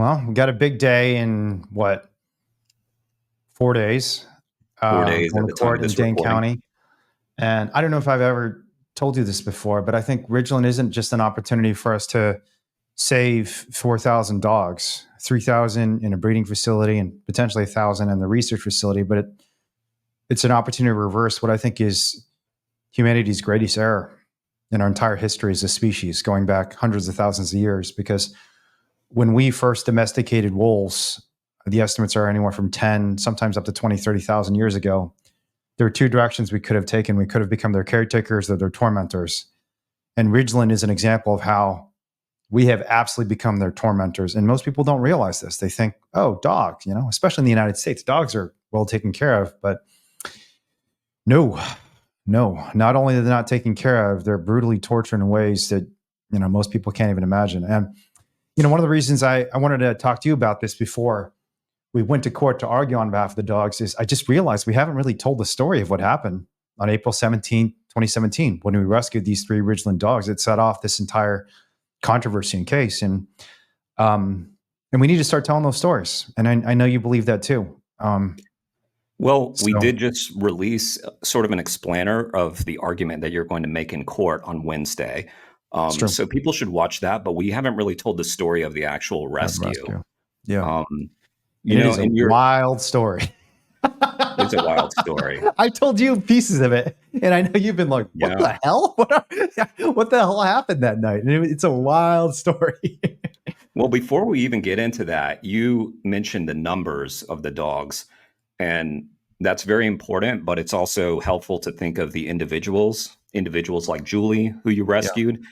Well, we got a big day in what, 4 days? 4 days Going at to the time court of in this Dane recording. County. And I don't know if I've ever told you this before, but I think Ridglan isn't just an opportunity for us to save 4,000 dogs, 3,000 in a breeding facility and potentially 1,000 in the research facility, but it's an opportunity to reverse what I think is humanity's greatest error in our entire history as a species, going back hundreds of thousands of years. Because when we first domesticated wolves, the estimates are anywhere from 10, sometimes up to 20, 30,000 years ago. There were two directions we could have taken. We could have become their caretakers or their tormentors. And Ridglan is an example of how we have absolutely become their tormentors. And most people don't realize this. They think, oh, dog, especially in the United States, dogs are well taken care of. But no, not only are they not taken care of, they're brutally tortured in ways that, most people can't even imagine. And, one of the reasons I wanted to talk to you about this before we went to court to argue on behalf of the dogs is I just realized we haven't really told the story of what happened on April 17, 2017, when we rescued these 3 Ridglan dogs. It set off this entire controversy and case. And we need to start telling those stories. And I know you believe that too. We did just release sort of an explainer of the argument that you're going to make in court on Wednesday. So people should watch that, but we haven't really told the story of the actual rescue. Yeah. It is a wild story. It's a wild story. I told you pieces of it, and I know you've been like, what the hell? What the hell happened that night? And it's a wild story. Well, before we even get into that, you mentioned the numbers of the dogs, and that's very important, but it's also helpful to think of the individuals like Julie, who you rescued.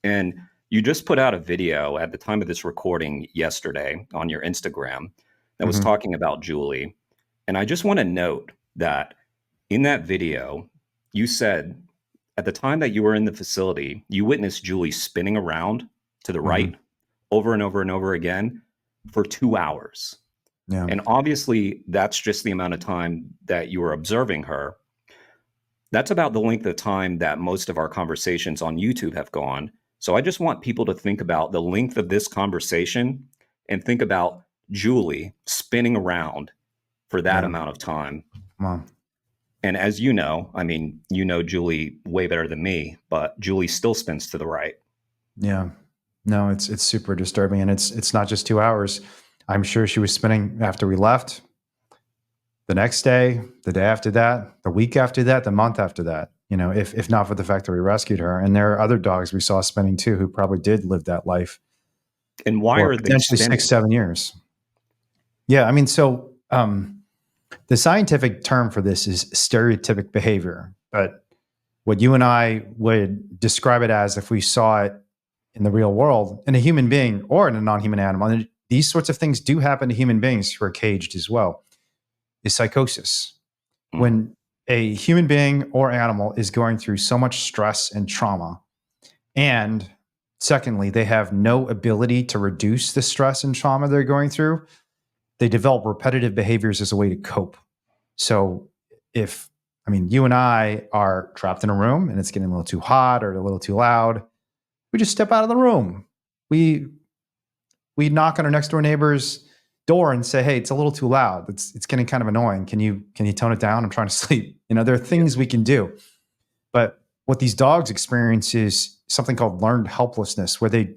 And you just put out a video at the time of this recording yesterday on your Instagram that was talking about Julie. And I just want to note that in that video, you said at the time that you were in the facility, you witnessed Julie spinning around to the right over and over and over again for 2 hours. Yeah. And obviously, that's just the amount of time that you were observing her. That's about the length of time that most of our conversations on YouTube have gone. So I just want people to think about the length of this conversation and think about Julie spinning around for that amount of time. Wow. And as you know, Julie way better than me, but Julie still spins to the right. Yeah. No, it's super disturbing. And it's not just 2 hours. I'm sure she was spinning after we left, the next day, the day after that, the week after that, the month after that, if not for the fact that we rescued her. And there are other dogs we saw spinning too, who probably did live that life. And why are they potentially spinning? 6-7 years? Yeah. So the scientific term for this is stereotypic behavior. But what you and I would describe it as, if we saw it in the real world, in a human being or in a non-human animal, and these sorts of things do happen to human beings who are caged as well, is psychosis. When a human being or animal is going through so much stress and trauma, and secondly, they have no ability to reduce the stress and trauma they're going through, they develop repetitive behaviors as a way to cope. So you and I are trapped in a room and it's getting a little too hot or a little too loud, we just step out of the room. We knock on our next door neighbor's door and say, hey, it's a little too loud. It's getting kind of annoying. Can you tone it down? I'm trying to sleep. There are things we can do. But what these dogs experience is something called learned helplessness, where they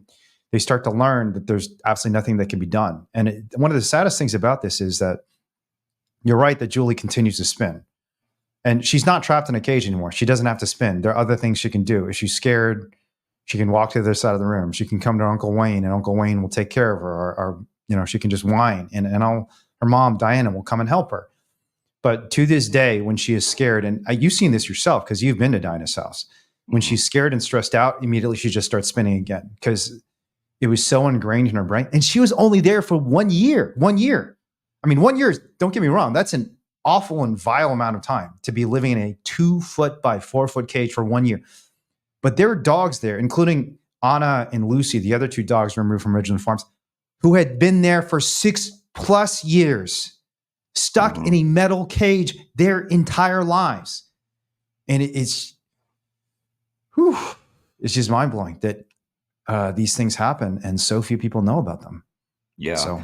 start to learn that there's absolutely nothing that can be done. And one of the saddest things about this is that you're right that Julie continues to spin. And she's not trapped in a cage anymore. She doesn't have to spin. There are other things she can do. If she's scared, she can walk to the other side of the room. She can come to Uncle Wayne, and Uncle Wayne will take care of her. Or she can just whine, and her mom, Diana, will come and help her. But to this day, when she is scared, and you've seen this yourself because you've been to Diana's house, when she's scared and stressed out, immediately she just starts spinning again because it was so ingrained in her brain. And she was only there for 1 year. 1 year. 1 year, don't get me wrong, that's an awful and vile amount of time to be living in a 2-foot by 4-foot cage for 1 year. But there were dogs there, including Anna and Lucy, the other 2 dogs removed from Ridglan Farms, who had been there for 6+ years, stuck in a metal cage their entire lives. And it's just mind-blowing that these things happen and so few people know about them. Yeah. So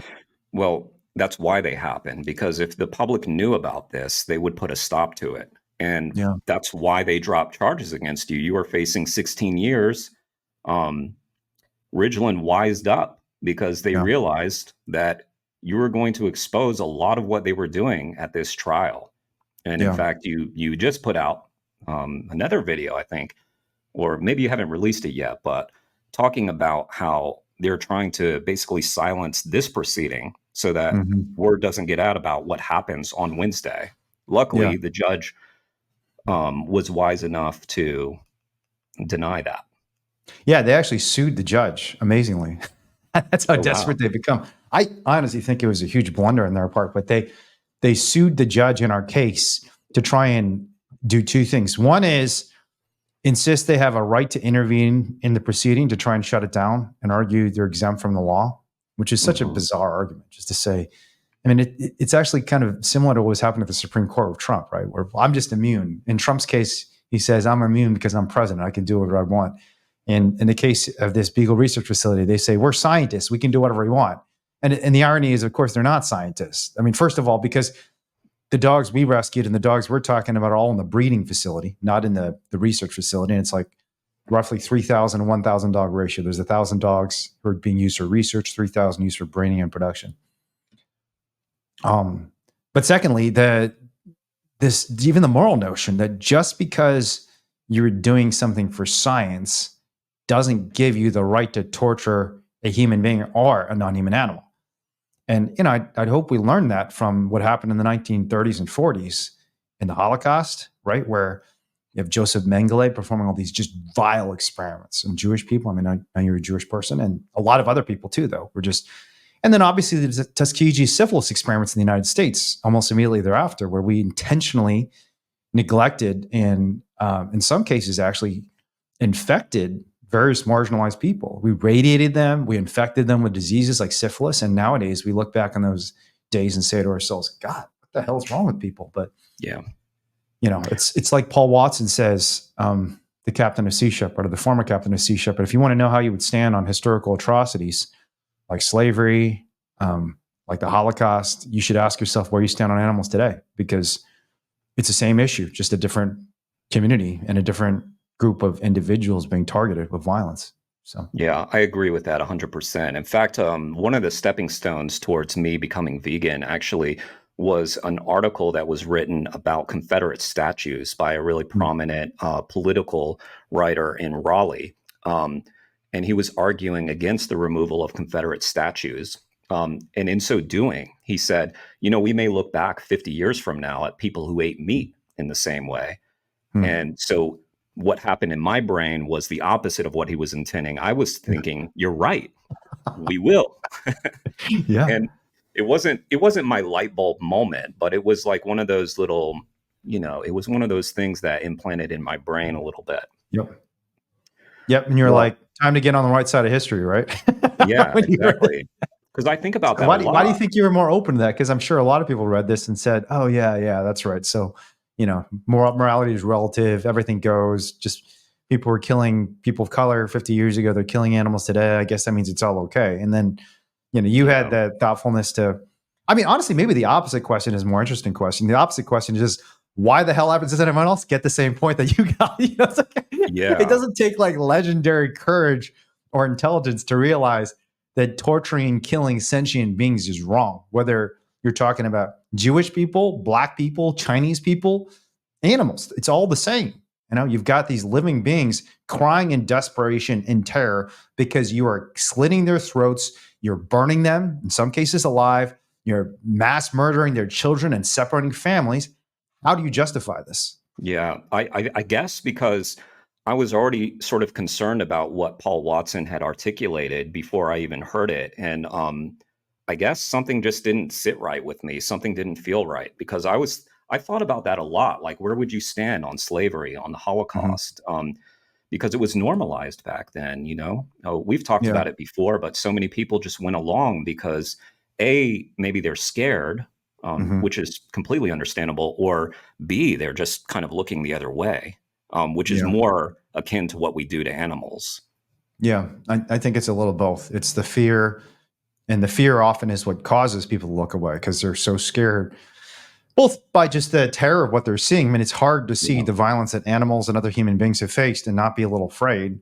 Well, that's why they happen, because if the public knew about this, they would put a stop to it. And yeah, that's why they dropped charges against you. You are facing 16 years. Um, Ridglan wised up because they yeah, realized that you were going to expose a lot of what they were doing at this trial. And in yeah. fact, you just put out another video, I think, or maybe you haven't released it yet, but talking about how they're trying to basically silence this proceeding so that Hmm. word doesn't get out about what happens on Wednesday. Yeah, Luckily, the judge was wise enough to deny that. yeah. They actually sued the judge. Amazingly, that's how Oh, wow. desperate they've become. I honestly think it was a huge blunder on their part, but they sued the judge in our case to try and do two things. One is insist they have a right to intervene in the proceeding to try and shut it down and argue they're exempt from the law, which is such a Hmm. bizarre argument. Just to say, I mean, it's actually kind of similar to what was happening at the Supreme Court with Trump, right? Where I'm just immune. In Trump's case, he says, I'm immune because I'm president. I can do whatever I want. And in the case of this Beagle Research Facility, they say, we're scientists. We can do whatever we want. And the irony is, of course, they're not scientists. I mean, first of all, because the dogs we rescued and the dogs we're talking about are all in the breeding facility, not in the research facility. And it's like roughly 3,000 to 1,000 dog ratio. There's 1,000 dogs who are being used for research, 3,000 used for breeding and production. But secondly, even the moral notion that just because you're doing something for science doesn't give you the right to torture a human being or a non-human animal. And I'd hope we learned that from what happened in the 1930s and 40s in the Holocaust, right, where you have Joseph Mengele performing all these just vile experiments on Jewish people. I mean, I know you're a Jewish person, and a lot of other people too, though. And then obviously the Tuskegee syphilis experiments in the United States almost immediately thereafter, where we intentionally neglected and in some cases actually infected various marginalized people. We radiated them, we infected them with diseases like syphilis, and nowadays we look back on those days and say to ourselves, God, what the hell is wrong with people? But Yeah. it's like Paul Watson says, the captain of Sea Shepherd, or the former captain of Sea Shepherd, if you want to know how you would stand on historical atrocities like slavery, like the Holocaust, you should ask yourself where you stand on animals today, because it's the same issue, just a different community and a different group of individuals being targeted with violence. So, Yeah, I agree with that 100%. In fact, one of the stepping stones towards me becoming vegan actually was an article that was written about Confederate statues by a really prominent political writer in Raleigh. Um, and he was arguing against the removal of Confederate statues. And in so doing, he said, we may look back 50 years from now at people who ate meat in the same way. And so what happened in my brain was the opposite of what he was intending. I was thinking, you're right, we will. yeah, And it wasn't my light bulb moment, but it was like one of those little, it was one of those things that implanted in my brain a little bit. yep, yep. And you're Well, like, time to get on the right side of history, right? yeah, When you heard it. exactly. Because I think about So that a why do you lot. think you were more open to that? Because I'm sure a lot of people read this and said, "Oh yeah, that's right." So, morality is relative. Everything goes. Just people were killing people of color 50 years ago. They're killing animals today. I guess that means it's all okay. And then, you had Yeah. the thoughtfulness to. I mean, honestly, maybe the opposite question is a more interesting question. The opposite question is just why the hell does everyone else get the same point that you got? It's like, it Yeah. doesn't take like legendary courage or intelligence to realize that torturing and killing sentient beings is wrong. Whether you're talking about Jewish people, black people, Chinese people, animals, it's all the same. You've got these living beings crying in desperation and terror because you are slitting their throats, you're burning them, in some cases alive, you're mass murdering their children and separating families. How do you justify this? Yeah, I guess because I was already sort of concerned about what Paul Watson had articulated before I even heard it. And I guess something just didn't sit right with me. Something didn't feel right because I thought about that a lot. Like, where would you stand on slavery, on the Mhm. Holocaust? Because it was normalized back then. We've talked Yeah. about it before, but so many people just went along because maybe they're scared, Mhm. which is completely understandable, or B, they're just kind of looking the other way, which is Yeah. more akin to what we do to animals. Yeah. I think it's a little both. It's the fear And the fear often is what causes people to look away because they're so scared, both by just the terror of what they're seeing. I mean, it's hard to see the violence that animals and other human beings have faced and not be a little afraid.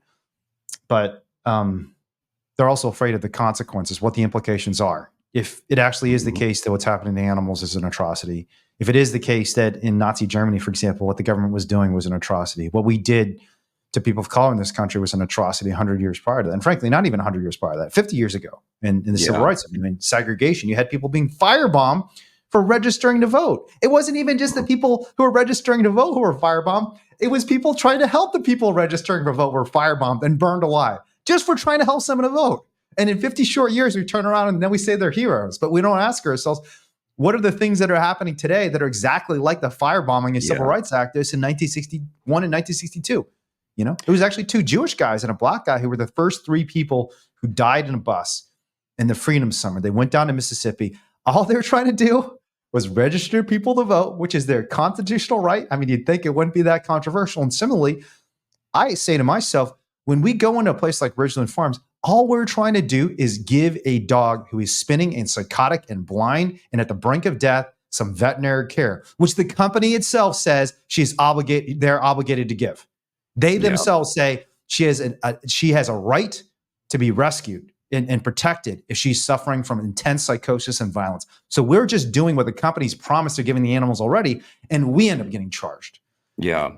But they're also afraid of the consequences, what the implications are. If it actually is the case that what's happening to animals is an atrocity, if it is the case that in Nazi Germany, for example, what the government was doing was an atrocity, what we did to people of color in this country was an atrocity 100 years prior to that. And frankly, not even 100 years prior to that, 50 years ago in the civil rights movement, segregation, you had people being firebombed for registering to vote. It wasn't even just the people who were registering to vote who were firebombed. It was people trying to help the people registering to vote were firebombed and burned alive just for trying to help someone to vote. And in 50 short years, we turn around and then we say they're heroes, but we don't ask ourselves, what are the things that are happening today that are exactly like the firebombing of civil rights activists in 1961 and 1962? You know, it was actually 2 Jewish guys and a black guy who were the first 3 people who died in a bus in the Freedom Summer. They went down to Mississippi. All they were trying to do was register people to vote, which is their constitutional right. I mean, you'd think it wouldn't be that controversial. And similarly, I say to myself, when we go into a place like Ridglan Farms, all we're trying to do is give a dog who is spinning and psychotic and blind and at the brink of death some veterinary care, which the company itself says they're obligated to give. They themselves say she has a right to be rescued and protected if she's suffering from intense psychosis and violence. So we're just doing what the companies promised they're giving the animals already, and we end up getting charged. Yeah.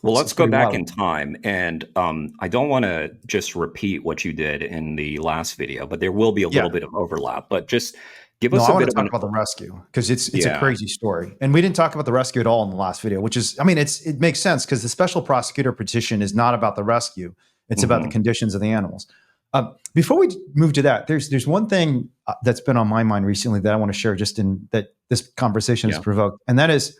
Well, let's go back in time. And I don't want to just repeat what you did in the last video, but there will be a little bit of overlap. But just give us a bit of talk about the rescue because it's a crazy story. And we didn't talk about the rescue at all in the last video, which is, I mean, it makes sense because the special prosecutor petition is not about the rescue. It's about the conditions of the animals. Before we move to that, there's one thing that's been on my mind recently that I want to share just in that this conversation has provoked. And that is,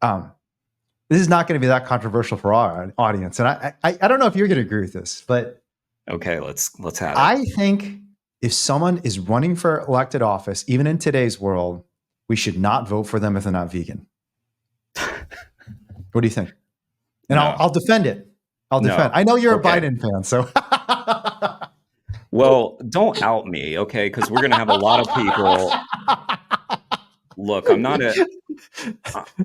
this is not going to be that controversial for our audience. And I don't know if you're going to agree with this, but okay, let's have it. I think if someone is running for elected office, even in today's world, we should not vote for them if they're not vegan. What do you think? And No. I'll defend it. I'll defend. I know you're a Biden fan, so. Well, don't out me, okay? Because we're going to have a lot of people. Look, I'm not a.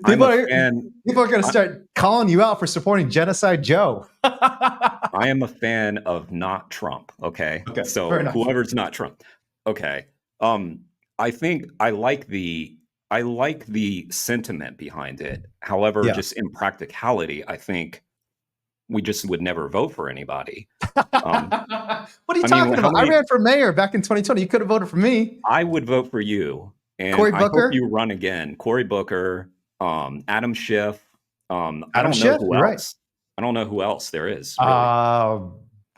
People are going to start calling you out for supporting Genocide Joe. I am a fan of not Trump. Okay. So whoever's not Trump. Okay. I think I like the sentiment behind it. However, just in practicality, I think we just would never vote for anybody. What are you talking about? I ran for mayor back in 2020. You could have voted for me. I would vote for you. And Cory Booker? I hope you run again. Cory Booker, Adam Schiff. I don't know who else. Right. I don't know who else there is.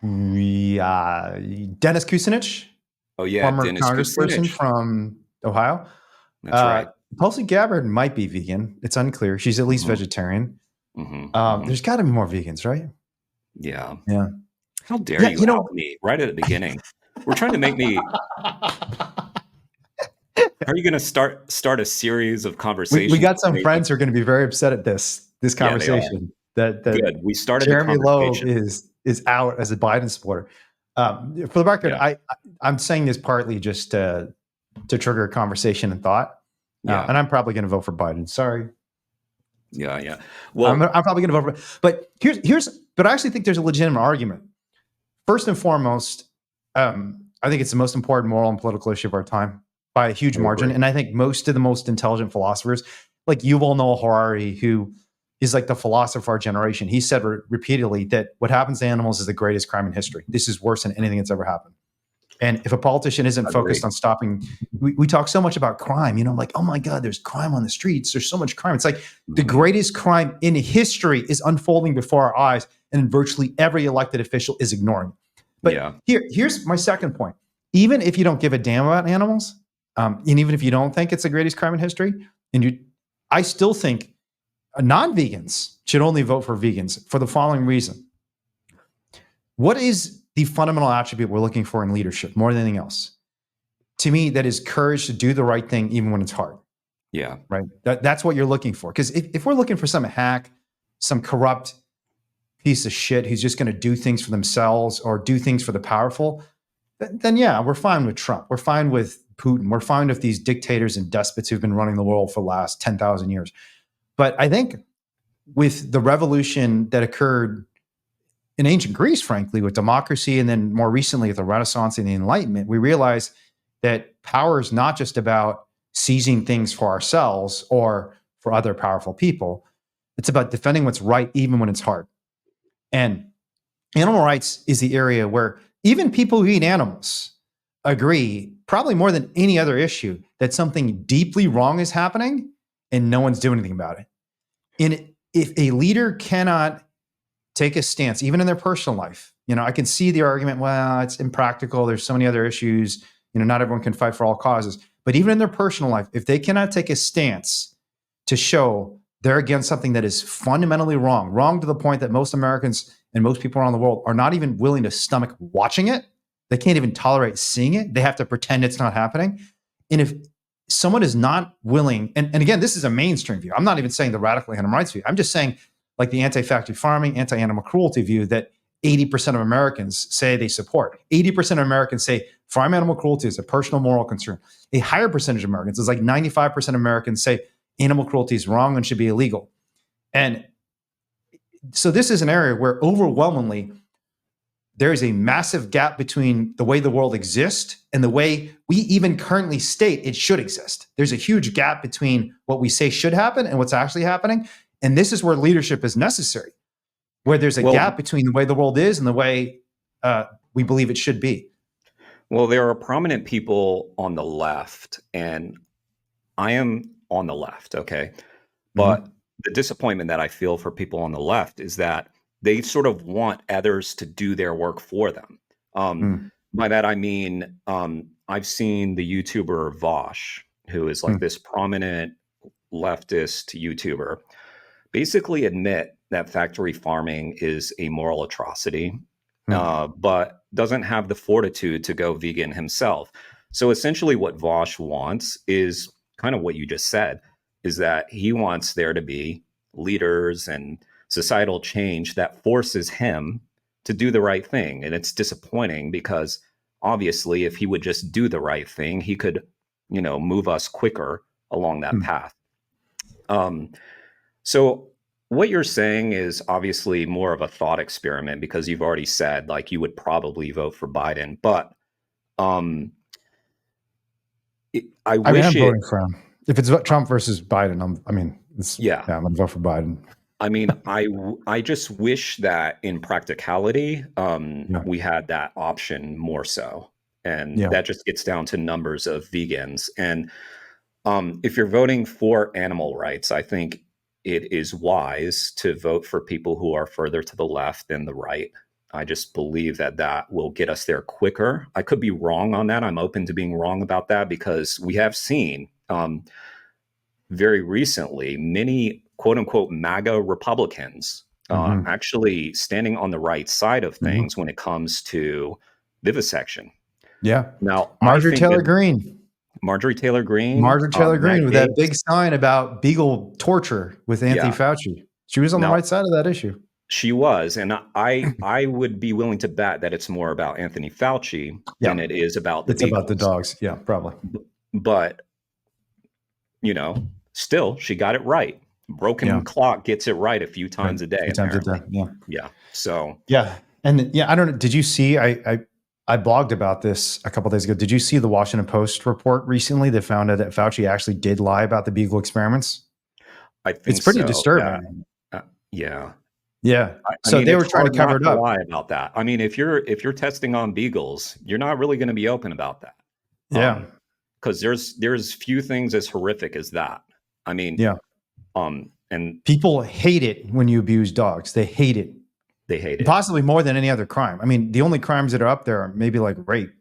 Really. Dennis Kucinich. Oh yeah, former Dennis congressperson Kucinich from Ohio. That's right. Tulsi Gabbard might be vegan. It's unclear. She's at least vegetarian. There's got to be more vegans, right? Yeah. Yeah. How dare you out me right at the beginning? We're trying to make me. Are you going to start a series of conversations? We got some friends who are going to be very upset at this conversation. That Good. We started. Jeremy Loeb is out as a Biden supporter. For the record, I'm saying this partly just to trigger a conversation and thought. And I'm probably going to vote for Biden. Sorry. Yeah. Well, I'm probably going to vote for. But but I actually think there's a legitimate argument. First and foremost, I think it's the most important moral and political issue of our time by a huge margin. And I think most of the most intelligent philosophers, like Yuval Noah Harari, who is like the philosopher of our generation, he said repeatedly that what happens to animals is the greatest crime in history. This is worse than anything that's ever happened. And if a politician isn't focused on stopping, we talk so much about crime, like, oh my God, there's crime on the streets. There's so much crime. It's like the greatest crime in history is unfolding before our eyes, and virtually every elected official is ignoring it. But here's my second point. Even if you don't give a damn about animals, and even if you don't think it's the greatest crime in history, I still think non-vegans should only vote for vegans for the following reason. What is the fundamental attribute we're looking for in leadership more than anything else? To me, that is courage to do the right thing even when it's hard. Yeah. Right? That's what you're looking for. Because if we're looking for some hack, some corrupt piece of shit who's just going to do things for themselves or do things for the powerful, then yeah, we're fine with Trump. We're fine with Putin. We're fine with these dictators and despots who've been running the world for the last 10,000 years. But I think with the revolution that occurred in ancient Greece, frankly, with democracy, and then more recently with the Renaissance and the Enlightenment, we realized that power is not just about seizing things for ourselves or for other powerful people. It's about defending what's right, even when it's hard. And animal rights is the area where even people who eat animals agree, probably more than any other issue, that something deeply wrong is happening and no one's doing anything about it. And if a leader cannot take a stance, even in their personal life, I can see the argument, well, it's impractical. There's so many other issues. Not everyone can fight for all causes. But even in their personal life, if they cannot take a stance to show they're against something that is fundamentally wrong to the point that most Americans and most people around the world are not even willing to stomach watching it, they can't even tolerate seeing it. They have to pretend it's not happening. And if someone is not willing, and again, this is a mainstream view. I'm not even saying the radical animal rights view. I'm just saying like the anti-factory farming, anti-animal cruelty view that 80% of Americans say they support. 80% of Americans say farm animal cruelty is a personal moral concern. A higher percentage of Americans, is like 95% of Americans, say animal cruelty is wrong and should be illegal. And so this is an area where overwhelmingly there is a massive gap between the way the world exists and the way we even currently state it should exist. There's a huge gap between what we say should happen and what's actually happening. And this is where leadership is necessary, where there's a gap between the way the world is and the way we believe it should be. Well, there are prominent people on the left, and I am on the left, okay? But the disappointment that I feel for people on the left is that they sort of want others to do their work for them. By that, I mean, I've seen the YouTuber Vosh, who is like this prominent leftist YouTuber, basically admit that factory farming is a moral atrocity, but doesn't have the fortitude to go vegan himself. So essentially what Vosh wants is kind of what you just said, is that he wants there to be leaders and societal change that forces him to do the right thing. And it's disappointing because obviously if he would just do the right thing, he could, move us quicker along that path. So what you're saying is obviously more of a thought experiment because you've already said like you would probably vote for Biden, but I I'm voting for him. If it's Trump versus Biden, I'm going to vote for Biden. I mean, I just wish that in practicality, we had that option more so. And that just gets down to numbers of vegans. And if you're voting for animal rights, I think it is wise to vote for people who are further to the left than the right. I just believe that that will get us there quicker. I could be wrong on that. I'm open to being wrong about that because we have seen very recently many quote unquote MAGA Republicans actually standing on the right side of things when it comes to vivisection. Yeah. Now, Marjorie Taylor Greene with that big sign about beagle torture with Anthony Fauci. She was on the right side of that issue. She was. And I would be willing to bet that it's more about Anthony Fauci than it is about the beagles. About the dogs. Yeah, probably. But, still, she got it right. Broken clock gets it right a few times a day. Yeah. So. Yeah. And I don't know. Did you see, I blogged about this a couple of days ago. Did you see the Washington Post report recently that found out that Fauci actually did lie about the beagle experiments? I think it's pretty disturbing. Yeah. So they were trying to cover it up. Lie about that. I mean, if you're testing on beagles, you're not really going to be open about that. Yeah. Because there's few things as horrific as that. I mean, and people hate it when you abuse dogs. They hate it. They hate it. Possibly more than any other crime. I mean, the only crimes that are up there are maybe like rape.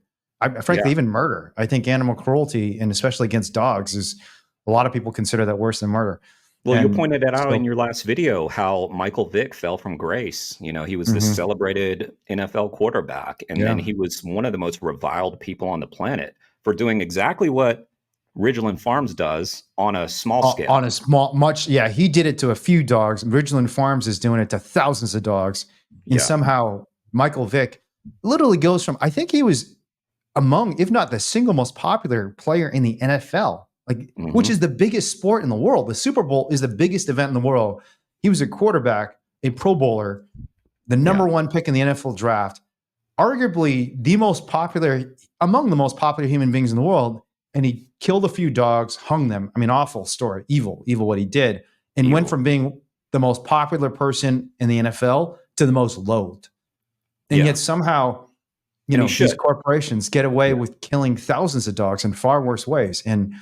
Frankly, even murder. I think animal cruelty, and especially against dogs, is a lot of people consider that worse than murder. Well, you pointed it out in your last video, how Michael Vick fell from grace. He was this celebrated NFL quarterback, and then he was one of the most reviled people on the planet for doing exactly what Ridglan Farms does on a small scale. He did it to a few dogs. Ridglan Farms is doing it to thousands of dogs. And somehow Michael Vick literally goes from, I think he was among, if not the single most popular player in the NFL, like which is the biggest sport in the world. The Super Bowl is the biggest event in the world. He was a quarterback, a Pro Bowler, the number one pick in the NFL draft, arguably the most popular, among the most popular human beings in the world. And he killed a few dogs, hung them. I mean, awful story, evil what he did, and went from being the most popular person in the NFL to the most loathed. And yet somehow, you know, these corporations get away with killing thousands of dogs in far worse ways. And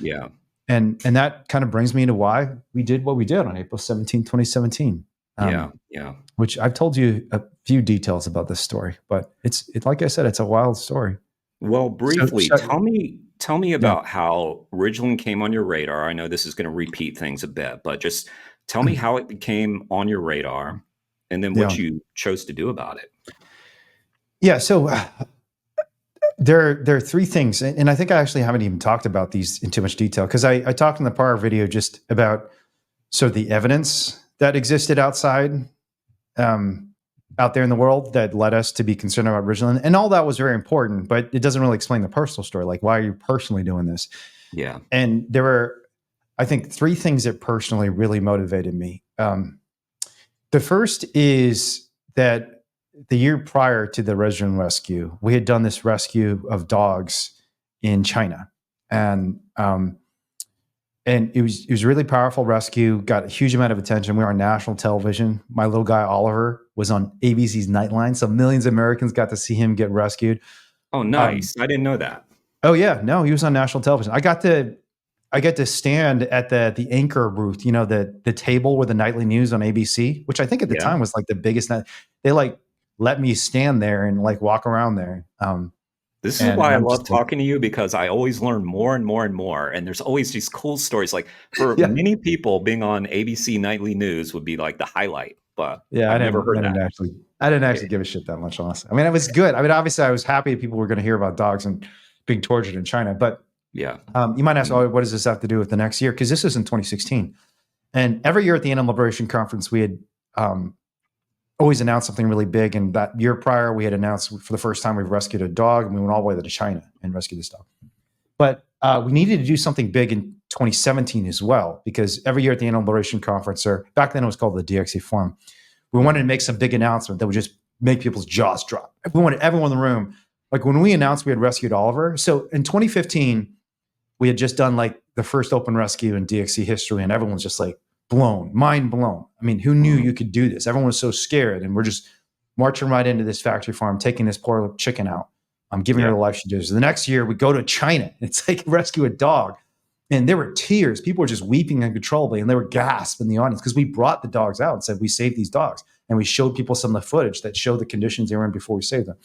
and that kind of brings me to why we did what we did on April 17, 2017. Which I've told you a few details about this story, but it's like I said, it's a wild story. Well, briefly, tell me about how Ridglan came on your radar. I know this is going to repeat things a bit, but just tell me how it became on your radar, and then what you chose to do about it. Yeah, so there are three things, and I think I actually haven't even talked about these in too much detail, because I talked in the prior video just about sort of the evidence that existed outside, out there in the world that led us to be concerned about Ridglan, and all that was very important, but it doesn't really explain the personal story. Like, why are you personally doing this? Yeah. And there were, I think, three things that personally really motivated me. The first is that the year prior to the Ridglan rescue, we had done this rescue of dogs in China, and it was a really powerful rescue, got a huge amount of attention. We were on national television. My little guy, Oliver, was on ABC's Nightline. So millions of Americans got to see him get rescued. Oh, nice. I didn't know that. Oh yeah. No, he was on national television. I got to stand at the anchor booth, you know, the table with the nightly news on ABC, which I think at the time was like the biggest night. They like let me stand there and like walk around there. This is why I love talking to you, because I always learn more and more and more. And there's always these cool stories. Like for many people, being on ABC Nightly News would be like the highlight. But I didn't actually give a shit that much, honestly. I mean, it was good. I mean, obviously I was happy people were going to hear about dogs and being tortured in China. But you might ask, oh, what does this have to do with the next year? Because this is in 2016. And every year at the Animal Liberation Conference, we had always announced something really big. And that year prior, we had announced for the first time we've rescued a dog, and we went all the way to China and rescued this dog. But we needed to do something big in 2017 as well, because every year at the Animal Liberation Conference, or back then it was called the DXE Forum, we wanted to make some big announcement that would just make people's jaws drop. We wanted everyone in the room. Like when we announced we had rescued Oliver. So in 2015, we had just done like the first open rescue in DXE history, and everyone was just like mind blown. I mean, who knew you could do this? Everyone was so scared, and we're just marching right into this factory farm, taking this poor chicken out. I'm giving her the life she deserves. The next year we go to China. It's like rescue a dog. And there were tears. People were just weeping uncontrollably, and they were gasped in the audience because we brought the dogs out and said, we saved these dogs. And we showed people some of the footage that showed the conditions they were in before we saved them.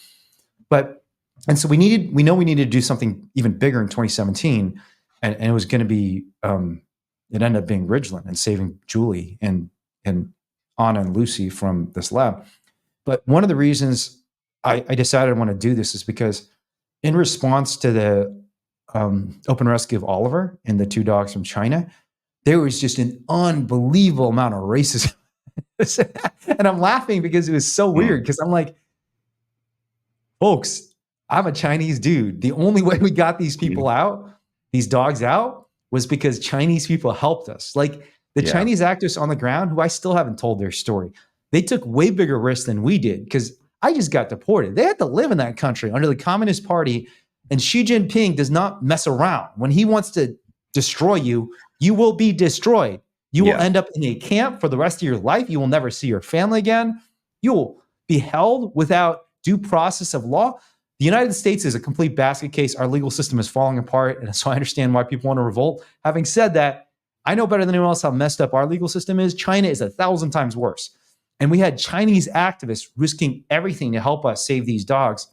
And so we know we needed to do something even bigger in 2017. And it was going to be, it ended up being Ridglan and saving Julie and Anna and Lucy from this lab. But one of the reasons I decided I want to do this is because in response to the open rescue of Oliver and the two dogs from China, there was just an unbelievable amount of racism. And I'm laughing because it was so weird, because I'm like, folks, I'm a Chinese dude. The only way we got these people out, these dogs out, was because Chinese people helped us. Like the Chinese actors on the ground, who I still haven't told their story, they took way bigger risks than we did, because I just got deported. They had to live in that country under the Communist Party, and Xi Jinping does not mess around. When he wants to destroy you, you will be destroyed. You will end up in a camp for the rest of your life. You will never see your family again. You will be held without due process of law. The United States is a complete basket case. Our legal system is falling apart, and so I understand why people want to revolt. Having said that, I know better than anyone else how messed up our legal system is. China is 1,000 times worse. And we had Chinese activists risking everything to help us save these dogs.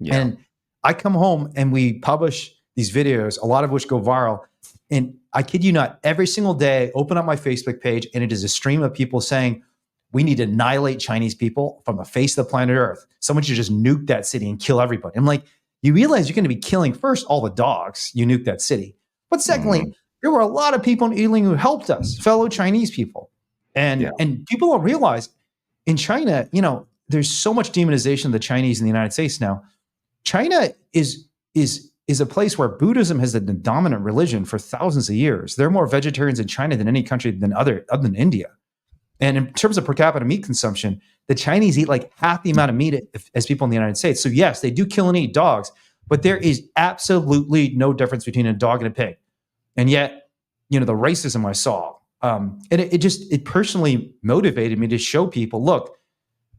And I come home and we publish these videos, a lot of which go viral. And I kid you not, every single day, open up my Facebook page, and it is a stream of people saying, we need to annihilate Chinese people from the face of the planet Earth. Someone should just nuke that city and kill everybody. I'm like, you realize you're going to be killing, first, all the dogs, you nuke that city. But secondly, there were a lot of people in Yiling who helped us, fellow Chinese people. And people don't realize, in China, you know, there's so much demonization of the Chinese in the United States now. China is is a place where Buddhism has been the dominant religion for thousands of years. There are more vegetarians in China than any country other than India. And in terms of per capita meat consumption, the Chinese eat like half the amount of meat as people in the United States. So yes, they do kill and eat dogs, but there is absolutely no difference between a dog and a pig. And yet, the racism I saw, and it personally motivated me to show people, look,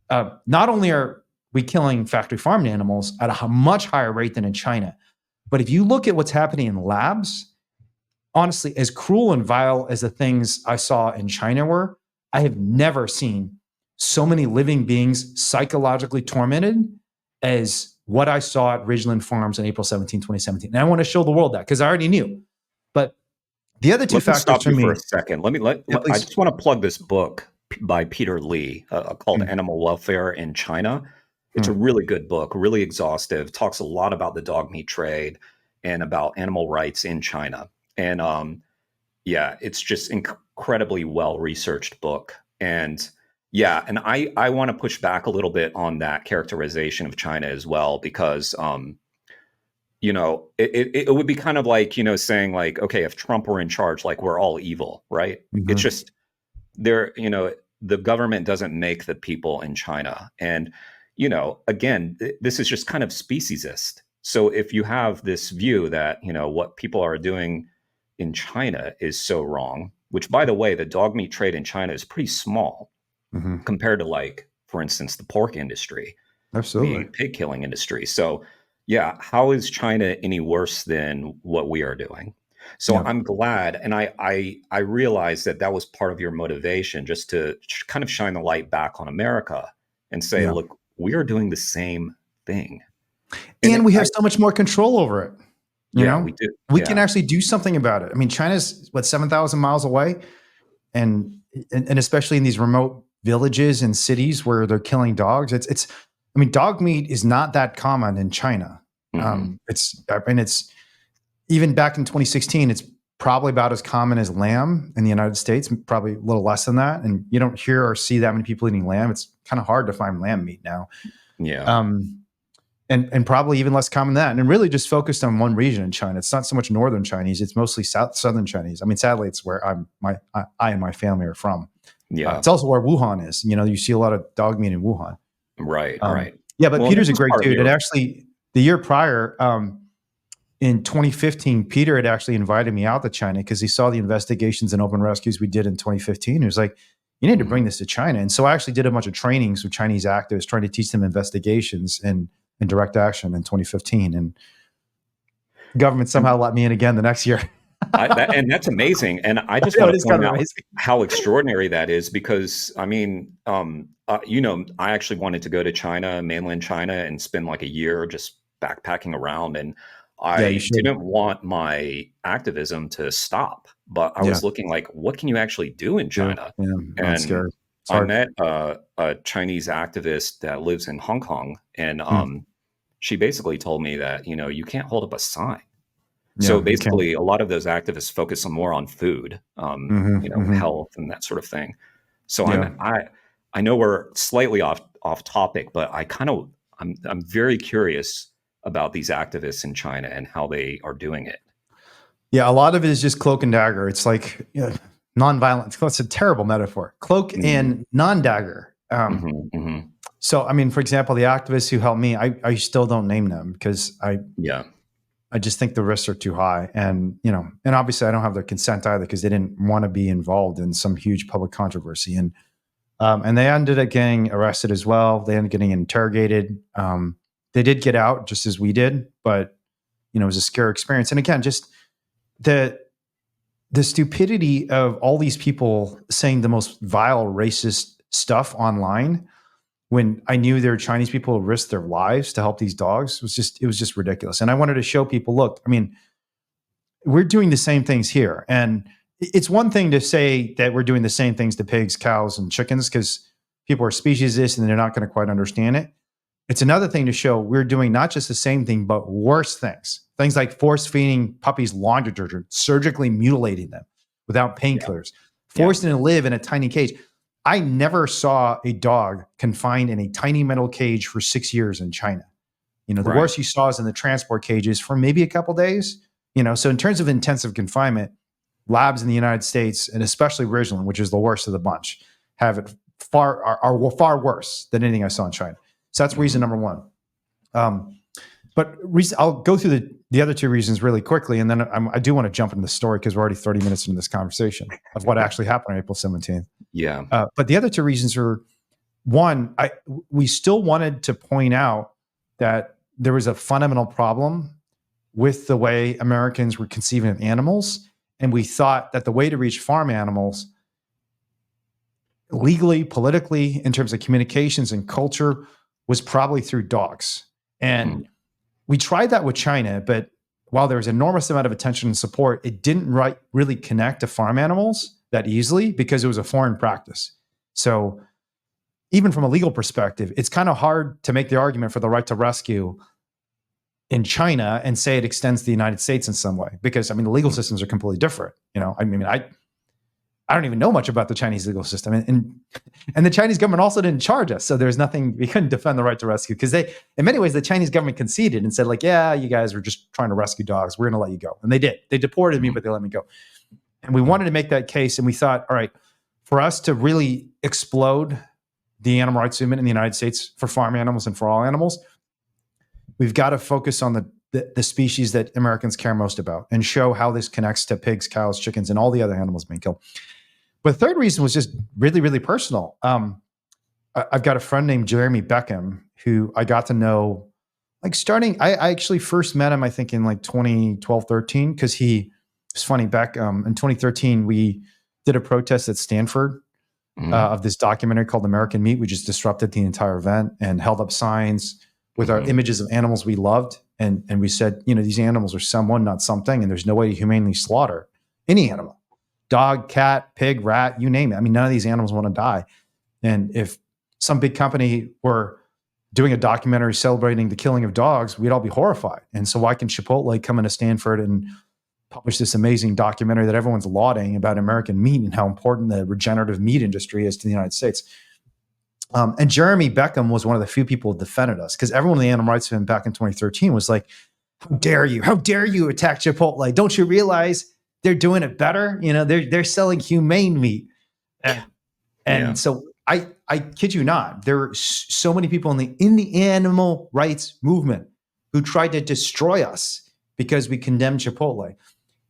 not only are we killing factory farmed animals at a much higher rate than in China, but if you look at what's happening in labs, honestly, as cruel and vile as the things I saw in China were, I have never seen so many living beings psychologically tormented as what I saw at Ridglan Farms on April 17, 2017. And I want to show the world that because I already knew. But the other two Let me factors stop for you me. for a second. I just want to plug this book by Peter Lee called Animal Welfare in China. It's a really good book, really exhaustive, talks a lot about the dog meat trade and about animal rights in China. And it's just incredibly well-researched book. And I want to push back a little bit on that characterization of China as well, because, it would be kind of like, saying like, okay, if Trump were in charge, like we're all evil, right? Mm-hmm. It's just the government doesn't make the people in China. And, again, this is just kind of speciesist. So if you have this view that, what people are doing in China is so wrong, which, by the way, the dog meat trade in China is pretty small compared to, like, for instance, the pork industry, Absolutely, the pig killing industry. So, how is China any worse than what we are doing? So I'm glad, and I realized that was part of your motivation, just to kind of shine the light back on America and say, look, we are doing the same thing, and we have so much more control over it. You know, we do. We can actually do something about it. I mean, China's 7,000 miles away, and especially in these remote villages and cities where they're killing dogs. I mean, dog meat is not that common in China. It's even back in 2016, it's probably about as common as lamb in the United States, probably a little less than that. And you don't hear or see that many people eating lamb. It's kind of hard to find lamb meat now. Yeah. And probably even less common than that. And really just focused on one region in China. It's not so much northern Chinese. It's mostly southern Chinese. I mean, sadly, it's where I and my family are from. Yeah. It's also where Wuhan is. You see a lot of dog meat in Wuhan. Right. Yeah, but Peter's a great dude. And actually, the year prior, in 2015, Peter had actually invited me out to China because he saw the investigations and open rescues we did in 2015. He was like, you need to bring this to China. And so I actually did a bunch of trainings with Chinese activists trying to teach them investigations and direct action in 2015. And government somehow let me in again the next year. And that's amazing. And I just want to point out how extraordinary that is, because I mean, I actually wanted to go to China, mainland China, and spend like a year just backpacking around. And I didn't want my activism to stop, but I was looking like, what can you actually do in China? And I met a Chinese activist that lives in Hong Kong, and she basically told me that, you can't hold up a sign. So basically, a lot of those activists focus more on food, health and that sort of thing. So I know we're slightly off topic, but I'm very curious about these activists in China and how they are doing it. Yeah, a lot of it is just cloak and dagger. It's like nonviolence. That's a terrible metaphor. Cloak and non-dagger. So, I mean, for example, the activists who helped me, I still don't name them because I just think the risks are too high. And, and obviously I don't have their consent either because they didn't want to be involved in some huge public controversy. And they ended up getting arrested as well. They ended up getting interrogated. They did get out just as we did, but, it was a scary experience. And again, just the stupidity of all these people saying the most vile, racist stuff online when I knew there were Chinese people who risked their lives to help these dogs. It was just ridiculous. And I wanted to show people, look, I mean, we're doing the same things here. And it's one thing to say that we're doing the same things to pigs, cows, and chickens because people are speciesist and they're not going to quite understand it. It's another thing to show we're doing not just the same thing, but worse things. Things like force feeding puppies laundry detergent, surgically mutilating them without painkillers, forcing them to live in a tiny cage. I never saw a dog confined in a tiny metal cage for 6 years in China. The Right. worst you saw is in the transport cages for maybe a couple days. So in terms of intensive confinement, labs in the United States, and especially Ridglan, which is the worst of the bunch, have it are far worse than anything I saw in China. So that's reason number one. But I'll go through the other two reasons really quickly, and then I do want to jump into the story because we're already 30 minutes into this conversation of what actually happened on April 17th. Yeah. But the other two reasons are, one, we still wanted to point out that there was a fundamental problem with the way Americans were conceiving of animals, and we thought that the way to reach farm animals legally, politically, in terms of communications and culture, was probably through dogs. And we tried that with China, but while there was an enormous amount of attention and support, it didn't really connect to farm animals that easily because it was a foreign practice. So even from a legal perspective, it's kind of hard to make the argument for the right to rescue in China and say it extends to the United States in some way, because the legal systems are completely different. I don't even know much about the Chinese legal system, and the Chinese government also didn't charge us, so there's nothing, we couldn't defend the right to rescue because in many ways, the Chinese government conceded and said like, yeah, you guys were just trying to rescue dogs. We're going to let you go, and they did. They deported me, but they let me go. And we wanted to make that case, and we thought, all right, for us to really explode the animal rights movement in the United States for farm animals and for all animals, we've got to focus on the species that Americans care most about and show how this connects to pigs, cows, chickens, and all the other animals being killed. But the third reason was just really, really personal. I've got a friend named Jeremy Beckham who I got to know I actually first met him, I think in 2012, 13, because it's funny, back in 2013, we did a protest at Stanford of this documentary called American Meat. We just disrupted the entire event and held up signs with our images of animals we loved. And we said, these animals are someone, not something, and there's no way to humanely slaughter any animal. Dog, cat, pig, rat, you name it. None of these animals want to die. And if some big company were doing a documentary celebrating the killing of dogs, we'd all be horrified. And so why can Chipotle come into Stanford and publish this amazing documentary that everyone's lauding about American meat and how important the regenerative meat industry is to the United States? And Jeremy Beckham was one of the few people who defended us, because everyone in the animal rights movement back in 2013 was like, how dare you attack Chipotle? Don't you realize they're doing it better? They're selling humane meat. So I kid you not, there are so many people in the animal rights movement who tried to destroy us because we condemned Chipotle.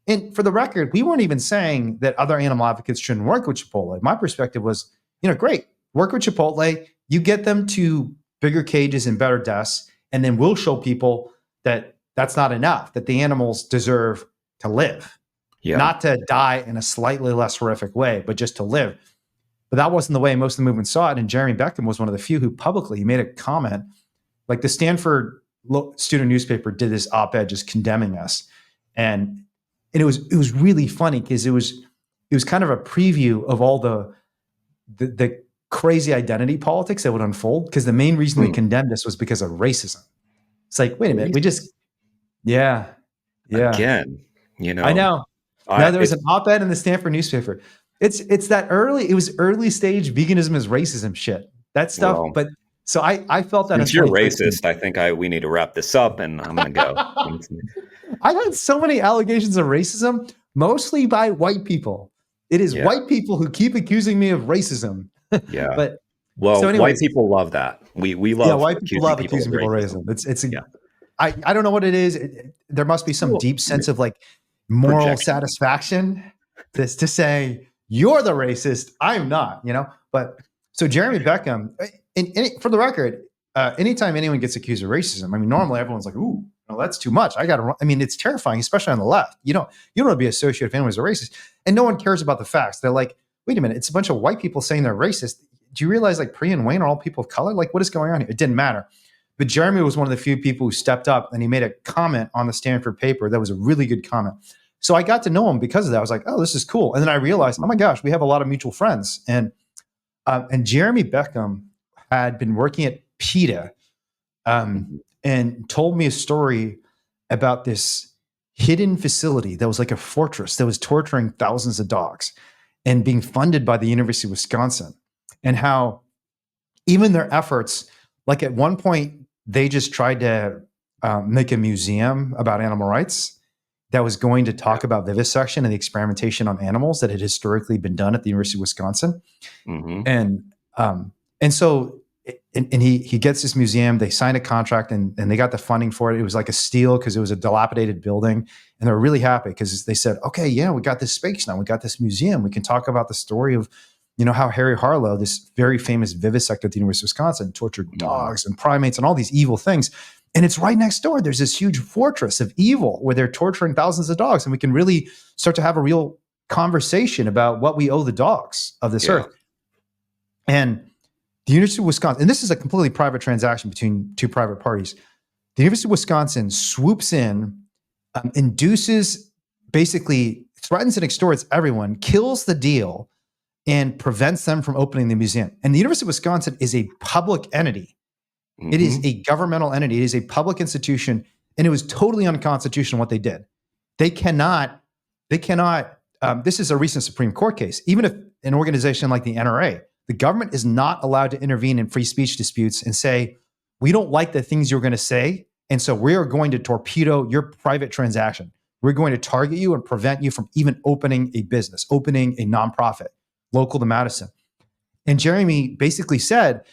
And for the record, we weren't even saying that other animal advocates shouldn't work with Chipotle. My perspective was, great, work with Chipotle, you get them to bigger cages and better deaths, and then we'll show people that that's not enough, that the animals deserve to live. Yeah. Not to die in a slightly less horrific way, but just to live. But that wasn't the way most of the movement saw it. And Jeremy Beckham was one of the few who publicly made a comment. Like the Stanford student newspaper did this op-ed just condemning us. And it was really funny because it was kind of a preview of all the crazy identity politics that would unfold, because the main reason they condemned us was because of racism. It's like, wait a minute, Again, I know. Now there was an op-ed in the Stanford newspaper. It's that early stage veganism is racism shit. That stuff. Well, but so I felt that since you're racist, I think we need to wrap this up, and I'm gonna go. I had so many allegations of racism, mostly by white people. It is white people who keep accusing me of racism. Yeah. But white people love that. We love white people love accusing people of racism. I don't know what it is. There must be some deep sense of moral satisfaction to say you're the racist, I'm not, But so Jeremy Beckham, and for the record, anytime anyone gets accused of racism, normally everyone's like, ooh, no, that's too much. It's terrifying, especially on the left. You don't want to be associated with anyone who's a racist, and no one cares about the facts. They're like, wait a minute, it's a bunch of white people saying they're racist. Do you realize Priya and Wayne are all people of color? What is going on here? It didn't matter. But Jeremy was one of the few people who stepped up, and he made a comment on the Stanford paper that was a really good comment. So I got to know him because of that. I was like, oh, this is cool. And then I realized, oh my gosh, we have a lot of mutual friends. And Jeremy Beckham had been working at PETA and told me a story about this hidden facility that was like a fortress that was torturing thousands of dogs and being funded by the University of Wisconsin. And how even their efforts, at one point, they just tried to make a museum about animal rights that was going to talk about vivisection and the experimentation on animals that had historically been done at the University of Wisconsin. Mm-hmm. And so he gets this museum. They signed a contract and they got the funding for it. It was like a steal because it was a dilapidated building, and they were really happy because they said, "Okay, yeah, we got this space now. We got this museum. We can talk about the story of, how Harry Harlow, this very famous vivisector at the University of Wisconsin, tortured dogs and primates and all these evil things." And it's right next door. There's this huge fortress of evil where they're torturing thousands of dogs, and we can really start to have a real conversation about what we owe the dogs of this earth. And the University of Wisconsin, and this is a completely private transaction between two private parties. The University of Wisconsin swoops in, induces, basically threatens and extorts everyone, kills the deal, and prevents them from opening the museum. And the University of Wisconsin is a public entity. Mm-hmm. It is a governmental entity. It is a public institution, and it was totally unconstitutional what they did. They cannot, this is a recent Supreme Court case. Even if an organization like the NRA, the government is not allowed to intervene in free speech disputes and say, we don't like the things you're going to say, and so we are going to torpedo your private transaction. We're going to target you and prevent you from even opening a business, opening a nonprofit, local to Madison. And Jeremy basically said,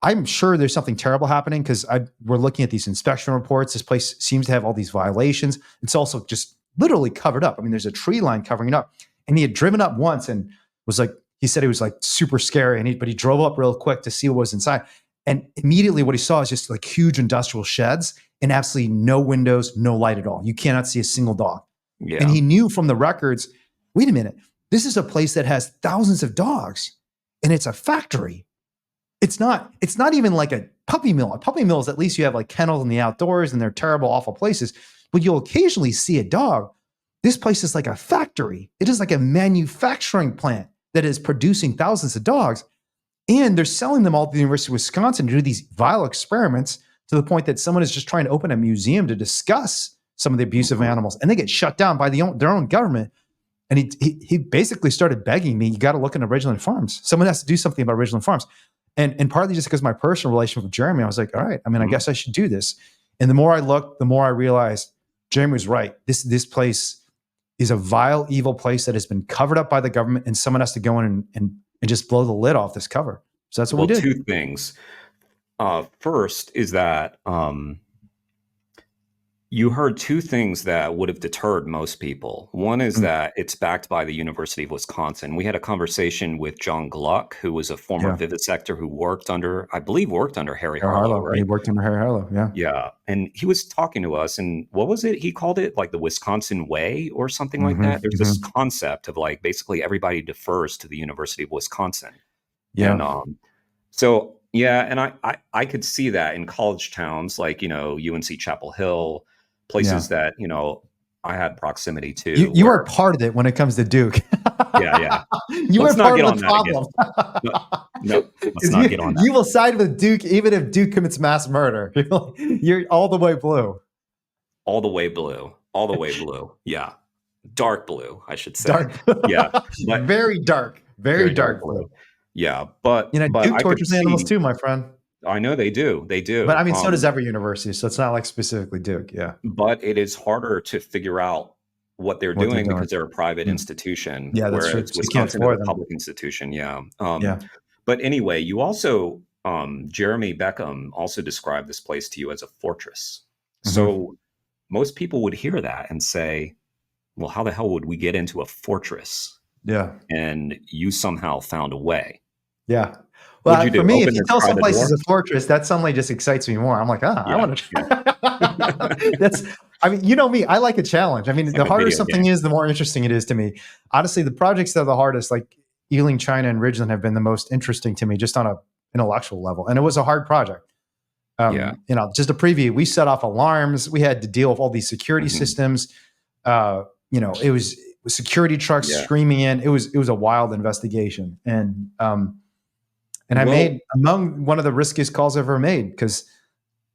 I'm sure there's something terrible happening because we're looking at these inspection reports. This place seems to have all these violations. It's also just literally covered up. I mean, there's a tree line covering it up. And he had driven up once and was like, he said it was like super scary, but he drove up real quick to see what was inside. And immediately what he saw is just like huge industrial sheds and absolutely no windows, no light at all. You cannot see a single dog. Yeah. And he knew from the records, wait a minute, this is a place that has thousands of dogs and it's a factory. It's not even like a puppy mill. A puppy mill is at least you have like kennels in the outdoors and they're terrible, awful places, but you'll occasionally see a dog. This place is like a factory. It is like a manufacturing plant that is producing thousands of dogs, and they're selling them all to the University of Wisconsin to do these vile experiments to the point that someone is just trying to open a museum to discuss some of the abuse of animals, and they get shut down by their own government. And he basically started begging me, you got to look into Ridglan Farms. Someone has to do something about Ridglan Farms. And partly just because of my personal relationship with Jeremy, I was like, all right, I mean, I guess I should do this. And the more I looked, the more I realized Jeremy was right. This place is a vile, evil place that has been covered up by the government, and someone has to go in and just blow the lid off this cover. So that's what we did. Two things. First is that you heard two things that would have deterred most people. One is that it's backed by the University of Wisconsin. We had a conversation with John Gluck, who was a former vivisector who worked under Harry Harlow, right? He worked under Harry Harlow, yeah. Yeah. And he was talking to us, and what was it? He called it like the Wisconsin way or something like that. There's this concept of like basically everybody defers to the University of Wisconsin. Yeah. And so, yeah, and I could see that in college towns like, UNC Chapel Hill, places that, I had proximity to. You are part of it when it comes to Duke. Yeah. You are part of the problem. No, let's not get on that. You will side with Duke even if Duke commits mass murder. You're all the way blue. All the way blue. All the way blue. Yeah. Dark blue, I should say. Dark. Yeah. But very dark. Very dark blue. Yeah. But Duke tortures animals too, my friend. I know they do. They do. But I mean, so does every university. So it's not like specifically Duke. Yeah. But it is harder to figure out what they're doing because they're a private institution. Yeah, that's true. Wisconsin is a public institution. Yeah. But anyway, you also, Jeremy Beckham also described this place to you as a fortress. So most people would hear that and say, well, how the hell would we get into a fortress? Yeah. And you somehow found a way. Yeah. Well, for me, if you tell some place is a fortress, that suddenly just excites me more. I'm like, I want to try. I mean, you know me, I like a challenge. I mean, the harder something is, the more interesting it is to me. Honestly, the projects that are the hardest, like Ealing, China, and Ridglan, have been the most interesting to me just on an intellectual level. And it was a hard project. Just a preview, we set off alarms. We had to deal with all these security systems. It was security trucks screaming in. It was a wild investigation. And I made one of the riskiest calls I ever made because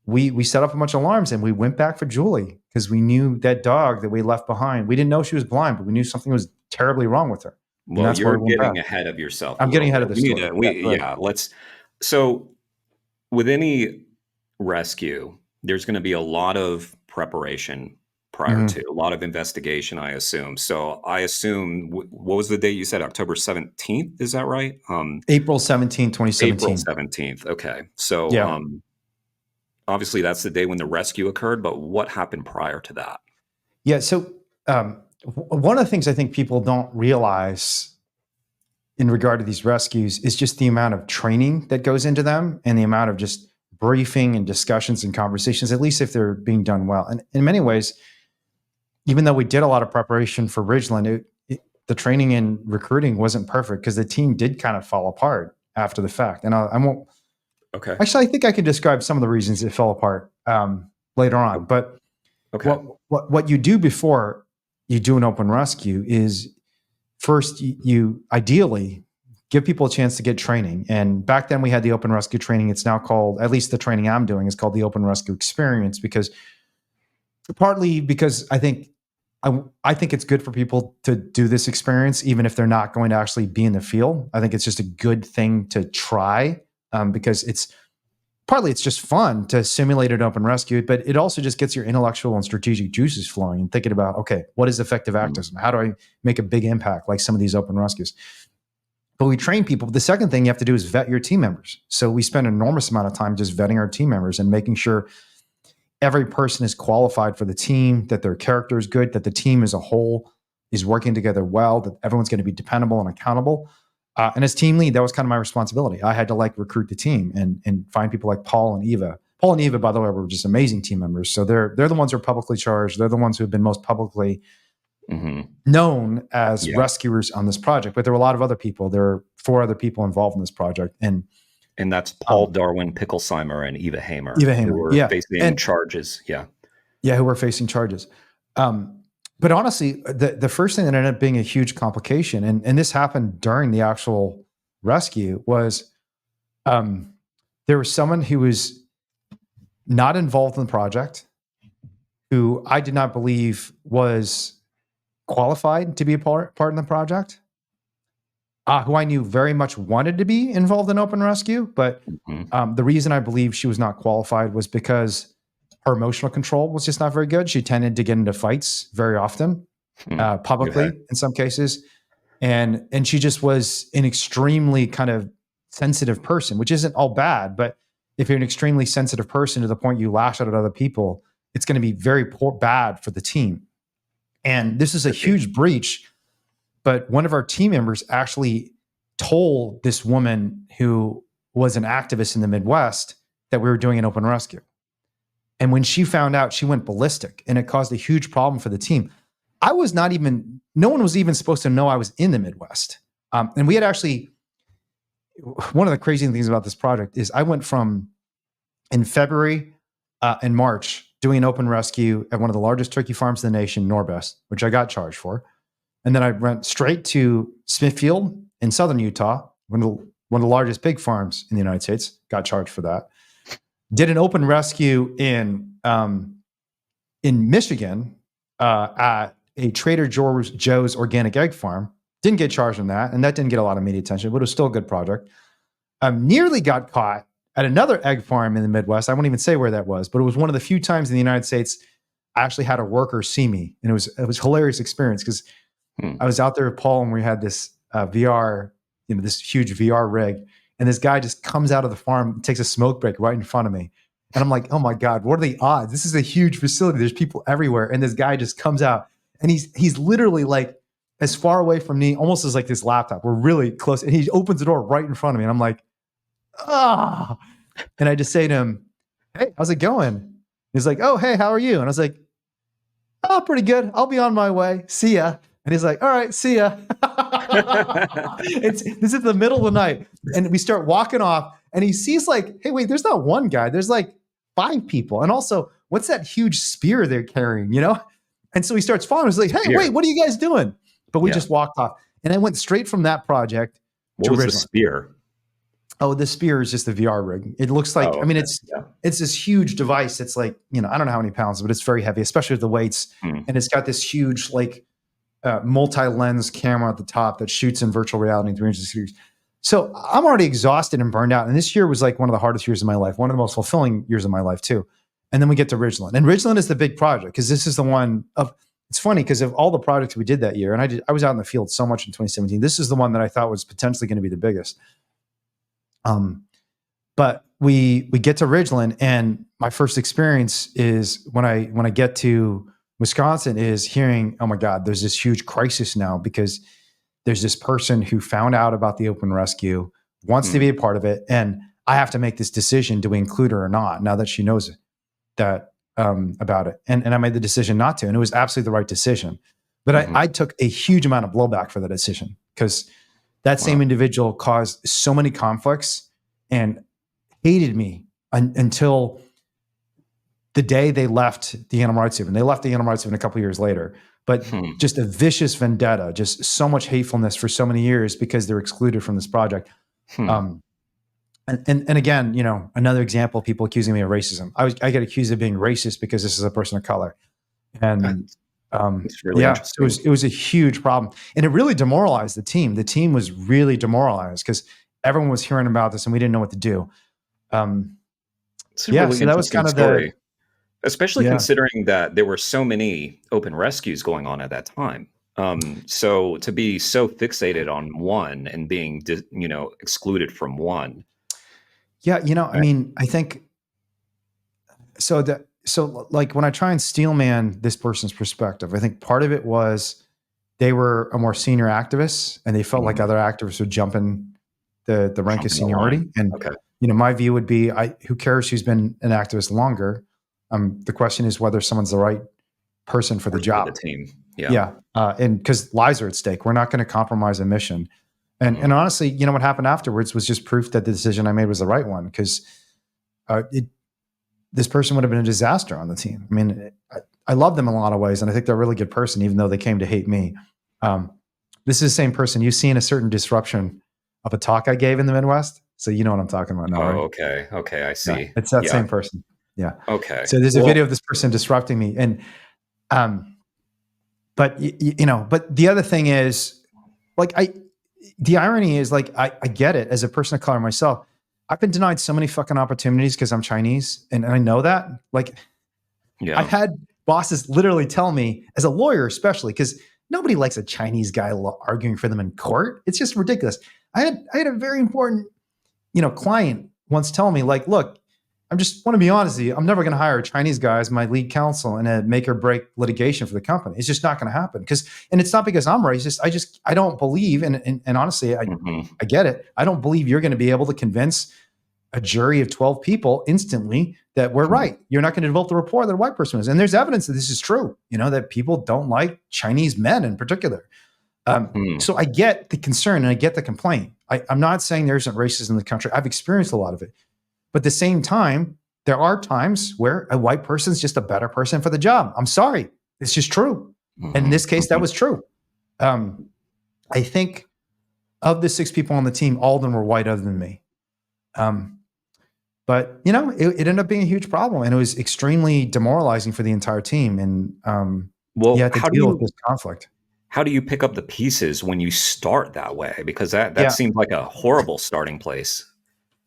we set up a bunch of alarms and we went back for Julie because we knew that dog that we left behind. We didn't know she was blind, but we knew something was terribly wrong with her. Well, you're getting ahead of yourself. I'm getting ahead of the story. So with any rescue, there's going to be a lot of preparation prior to, a lot of investigation, I assume. So I assume, what was the date you said? October 17th, is that right? April 17, April 2017. 17th. Okay. So Yeah. obviously that's the day when the rescue occurred, but what happened prior to that? Yeah. So one of the things I think people don't realize in regard to these rescues is just the amount of training that goes into them and the amount of just briefing and discussions and conversations, at least if they're being done well. And in many ways, even though we did a lot of preparation for Ridglan, the training and recruiting wasn't perfect because the team did kind of fall apart after the fact. And I won't. Okay. Actually, I think I can describe some of the reasons it fell apart later on. But what you do before you do an open rescue is first you ideally give people a chance to get training. And back then we had the open rescue training. It's now called, at least the training I'm doing is called the Open Rescue Experience, because partly because I think it's good for people to do this experience, even if they're not going to actually be in the field. I think it's just a good thing to try because it's just fun to simulate an open rescue, but it also just gets your intellectual and strategic juices flowing and thinking about, okay, what is effective activism? How do I make a big impact like some of these open rescues? But we train people. The second thing you have to do is vet your team members. So we spend an enormous amount of time just vetting our team members and making sure every person is qualified for the team, that their character is good, that the team as a whole is working together well, that everyone's going to be dependable and accountable. And as team lead, that was kind of my responsibility. I had to recruit the team and find people like Paul and Eva. Paul and Eva, by the way, were just amazing team members. So they're the ones who are publicly charged. They're the ones who have been most publicly known as rescuers on this project. But there were a lot of other people. There are 4 other people involved in this project. And that's Paul Darwin Picklesheimer and Eva Hamer. Who were facing charges. Yeah, who were facing charges. But honestly, the first thing that ended up being a huge complication, and this happened during the actual rescue, was there was someone who was not involved in the project, who I did not believe was qualified to be a part in the project, who I knew very much wanted to be involved in open rescue. But the reason I believe she was not qualified was because her emotional control was just not very good. She tended to get into fights very often, publicly in some cases. And she just was an extremely kind of sensitive person, which isn't all bad. But if you're an extremely sensitive person to the point you lash out at other people, it's going to be very bad for the team. And this is a huge breach. But one of our team members actually told this woman who was an activist in the Midwest that we were doing an open rescue. And when she found out, she went ballistic, and it caused a huge problem for the team. No one was even supposed to know I was in the Midwest. And we had actually, one of the crazy things about this project is I went from, in February and March, doing an open rescue at one of the largest turkey farms in the nation, Norbest, which I got charged for. And then I went straight to Smithfield in southern Utah, one of the largest pig farms in the United States, got charged for that. Did an open rescue in Michigan at a Trader Joe's organic egg farm. Didn't get charged on that, and that didn't get a lot of media attention, but it was still a good project. Nearly got caught at another egg farm in the Midwest. I won't even say where that was, but it was one of the few times in the United States I actually had a worker see me, and it was a hilarious experience because I was out there with Paul, and we had this VR, this huge VR rig. And this guy just comes out of the farm, takes a smoke break right in front of me. And I'm like, oh my God, what are the odds? This is a huge facility. There's people everywhere. And this guy just comes out, and he's literally as far away from me, almost as this laptop. We're really close. And he opens the door right in front of me. And I'm like, ah. And I just say to him, hey, how's it going? He's like, oh, hey, how are you? And I was like, oh, pretty good. I'll be on my way. See ya. And he's like, all right, see ya. This is the middle of the night. And we start walking off, and he sees hey, wait, there's not one guy. There's 5 people. And also, what's that huge spear they're carrying, And so he starts following. He's like, hey, wait, what are you guys doing? But we just walked off. And I went straight from that project to Ridglan. What was the spear? Oh, the spear is just the VR rig. It looks like, it's this huge device. It's I don't know how many pounds, but it's very heavy, especially with the weights. And it's got this huge, multi-lens camera at the top that shoots in virtual reality in 360 degrees. So I'm already exhausted and burned out. And this year was like one of the hardest years of my life, one of the most fulfilling years of my life too. And then we get to Ridglan. And Ridglan is the big project because this is the one of, it's funny because of all the projects we did that year. And I was out in the field so much in 2017. This is the one that I thought was potentially going to be the biggest. But we get to Ridglan, and my first experience is when I get to Wisconsin is hearing, oh my God, there's this huge crisis now because there's this person who found out about the open rescue, wants to be a part of it, and I have to make this decision: do we include her or not? Now that she knows that about it, and I made the decision not to, and it was absolutely the right decision. But I took a huge amount of blowback for that decision because that same individual caused so many conflicts and hated me until the day they left the animal rights movement. They left the animal rights movement a couple of years later, but just a vicious vendetta, just so much hatefulness for so many years because they're excluded from this project. And again, you know, another example of people accusing me of racism. I get accused of being racist because this is a person of color. And it's really interesting. it was a huge problem. And it really demoralized the team. The team was really demoralized because everyone was hearing about this and we didn't know what to do. It's a really so that was kind of story. Especially considering that there were so many open rescues going on at that time. So to be so fixated on one and being, you know, excluded from one. Yeah, you know, I mean, I think so like when I try and steelman this person's perspective, I think part of it was they were a more senior activist and they felt like other activists would jump in the rank of seniority. And you know, my view would be, who cares who's been an activist longer? The question is whether someone's the right person for the job. For the team. And because lives are at stake, we're not going to compromise a mission. And honestly, you know, what happened afterwards was just proof that the decision I made was the right one because this person would have been a disaster on the team. I mean, I love them in a lot of ways, and I think they're a really good person, even though they came to hate me. This is the same person. You've seen a certain disruption of a talk I gave in the Midwest, so you know what I'm talking about now. Right? Okay, I see. Yeah, it's that same person. Yeah. Okay. So there's a video of this person disrupting me, and but you know, but the other thing is, like, the irony is, like, I get it as a person of color myself. I've been denied so many fucking opportunities because I'm Chinese, and I know that. Like, I've had bosses literally tell me, as a lawyer especially, because nobody likes a Chinese guy arguing for them in court. It's just ridiculous. I had a very important, you know, client once tell me, like, look, I just want to be honest with you. I'm never going to hire a Chinese guy as my lead counsel in a make or break litigation for the company. It's just not going to happen. And it's not because I'm racist. I don't believe, and honestly, I get it. I don't believe you're going to be able to convince a jury of 12 people instantly that we're right. You're not going to develop the rapport that a white person is. And there's evidence that this is true, you know, that people don't like Chinese men in particular. So I get the concern and I get the complaint. I'm not saying there isn't racism in the country. I've experienced a lot of it. But at the same time, there are times where a white person's just a better person for the job. I'm sorry. It's just true. And in this case, that was true. I think of the 6 people on the team, all of them were white other than me. But, you know, it ended up being a huge problem. And it was extremely demoralizing for the entire team. And you had to deal with this conflict. How do you pick up the pieces when you start that way? Because that seems like a horrible starting place.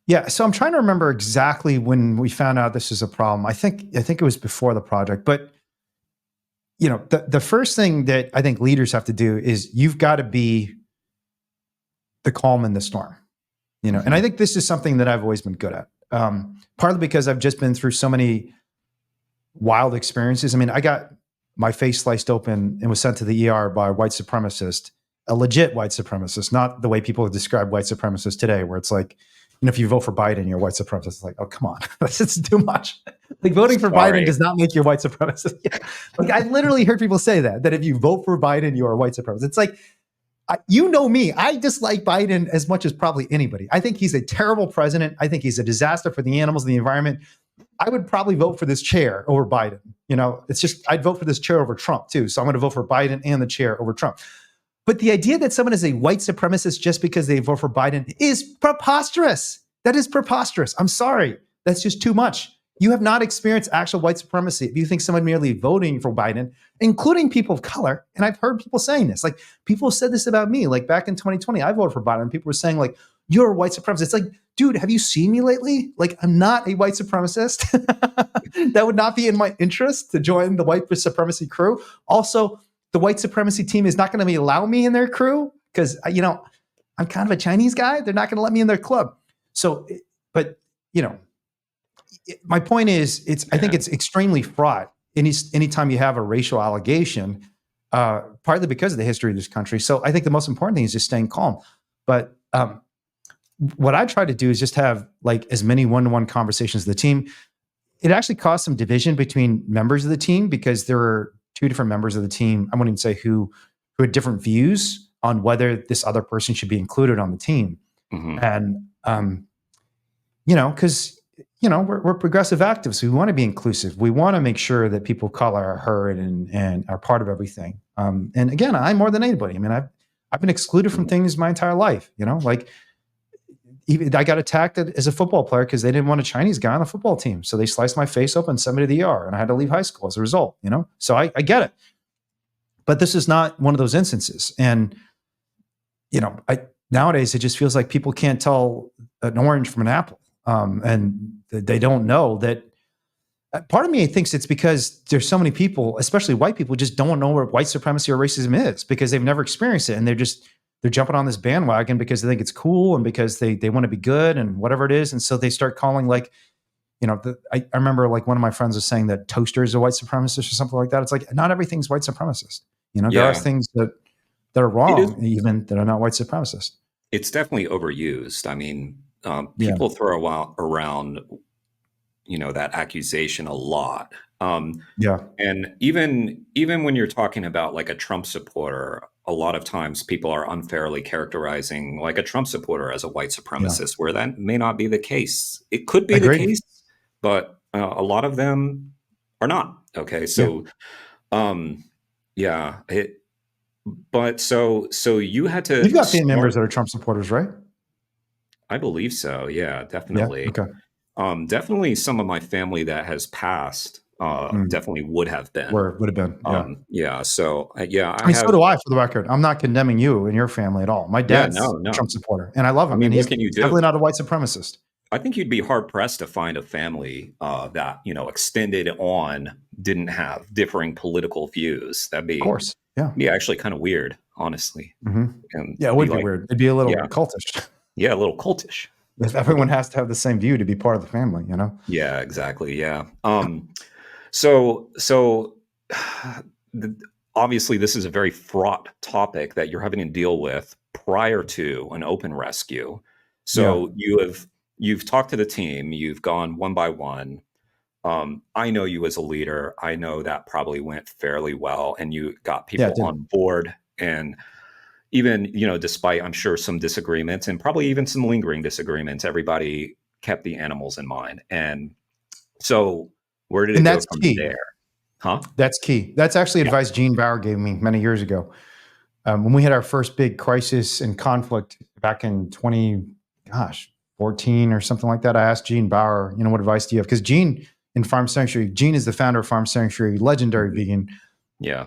Yeah, so I'm trying to remember exactly when we found out this is a problem. I think it was before the project. But, you know, the first thing that I think leaders have to do is you've got to be the calm in the storm. You know, and I think this is something that I've always been good at. Partly because I've just been through so many wild experiences. I mean, I got my face sliced open and was sent to the ER by a white supremacist, a legit white supremacist, not the way people describe white supremacists today, where it's like, you know, if you vote for Biden, you're a white supremacist. It's like, oh, come on. That's too much. Like, voting for Biden does not make you a white supremacist. Like, I literally heard people say that if you vote for Biden, you're a white supremacist. It's like, you know me, I dislike Biden as much as probably anybody. I think he's a terrible president. I think he's a disaster for the animals and the environment. I would probably vote for this chair over Biden. You know, it's just, I'd vote for this chair over Trump too. So I'm going to vote for Biden and the chair over Trump. But the idea that someone is a white supremacist just because they vote for Biden is preposterous. That is preposterous. I'm sorry. That's just too much. You have not experienced actual white supremacy if you think someone merely voting for Biden, including people of color, and I've heard people saying this, like, people said this about me, like back in 2020, I voted for Biden, and people were saying, like, you're a white supremacist. It's like, dude, have you seen me lately? Like, I'm not a white supremacist. That would not be in my interest to join the white supremacy crew. Also, the white supremacy team is not going to allow me in their crew because, I'm kind of a Chinese guy. They're not going to let me in their club. So, but, my point is, I think it's extremely fraught anytime you have a racial allegation, partly because of the history of this country. So I think the most important thing is just staying calm. But what I try to do is just have like as many one-to-one conversations with the team. It actually caused some division between members of the team because there were two different members of the team. I wouldn't even say who had different views on whether this other person should be included on the team. Mm-hmm. And, because, we're progressive activists. We want to be inclusive. We want to make sure that people of color are heard and are part of everything. And again, I'm more than anybody. I mean, I've been excluded from things my entire life, like even I got attacked as a football player because they didn't want a Chinese guy on the football team. So they sliced my face open and sent me to the ER and I had to leave high school as a result, So I get it. But this is not one of those instances. And, nowadays it just feels like people can't tell an orange from an apple. And they don't know that. Part of me thinks it's because there's so many people, especially white people, just don't know what white supremacy or racism is because they've never experienced it. And they're jumping on this bandwagon because they think it's cool and because they want to be good and whatever it is. And so they start calling like, I remember like one of my friends was saying that toaster is a white supremacist or something like that. It's like, not everything's white supremacist. There are things that are wrong, even that are not white supremacist. It's definitely overused. I mean, people throw around, that accusation a lot. And even when you're talking about like a Trump supporter, a lot of times people are unfairly characterizing like a Trump supporter as a white supremacist, where that may not be the case. It could be the case, but a lot of them are not. Okay, so but so you had to. You've got family members that are Trump supporters, right? I believe so. Yeah, definitely. Yeah, okay. Definitely some of my family that has passed definitely would have been. Would have been. Yeah. So I mean, so do I, for the record. I'm not condemning you and your family at all. My dad's a Trump supporter, and I love him. I mean, and what can you do? Definitely not a white supremacist. I think you'd be hard pressed to find a family that extended on didn't have differing political views. That'd be, of course, be actually kind of weird, honestly. Mm-hmm. It would be weird. It'd be a little cultish. Yeah, a little cultish. If everyone has to have the same view to be part of the family, Yeah, exactly. Yeah. Obviously, this is a very fraught topic that you're having to deal with prior to an open rescue. So you've talked to the team, you've gone one by one. I know you as a leader. I know that probably went fairly well, and you got people on board. And even, despite, I'm sure, some disagreements and probably even some lingering disagreements, everybody kept the animals in mind. And so where did it go from there? Huh? That's key. That's actually advice Gene Bauer gave me many years ago. When we had our first big crisis and conflict back in 2014 or something like that, I asked Gene Bauer, what advice do you have? Because Gene in Farm Sanctuary, Gene is the founder of Farm Sanctuary, legendary vegan. Yeah.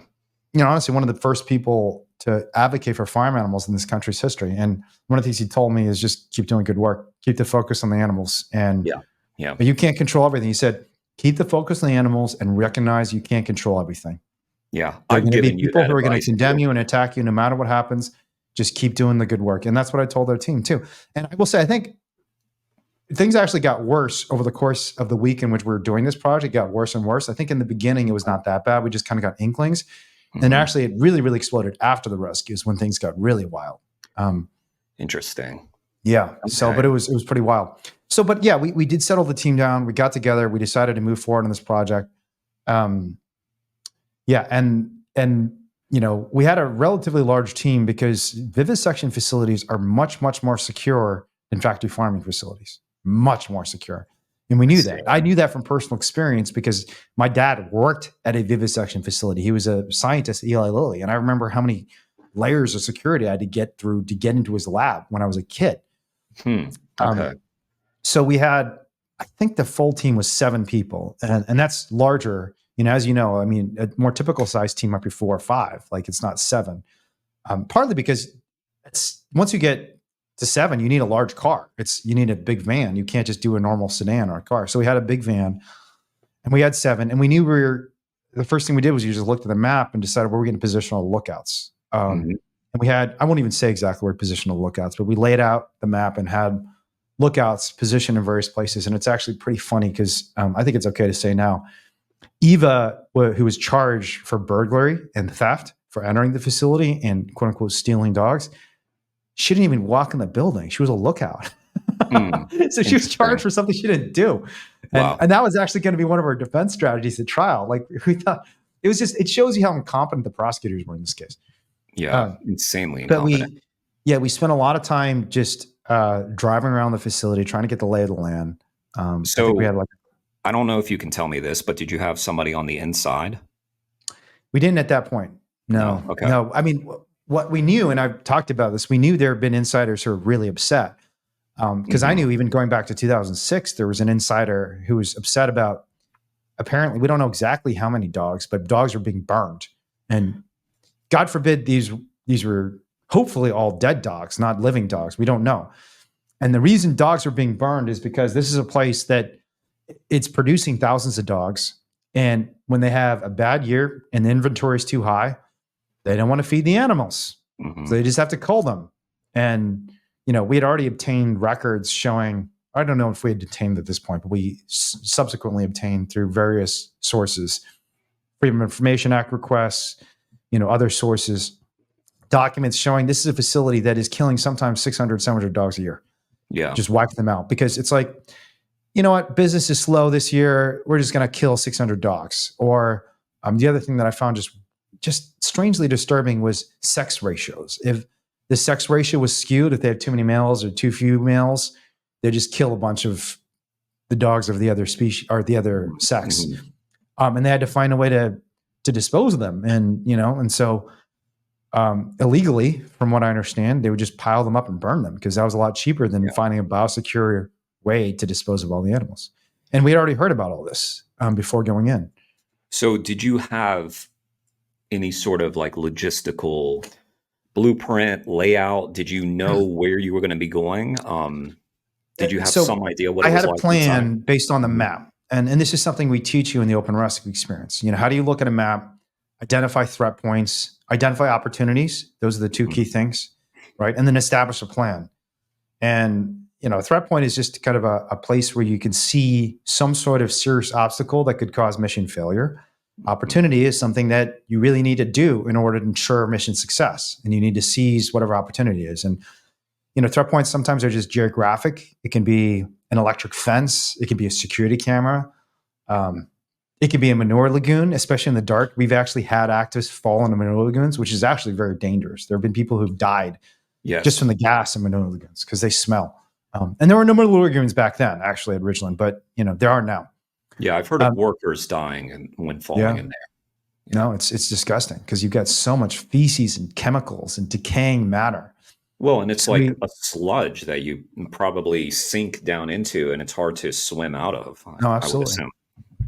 Honestly, one of the first people to advocate for farm animals in this country's history. And one of the things he told me is just keep doing good work, keep the focus on the animals. And but you can't control everything. He said, keep the focus on the animals and recognize you can't control everything. Yeah. There are going to be people who are going to condemn you and attack you no matter what happens. Just keep doing the good work. And that's what I told their team too. And I will say, I think things actually got worse over the course of the week in which we were doing this project. It got worse and worse. I think in the beginning, it was not that bad. We just kind of got inklings. And actually, it really, really exploded after the rescues when things got really wild. Interesting. Yeah. Okay. So, but it was pretty wild. So, but yeah, we did settle the team down. We got together. We decided to move forward on this project. And we had a relatively large team because vivisection facilities are much, much more secure than factory farming facilities. Much more secure. And we knew that. I knew that from personal experience because my dad worked at a vivisection facility. He was a scientist at Eli Lilly. And I remember how many layers of security I had to get through to get into his lab when I was a kid. Okay. So we had, I think the full team was 7 people. And that's larger. As you know, I mean, a more typical size team might be 4 or 5. Like it's not 7. Partly because once you get to 7, you need a large car. You need a big van. You can't just do a normal sedan or a car. So we had a big van, and we had 7, and we knew the first thing we did was you just looked at the map and decided where we're going to position all the lookouts. And we had, I won't even say exactly where to position the lookouts, but we laid out the map and had lookouts positioned in various places. And it's actually pretty funny because I think it's okay to say now, Eva, who was charged for burglary and theft for entering the facility and quote unquote stealing dogs, she didn't even walk in the building. She was a lookout. So she was charged for something she didn't do. And that was actually going to be one of our defense strategies at trial. Like we thought it shows you how incompetent the prosecutors were in this case. Yeah. Insanely incompetent. But we spent a lot of time just driving around the facility, trying to get the lay of the land. So I think we had I don't know if you can tell me this, but did you have somebody on the inside? We didn't at that point. No. Okay. No. I mean, what we knew, and I've talked about this, we knew there had been insiders who were really upset. Because I knew even going back to 2006, there was an insider who was upset about, apparently, we don't know exactly how many dogs, but dogs were being burned. And God forbid these were hopefully all dead dogs, not living dogs. We don't know. And the reason dogs are being burned is because this is a place that it's producing thousands of dogs. And when they have a bad year and the inventory is too high, they don't want to feed the animals. So they just have to cull them. And we had already obtained records showing, I don't know if we had detained at this point, but we subsequently obtained through various sources, Freedom of Information Act requests, other sources, documents showing this is a facility that is killing sometimes 600, 700 dogs a year. Yeah. Just wipe them out because it's like, you know what, business is slow this year. We're just going to kill 600 dogs. Or the other thing that I found just strangely disturbing was sex ratios. If the sex ratio was skewed, if they had too many males or too few males, they just kill a bunch of the dogs of the other species or the other sex. And they had to find a way to dispose of them. And so illegally, from what I understand, they would just pile them up and burn them because that was a lot cheaper than finding a biosecure way to dispose of all the animals. And we had already heard about all this before going in. So did you have any sort of like logistical blueprint layout? Did you know where you were going to be going? Did you have some idea what it was like? I had a plan based on the map. And this is something we teach you in the open rescue experience. How do you look at a map, identify threat points, identify opportunities? Those are the two key things, right? And then establish a plan. And, a threat point is just kind of a place where you can see some sort of serious obstacle that could cause mission failure. Opportunity is something that you really need to do in order to ensure mission success. And you need to seize whatever opportunity is. And, threat points sometimes are just geographic. It can be an electric fence. It can be a security camera. It can be a manure lagoon, especially in the dark. We've actually had activists fall into manure lagoons, which is actually very dangerous. There have been people who've died just from the gas in manure lagoons because they smell. And there were no manure lagoons back then, actually, at Ridglan, but, there are now. Yeah, I've heard of workers dying when falling in there. No, it's disgusting because you've got so much feces and chemicals and decaying matter. Well, and it's like a sludge that you probably sink down into, and it's hard to swim out of. No, absolutely.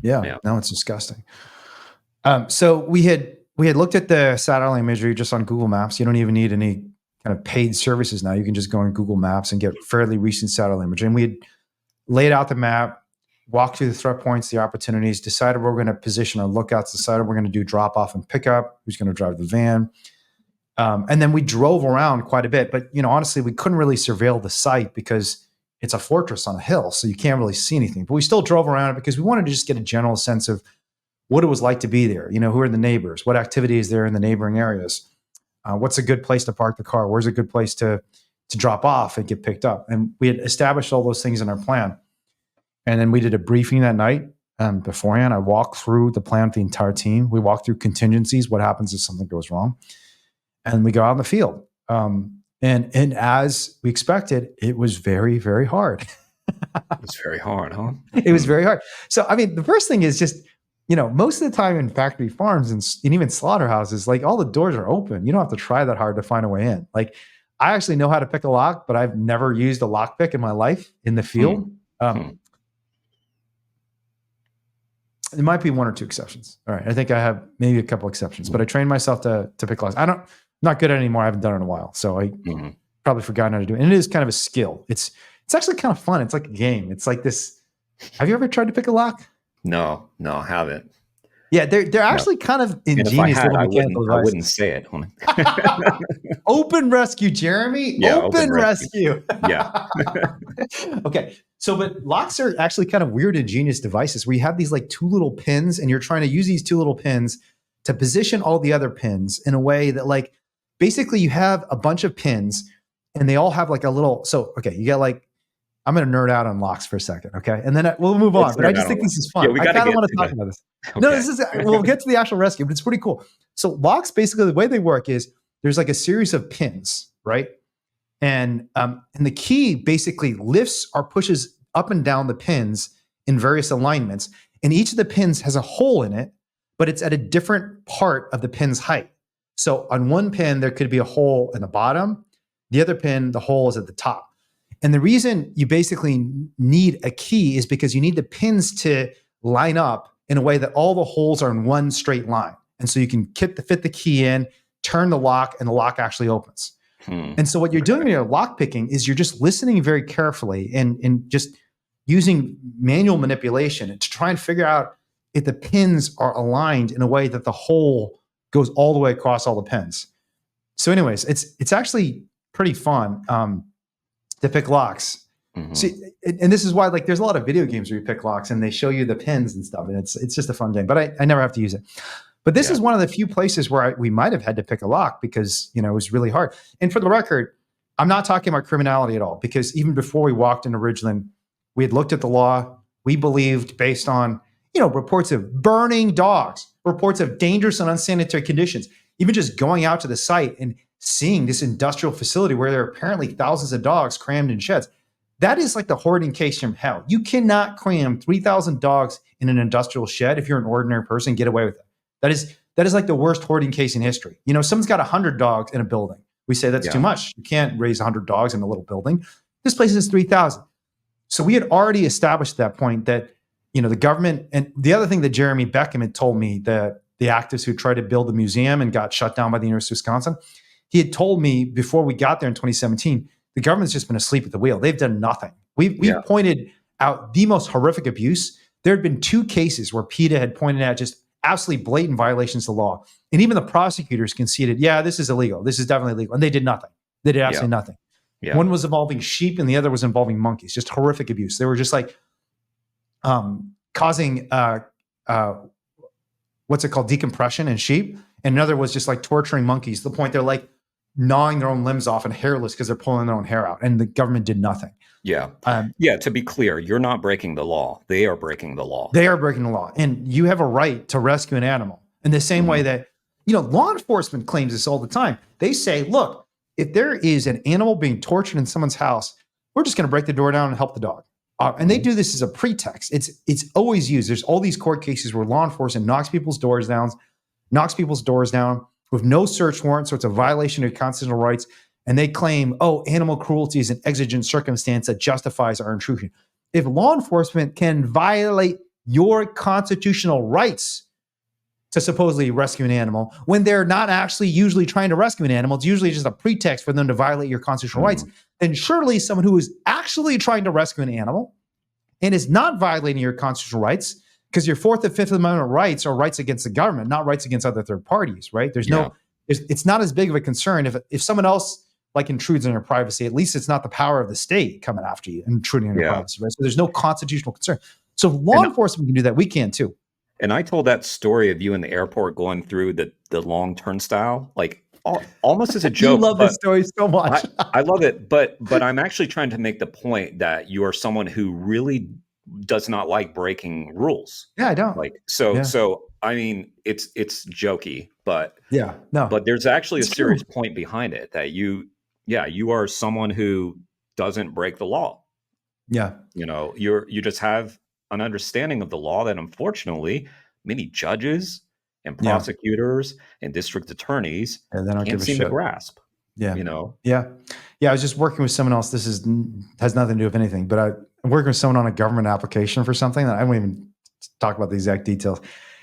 Yeah, no, it's disgusting. So we had looked at the satellite imagery just on Google Maps. You don't even need any kind of paid services now. You can just go on Google Maps and get fairly recent satellite imagery. And we had laid out the map, walked through the threat points, the opportunities, decided where we're going to position our lookouts, decided we're going to do drop off and pickup, who's going to drive the van. And then we drove around quite a bit, but honestly, we couldn't really surveil the site because it's a fortress on a hill, so you can't really see anything. But we still drove around it because we wanted to just get a general sense of what it was like to be there. Who are the neighbors? What activity is there in the neighboring areas? What's a good place to park the car? Where's a good place to drop off and get picked up? And we had established all those things in our plan. And then we did a briefing that night beforehand. I walked through the plan with the entire team. We walked through contingencies. What happens if something goes wrong? And we go out in the field. And as we expected, it was very, very hard. It was very hard, huh? It was very hard. So, the first thing is just, most of the time in factory farms and even slaughterhouses, like all the doors are open. You don't have to try that hard to find a way in. Like I actually know how to pick a lock, but I've never used a lock pick in my life in the field. There might be one or two exceptions. All right. I think I have maybe a couple exceptions, but I trained myself to pick locks. I'm not good at it anymore. I haven't done it in a while. So probably forgotten how to do it. And it is kind of a skill. It's actually kind of fun. It's like a game. It's like this. Have you ever tried to pick a lock? No, I haven't. Yeah, they're actually kind of ingenious. And if I had, little mechanical I wouldn't devices. say it. Open rescue, Jeremy. Yeah, open rescue. Yeah. Okay. So, but locks are actually kind of weird, ingenious devices where you have these like two little pins and you're trying to use these two little pins to position all the other pins in a way that like, basically you have a bunch of pins and they all have like a little, so, okay, you got like, I'm going to nerd out on locks for a second. Okay. And then we'll move on, but I just think this is fun. Yeah, I kind of want to talk about this. Okay. No, we'll get to the actual rescue, but it's pretty cool. So locks, basically the way they work is there's like a series of pins, right? And the key basically lifts or pushes up and down the pins in various alignments. And each of the pins has a hole in it, but it's at a different part of the pin's height. So on one pin, there could be a hole in the bottom. The other pin, the hole is at the top. And the reason you basically need a key is because you need the pins to line up in a way that all the holes are in one straight line. And so you can fit the key in, turn the lock, and the lock actually opens. And so what you're doing when you're lock picking is you're just listening very carefully and just using manual manipulation to try and figure out if the pins are aligned in a way that the hole goes all the way across all the pins. So anyways, it's actually pretty fun to pick locks. Mm-hmm. See, and this is why like there's a lot of video games where you pick locks and they show you the pins and stuff, and it's just a fun game. But I never have to use it. But this is one of the few places where we might have had to pick a lock because it was really hard. And for the record, I'm not talking about criminality at all, because even before we walked into Ridglan, we had looked at the law. We believed, based on reports of burning dogs, reports of dangerous and unsanitary conditions, even just going out to the site and seeing this industrial facility where there are apparently thousands of dogs crammed in sheds. That is like the hoarding case from hell. You cannot cram 3,000 dogs in an industrial shed if you're an ordinary person, get away with it. That is like the worst hoarding case in history. Someone's got 100 dogs in a building. We say that's too much. You can't raise 100 dogs in a little building. This place is 3,000. So we had already established at that point that, the government, and the other thing that Jeremy Beckham had told me, that the activist who tried to build the museum and got shut down by the University of Wisconsin, he had told me before we got there in 2017, the government's just been asleep at the wheel. They've done nothing. We've pointed out the most horrific abuse. There had been 2 cases where PETA had pointed out just absolutely blatant violations of the law. And even the prosecutors conceded, this is illegal. This is definitely illegal. And they did nothing. They did absolutely nothing. Yeah. One was involving sheep and the other was involving monkeys, just horrific abuse. They were just like causing, what's it called, decompression in sheep. And another was just like torturing monkeys to the point they're like gnawing their own limbs off and hairless because they're pulling their own hair out. And the government did nothing. Yeah. To be clear, you're not breaking the law. They are breaking the law. They are breaking the law. And you have a right to rescue an animal in the same way that, law enforcement claims this all the time. They say, look, if there is an animal being tortured in someone's house, we're just going to break the door down and help the dog. And they do this as a pretext. It's always used. There's all these court cases where law enforcement knocks people's doors down with no search warrant. So it's a violation of constitutional rights. And they claim, animal cruelty is an exigent circumstance that justifies our intrusion. If law enforcement can violate your constitutional rights to supposedly rescue an animal, when they're not actually usually trying to rescue an animal, it's usually just a pretext for them to violate your constitutional rights, then surely someone who is actually trying to rescue an animal and is not violating your constitutional rights, because your 4th and 5th Amendment rights are rights against the government, not rights against other third parties, right? It's not as big of a concern if someone else like intrudes on your privacy. At least it's not the power of the state coming after you and intruding on your privacy, right? So there's no constitutional concern. So if law enforcement can do that, we can too. And I told that story of you in the airport going through the long turnstile, like almost as a joke. You love this story so much. I love it, but I'm actually trying to make the point that you are someone who really does not like breaking rules. Yeah, I don't. So I mean, it's jokey, but but there's actually a serious point behind it that you are someone who doesn't break the law. Yeah. You just have an understanding of the law that unfortunately many judges and prosecutors and district attorneys can't seem to grasp. Yeah. Yeah. I was just working with someone else. This has nothing to do with anything, but I'm working with someone on a government application for something that I won't even talk about the exact details.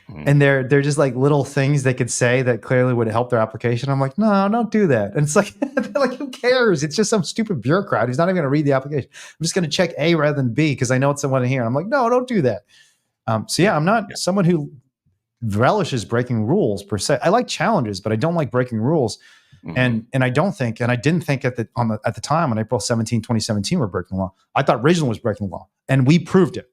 And they're just like little things they could say that clearly would help their application. I'm like, no, don't do that. And it's like, they're like, who cares? It's just some stupid bureaucrat who's not even going to read the application. I'm just going to check A rather than B because I know it's someone in here. I'm like, no, don't do that. So yeah, I'm not someone who relishes breaking rules per se. I like challenges, but I don't like breaking rules. And I don't think, and I didn't think at the time on April 17, 2017, we're breaking the law. I thought Ridglan was breaking the law, and we proved it.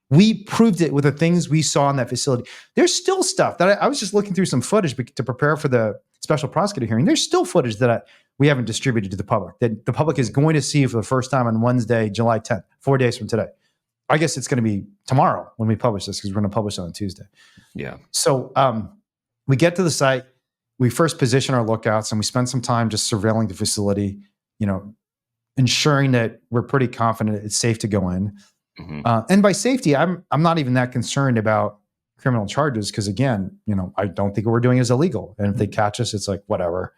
We proved it with the things we saw in that facility. There's still stuff that I was just looking through some footage to prepare for the special prosecutor hearing. There's still footage that we haven't distributed to the public that the public is going to see for the first time on Wednesday, July 10th, 4 days from today. I guess it's going to be tomorrow when we publish this because we're going to publish it on Tuesday. Yeah. So we get to the site. We first position our lookouts and we spend some time just surveilling the facility, ensuring that we're pretty confident it's safe to go in. And by safety, I'm not even that concerned about criminal charges because, again, I don't think what we're doing is illegal. And if they catch us, it's like, whatever.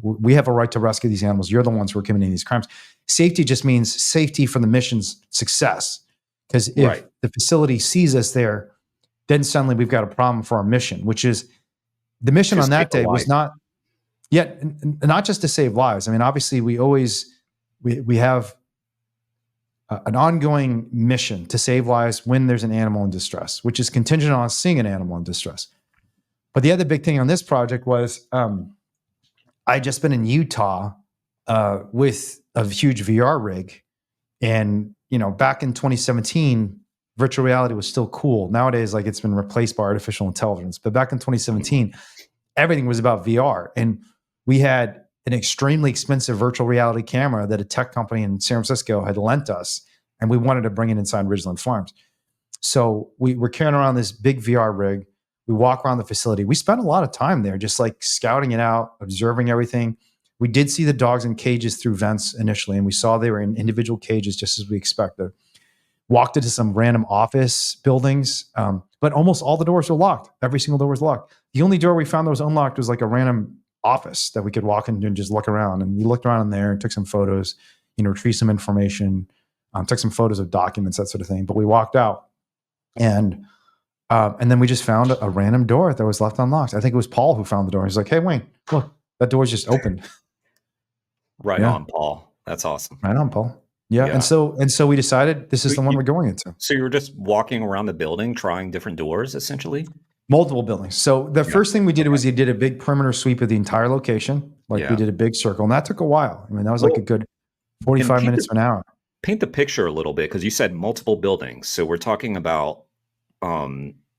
We have a right to rescue these animals. You're the ones who are committing these crimes. Safety just means safety for the mission's success. Because if the facility sees us there, then suddenly we've got a problem for our mission, which is the mission on that day was not just to save lives. I mean, obviously, we have an ongoing mission to save lives when there's an animal in distress, which is contingent on seeing an animal in distress. But the other big thing on this project was I'd just been in Utah with a huge VR rig. And, back in 2017, virtual reality was still cool. Nowadays, like it's been replaced by artificial intelligence. But back in 2017, everything was about VR. And we had an extremely expensive virtual reality camera that a tech company in San Francisco had lent us. And we wanted to bring it inside Ridglan Farms. So we were carrying around this big VR rig. We walk around the facility. We spent a lot of time there, just like scouting it out, observing everything. We did see the dogs in cages through vents initially, and we saw they were in individual cages just as we expected. Walked into some random office buildings, but almost all the doors were locked. Every single door was locked. The only door we found that was unlocked was like a random office that we could walk into and just look around. And we looked around in there and took some photos, retrieved some information, took some photos of documents, that sort of thing. But we walked out, and then we just found a random door that was left unlocked. I think it was Paul who found the door. He's like, "Hey, Wayne, look, that door's just opened." Right on, Paul. That's awesome. Right on, Paul. Yeah. And so we decided this is the one we're going into. So you were just walking around the building, trying different doors, essentially? Multiple buildings. So the first thing we did was we did a big perimeter sweep of the entire location. We did a big circle, and that took a while. I mean, that was like a good 45 minutes to an hour. Paint the picture a little bit, because you said multiple buildings. So we're talking about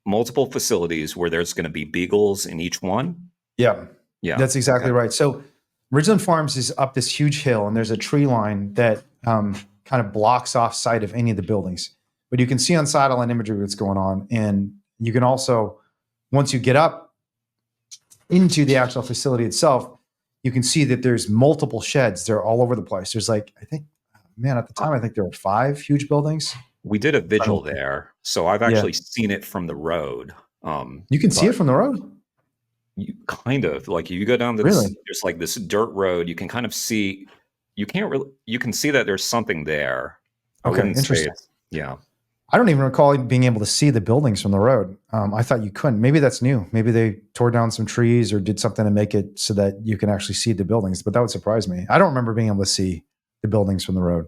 multiple facilities where there's going to be beagles in each one? Yeah. That's exactly right. So Ridglan Farms is up this huge hill, and there's a tree line that kind of blocks off sight of any of the buildings. But you can see on satellite imagery what's going on. And you can also, once you get up into the actual facility itself, you can see that there's multiple sheds. They're all over the place. There's like, at the time, I think there were 5 huge buildings. We did a vigil there. So I've actually seen it from the road. You can see it from the road? You kind of, like, you go down to there's like this dirt road. You can kind of see, you can see that there's something there. Okay, interesting. Yeah. I don't even recall being able to see the buildings from the road. I thought you couldn't. Maybe that's new. Maybe they tore down some trees or did something to make it so that you can actually see the buildings, but that would surprise me. I don't remember being able to see the buildings from the road.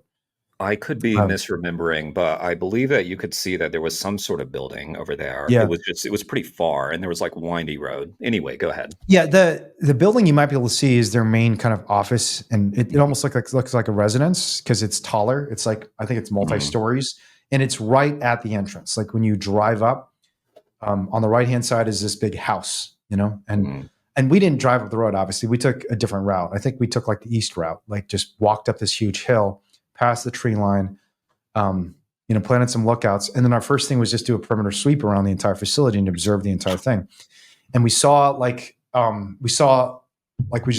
I could be misremembering, but I believe that you could see that there was some sort of building over there. Yeah. It was pretty far, and there was like windy road. Anyway, go ahead. Yeah, the building you might be able to see is their main kind of office, and it almost looks like a residence because it's taller. It's like, I think it's multi-stories, and it's right at the entrance. Like when you drive up, on the right-hand side is this big house, and we didn't drive up the road, obviously. We took a different route. I think we took like the east route, like just walked up this huge hill, past the tree line, planted some lookouts. And then our first thing was just do a perimeter sweep around the entire facility and observe the entire thing. And we just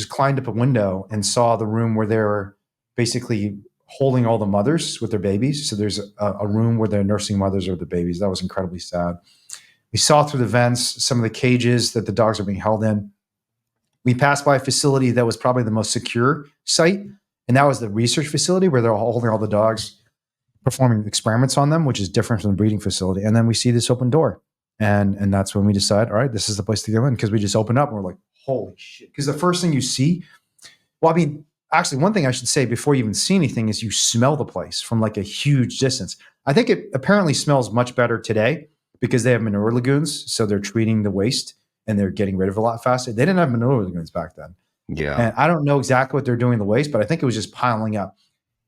climbed up a window and saw the room where they're basically holding all the mothers with their babies. So there's a room where they're nursing mothers or the babies. That was incredibly sad. We saw through the vents some of the cages that the dogs are being held in. We passed by a facility that was probably the most secure site. And that was the research facility where they're holding all the dogs, performing experiments on them, which is different from the breeding facility. And then we see this open door. And that's when we decide, all right, this is the place to go in, because we just open up and we're like, holy shit. Because the first thing you see, well, I mean, actually, one thing I should say before you even see anything is you smell the place from like a huge distance. I think it apparently smells much better today because they have manure lagoons. So they're treating the waste and they're getting rid of it a lot faster. They didn't have manure lagoons back then. Yeah. And I don't know exactly what they're doing to the waste, but I think it was just piling up.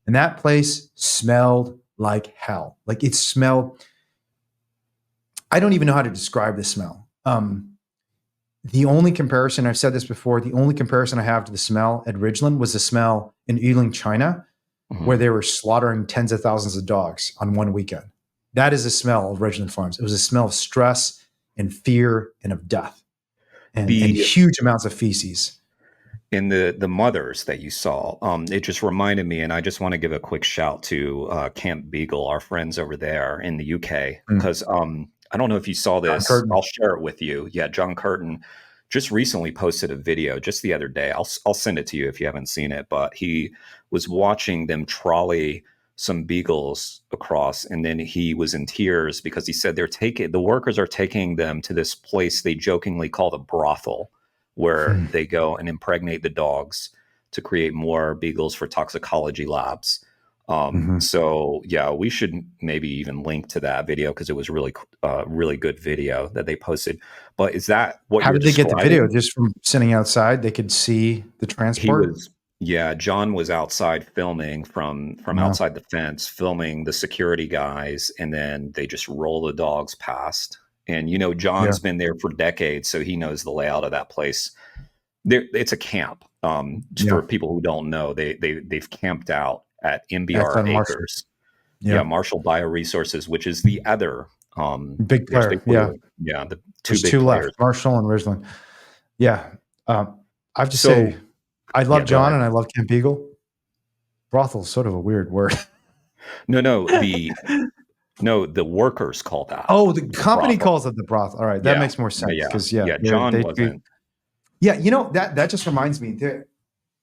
And that place smelled like hell. Like it smelled, I don't even know how to describe the smell. The only comparison, I've said this before, the only comparison I have to the smell at Ridglan was the smell in Yulin, China, where they were slaughtering tens of thousands of dogs on one weekend. That is the smell of Ridglan Farms. It was a smell of stress and fear and of death and huge amounts of feces. In the mothers that you saw, it just reminded me, and I just want to give a quick shout to Camp Beagle, our friends over there in the UK, because I don't know if you saw this. I'll share it with you. Yeah, John Curtin just recently posted a video just the other day. I'll send it to you if you haven't seen it, but he was watching them trolley some beagles across, and then he was in tears because he said the workers are taking them to this place they jokingly call the brothel, where they go and impregnate the dogs to create more beagles for toxicology labs. So yeah, we should maybe even link to that video because it was really good video that they posted. But is that what How you're did they get the describing? video? Just from sitting outside, they could see the transport? John was outside filming from outside the fence, filming the security guys, and then they just roll the dogs past. And, John's been there for decades, so he knows the layout of that place. It's a camp. For people who don't know, they've camped out at MBR Acres. Marshall Bioresources, which is the other big player. The There's big two players. left, Marshall and Ridglan. I have to say, I love John and I love Camp Beagle. Brothel is sort of a weird word. No, the workers call that. Oh, the company calls it the brothel. All right, that makes more sense because John wasn't. That just reminds me. In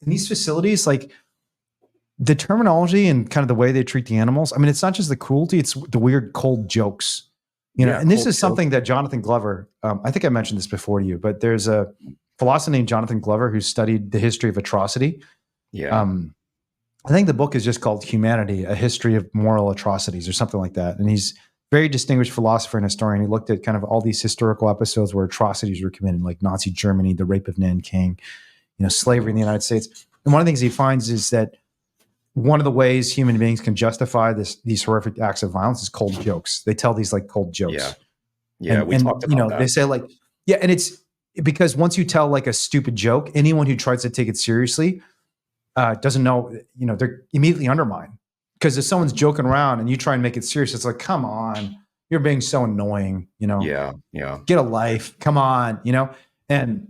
these facilities, like the terminology and kind of the way they treat the animals. I mean, it's not just the cruelty; it's the weird cold jokes. And this is something that Jonathan Glover. I think I mentioned this before to you, but there's a philosopher named Jonathan Glover who studied the history of atrocity. I think the book is just called Humanity, A History of Moral Atrocities or something like that. And he's a very distinguished philosopher and historian. He looked at kind of all these historical episodes where atrocities were committed, like Nazi Germany, the rape of Nanking, slavery in the United States. And one of the things he finds is that one of the ways human beings can justify these horrific acts of violence is cold jokes. They tell these like cold jokes. We talked about that. They say like, and it's because once you tell like a stupid joke, anyone who tries to take it seriously doesn't know, they're immediately undermined. Because if someone's joking around and you try and make it serious, it's like, come on, you're being so annoying, get a life, come on, And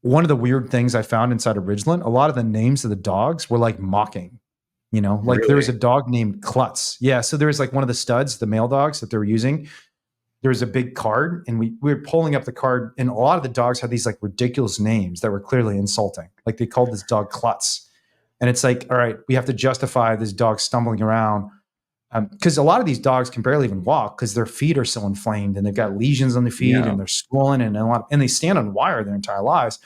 one of the weird things I found inside of Ridglan, a lot of the names of the dogs were like mocking, like Really? there was a dog named Klutz. Yeah. So there was like one of the studs, the male dogs that they were using. There was a big card and we were pulling up the card and a lot of the dogs had these like ridiculous names that were clearly insulting. Like they called this dog Klutz. And it's like, all right, we have to justify this dog stumbling around. Because a lot of these dogs can barely even walk because their feet are so inflamed and they've got lesions on the feet and they're swollen and they stand on wire their entire lives.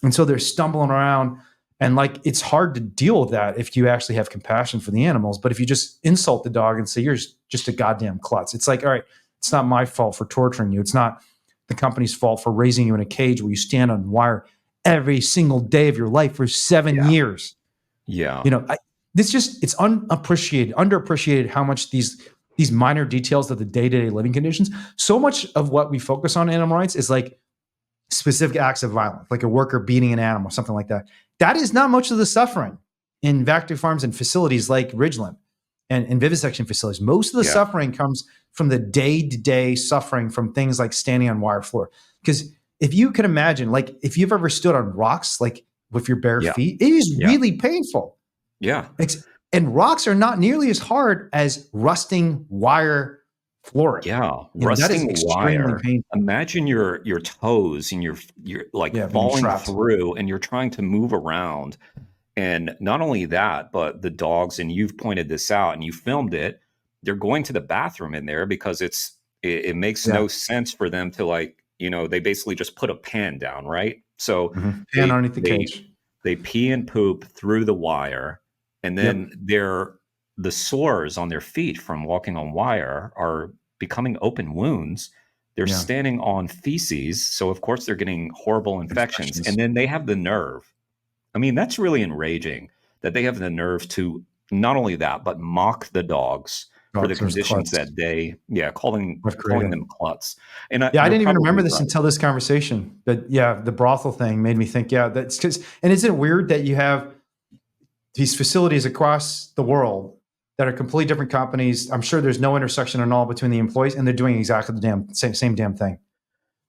And so they're stumbling around and like, it's hard to deal with that if you actually have compassion for the animals. But if you just insult the dog and say, you're just a goddamn klutz, it's like, all right, it's not my fault for torturing you. It's not the company's fault for raising you in a cage where you stand on wire every single day of your life for 7 years. Yeah. It's underappreciated how much these minor details of the day-to-day living conditions, so much of what we focus on animal rights is like specific acts of violence, like a worker beating an animal, something like that. That is not much of the suffering in factory farms and facilities like Ridglan and vivisection facilities. Most of the suffering comes from the day-to-day suffering from things like standing on wire floor. Because if you can imagine, like if you've ever stood on rocks, like with your bare feet, it is really painful. Yeah. And rocks are not nearly as hard as rusting wire flooring. Yeah. Rusting wire. Painful. Imagine your toes and you're like falling through and you're trying to move around. And not only that, but the dogs, and you've pointed this out and you filmed it, they're going to the bathroom in there because it's It makes Yeah. no sense for them to, like, they basically just put a pan down, right? So Pan they underneath the they cage. they pee and poop through the wire, and Yep. then the sores on their feet from walking on wire are becoming open wounds. They're Yeah. standing on feces, so of course they're getting horrible infections. Infections. And then they have the nerve. I mean, that's really enraging that they have the nerve to not only that, but mock the dogs for the Doctors, conditions klutz. that calling I've calling created. them klutz. And Yeah, I you're didn't even remember probably this right. until this conversation. But yeah, the brothel thing made me think, yeah, that's because, and isn't it weird that you have these facilities across the world that are completely different companies? I'm sure there's no intersection at all between the employees, and they're doing exactly the same damn thing.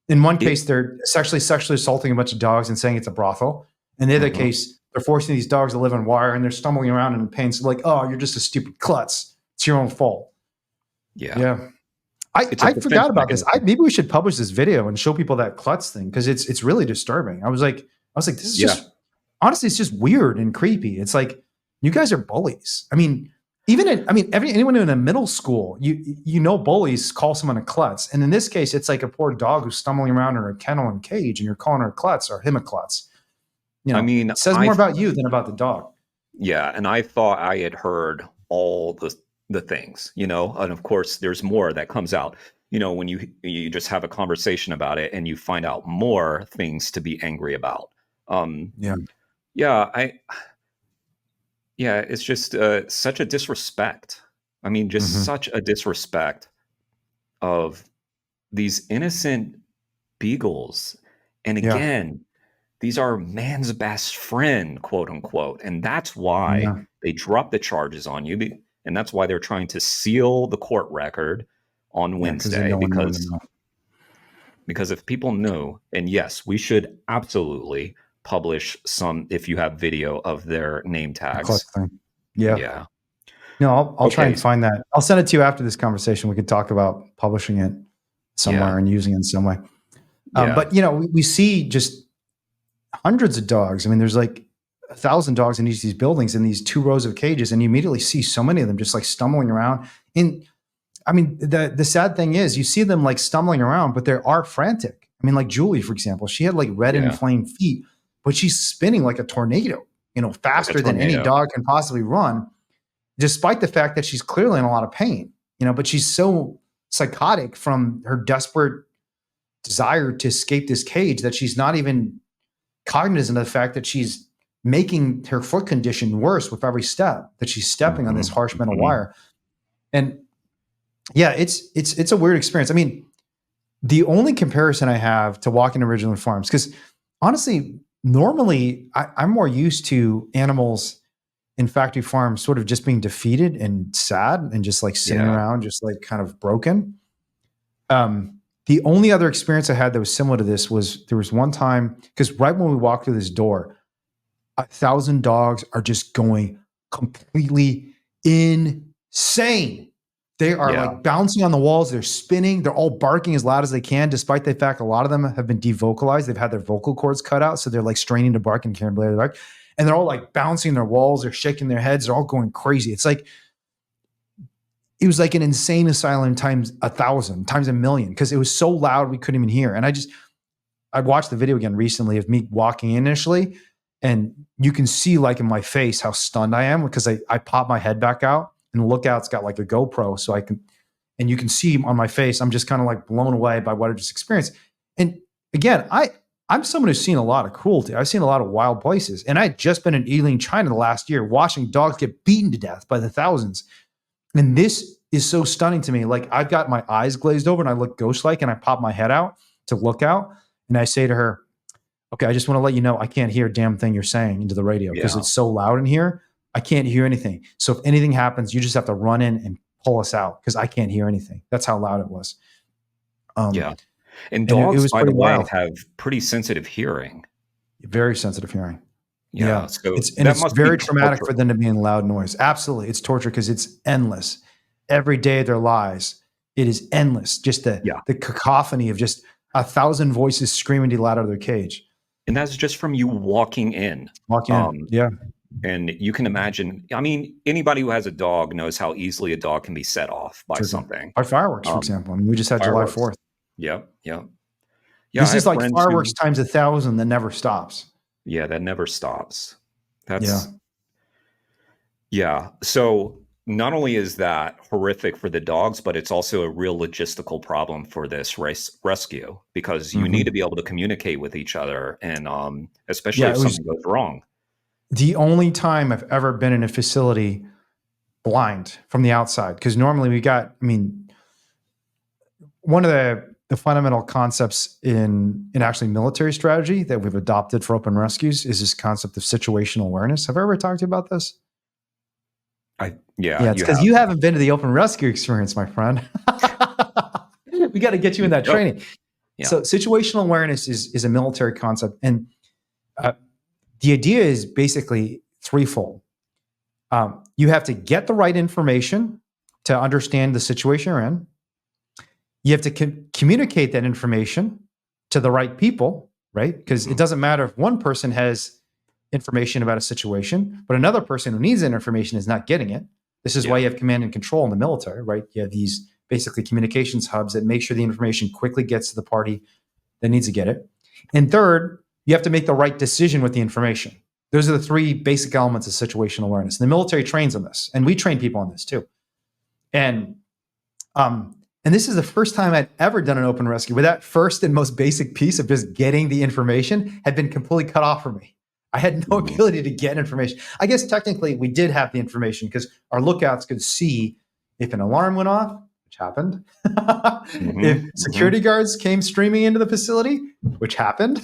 In one It, case, they're sexually assaulting a bunch of dogs and saying it's a brothel. In the other mhm. case, they're forcing these dogs to live on wire and they're stumbling around in pain. So like, oh, you're just a stupid klutz. It's your own fault. Yeah, Yeah. it's a I defense forgot about this. mechanism. Maybe we should publish this video and show people that klutz thing because it's really disturbing. I was like, this is Yeah, just honestly, it's just weird and creepy. It's like you guys are bullies. I mean, anyone in a middle school, bullies call someone a klutz, and in this case, it's like a poor dog who's stumbling around in a kennel and cage, and you're calling her a klutz or him a klutz. I mean, It says more about you than about the dog. yeah, and I thought I had heard all the things, and of course there's more that comes out, when you just have a conversation about it and you find out more things to be angry about. Yeah. Yeah, it's just such a disrespect. I mean, just Mhm. such a disrespect of these innocent beagles. And Yeah. again, these are man's best friend, quote unquote. And that's why Yeah. they dropped the charges on you. And that's why they're trying to seal the court record on Yeah. Because they Wednesday. know one knows enough. Because if people knew, and yes, we should absolutely publish some, if you have video of their name Klutz tags. thing. Yeah. Yeah. No, I'll try Okay. and find that. I'll send it to you after this conversation. We could talk about publishing it somewhere Yeah. and using it in some way. Yeah. But we see just hundreds of dogs. I mean, there's like 1,000 dogs in each of these buildings in these 2 rows of cages, and you immediately see so many of them just like stumbling around. And I mean, the sad thing is you see them like stumbling around, but they are frantic. I mean, like Julie, for example, she had like red and Yeah. inflamed feet, but she's spinning like a tornado, faster than any tornado. dog can possibly run, despite the fact that she's clearly in a lot of pain, but she's so psychotic from her desperate desire to escape this cage that she's not even cognizant of the fact that she's making her foot condition worse with every step that she's stepping on this harsh metal wire. And yeah, it's a weird experience. I mean, the only comparison I have to walking to Ridglan Farms, because honestly, normally I'm more used to animals in factory farms sort of just being defeated and sad and just like sitting around, just like kind of broken. The only other experience I had that was similar to this was there was one time, because right when we walked through this door, 1,000 dogs are just going completely insane. They are like bouncing on the walls. They're spinning. They're all barking as loud as they can, despite the fact a lot of them have been devocalized. They've had their vocal cords cut out. So they're like straining to bark and can't blare bark. And they're all like bouncing their walls. They're shaking their heads. They're all going crazy. It was like an insane asylum times 1,000, times 1,000,000, because it was so loud we couldn't even hear. And I watched the video again recently of me walking in initially, and you can see like in my face how stunned I am because I pop my head back out. And the lookout's got like a GoPro, so and you can see on my face, I'm just kind of like blown away by what I just experienced. And again, I'm someone who's seen a lot of cruelty. I've seen a lot of wild places. And I had just been in Yiling, China the last year, watching dogs get beaten to death by the thousands. And this is so stunning to me. Like I've got my eyes glazed over and I look ghost-like and I pop my head out to look out. And I say to her, okay, I just want to let you know I can't hear a damn thing you're saying into the radio because it's so loud in here. I can't hear anything. So if anything happens, you just have to run in and pull us out because I can't hear anything. That's how loud it was. And dogs, it was by the way, wild. have pretty sensitive hearing. Very sensitive hearing. Yeah. So it's must very be traumatic torture. for them to be in loud noise. Absolutely. It's torture because it's endless. Every day of their lives, it is endless. Just the cacophony of just 1,000 voices screaming to let out of their cage. And that's just from you walking in. Walking in. And you can imagine, I mean, anybody who has a dog knows how easily a dog can be set off by something. By fireworks, for example. I mean, we just had Fireworks. July 4th. Yep. Yep. Yeah. This I is have like friends fireworks who, times 1,000 that never stops. yeah, that never stops. Yeah. Yeah. So not only is that horrific for the dogs, but it's also a real logistical problem for this rescue because you need to be able to communicate with each other, and especially if something goes wrong. The only time I've ever been in a facility blind from the outside, because normally we got, I mean, one of the fundamental concepts in actually military strategy that we've adopted for open rescues is this concept of situational awareness. Have I ever talked to you about this? Yeah, it's because you haven't been to the open rescue experience, my friend. We got to get you in that training. Yeah. So situational awareness is a military concept. And the idea is basically threefold. You have to get the right information to understand the situation you're in. You have to communicate that information to the right people, right? Because it doesn't matter if one person has information about a situation, but another person who needs that information is not getting it. This is why you have command and control in the military, right? You have these basically communications hubs that make sure the information quickly gets to the party that needs to get it. And third, you have to make the right decision with the information. Those are the three basic elements of situational awareness. And the military trains on this, and we train people on this too. And this is the first time I'd ever done an open rescue where that first and most basic piece of just getting the information had been completely cut off from me. I had no ability to get information. I guess technically we did have the information because our lookouts could see if an alarm went off, which happened, if security guards came streaming into the facility, which happened.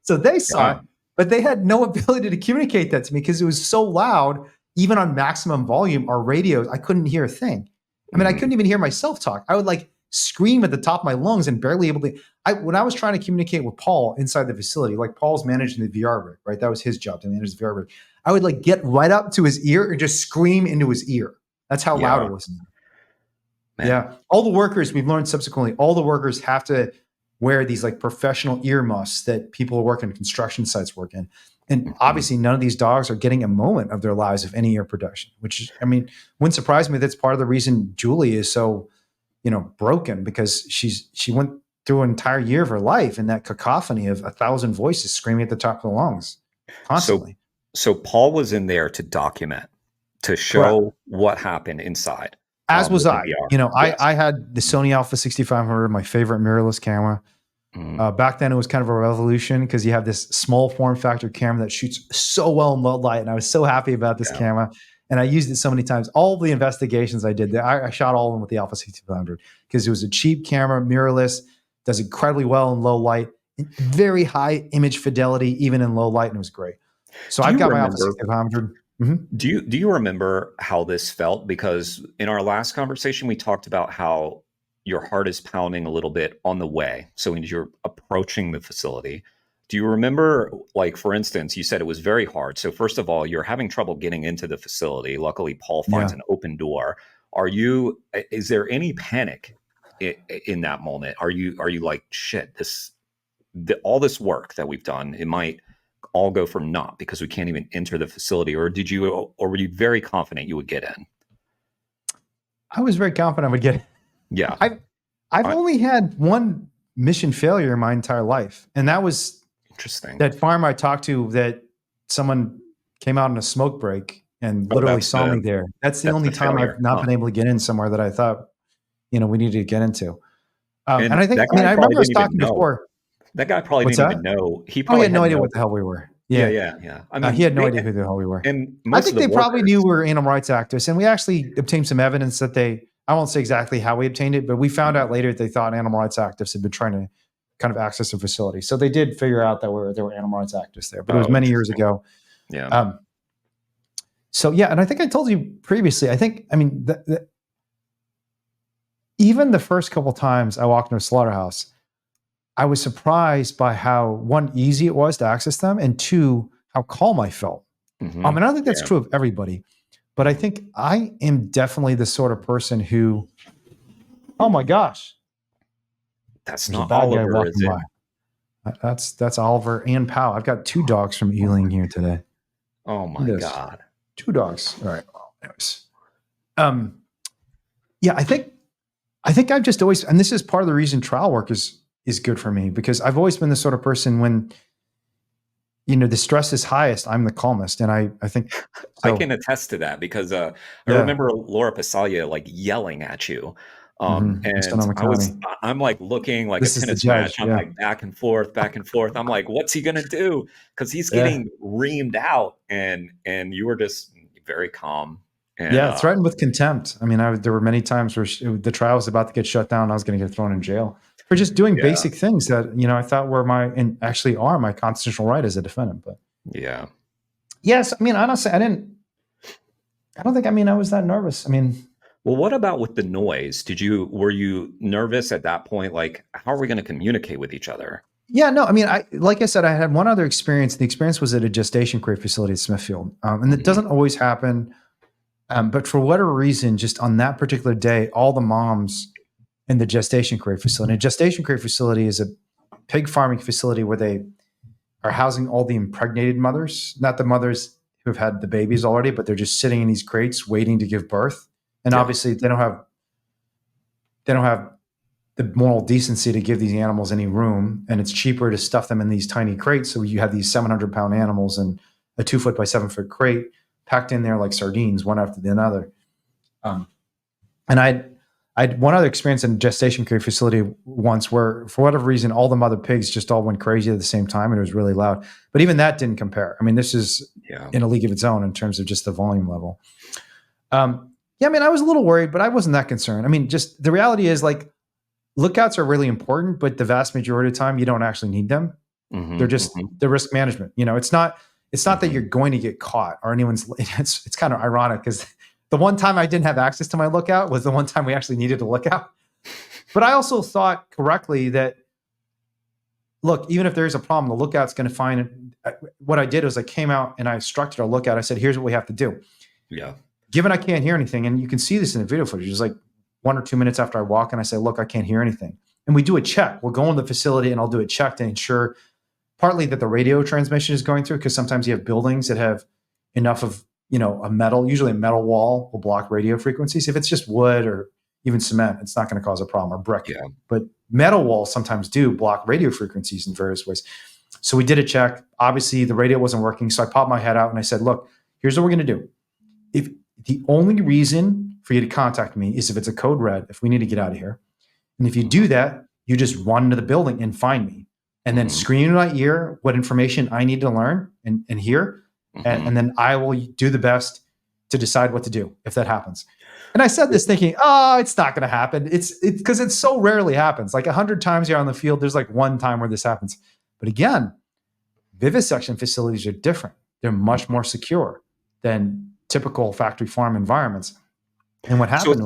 So they saw it, but they had no ability to communicate that to me because it was so loud, even on maximum volume, our radios, I couldn't hear a thing. I mean, I couldn't even hear myself talk. I would like scream at the top of my lungs and barely able to. When I was trying to communicate with Paul inside the facility, like Paul's managing the VR rig, right? That was his job to manage the VR rig. I would like get right up to his ear and just scream into his ear. That's how loud it was. Man. Yeah. All the workers, we've learned subsequently, all the workers have to wear these like professional earmuffs that people who work in construction sites work in. And obviously none of these dogs are getting a moment of their lives of any ear protection, which is, I mean, wouldn't surprise me. That's part of the reason Julie is so, broken, because she went through an entire year of her life in that cacophony of 1,000 voices screaming at the top of the lungs constantly. So Paul was in there to document, to show what happened inside. As was I. I had the Sony Alpha 6500, my favorite mirrorless camera. Back then it was kind of a revolution because you have this small form factor camera that shoots so well in low light, and I was so happy about this camera, and I used it so many times. All the investigations I did, I shot all of them with the Alpha 6500 because it was a cheap camera, mirrorless, does incredibly well in low light, very high image fidelity even in low light, and it was great. So I've got my Alpha 6500. Do you remember how this felt? Because in our last conversation we talked about how your heart is pounding a little bit on the way. So when you're approaching the facility, do you remember, like, for instance, you said it was very hard. So first of all, you're having trouble getting into the facility. Luckily, Paul finds an open door. Is there any panic in that moment? Are you like, shit, all this work that we've done, it might all go for naught because we can't even enter the facility? Or were you very confident you would get in? I was very confident I would get in. Yeah. I've only had one mission failure in my entire life. And that was interesting. That farm I talked to that someone came out in a smoke break and literally saw me there. That's the only time I've not been able to get in somewhere that I thought, we needed to get into. And I think, I remember I was talking before. That guy probably didn't even know. He had no idea what the hell we were. Yeah. I mean, he had no idea who the hell we were. And I think they probably knew we were animal rights activists. And we actually obtained some evidence that I won't say exactly how we obtained it, but we found out later that they thought animal rights activists had been trying to kind of access the facility. So they did figure out that there were animal rights activists there, but it was many years ago. Yeah. And I think I told you previously, even the first couple times I walked into a slaughterhouse, I was surprised by how, one, easy it was to access them, and two, how calm I felt. And I don't think that's true of everybody. But I think I am definitely the sort of person who, oh my gosh, that's not Oliver, is it? That's Oliver and Powell. I've got two dogs from Ealing here today. Oh my God. 2 dogs. All right. Well, anyways. Yeah, I think I've just always, and this is part of the reason trial work is good for me, because I've always been the sort of person when, the stress is highest, I'm the calmest. And I think so, I can attest to that because I yeah. remember Laura Passalia like yelling at you. In And Sonoma County. I'm like looking like This a is the tennis judge. match. I'm Yeah. like back and forth, back and forth. I'm like, what's he gonna do? Because he's Yeah. getting reamed out, and you were just very calm. And, Yeah, threatened with contempt. I mean, there were many times where the trial was about to get shut down. I was going to get thrown in jail for just doing Yeah. basic things that, I thought were and actually are my constitutional right as a defendant. But yeah. yes, I mean, honestly, I don't think, I was that nervous. I mean, well, what about with the noise? Were you nervous at that point? Like, how are we going to communicate with each other? Yeah, no, I mean, like I said, I had one other experience. The experience was at a gestation crate facility at Smithfield. And it doesn't always happen. But for whatever reason, just on that particular day, all the moms in the gestation crate facility, a gestation crate facility is a pig farming facility where they are housing all the impregnated mothers, not the mothers who've had the babies already, but they're just sitting in these crates waiting to give birth. And obviously they don't have the moral decency to give these animals any room. And it's cheaper to stuff them in these tiny crates. So you have these 700-pound animals in a 2-foot by 7-foot crate packed in there like sardines, one after the other. And I had one other experience in a gestation crate facility once where, for whatever reason, all the mother pigs just all went crazy at the same time, and it was really loud. But even that didn't compare. I mean, this is in a league of its own in terms of just the volume level. Yeah, I mean, I was a little worried, but I wasn't that concerned. I mean, just the reality is, like, lookouts are really important, but the vast majority of the time, you don't actually need them. They're just the risk management. It's not that you're going to get caught or anyone's. It's kind of ironic because the one time I didn't have access to my lookout was the one time we actually needed a lookout. But I also thought correctly that, look, even if there's a problem, the lookout's going to find it. What I did was I came out and I instructed our lookout. I said, here's what we have to do. Yeah. Given I can't hear anything, and you can see this in the video footage, it's like 1 or 2 minutes after I walk and I say, look, I can't hear anything. And we do a check. We'll go in the facility and I'll do a check to ensure partly that the radio transmission is going through, because sometimes you have buildings that have enough of, a metal, usually a metal wall will block radio frequencies. If it's just wood or even cement, it's not going to cause a problem, or brick. Yeah. But metal walls sometimes do block radio frequencies in various ways. So we did a check. Obviously the radio wasn't working. So I popped my head out and I said, look, here's what we're going to do. If the only reason for you to contact me is if it's a code red, if we need to get out of here. And if you do that, you just run into the building and find me. And then scream in my ear what information I need to learn and hear. And then I will do the best to decide what to do if that happens. And I said this thinking, it's not going to happen. It's because it so rarely happens. Like 100 times you're on the field, there's like one time where this happens. But again, vivisection facilities are different. They're much more secure than typical factory farm environments. And what happened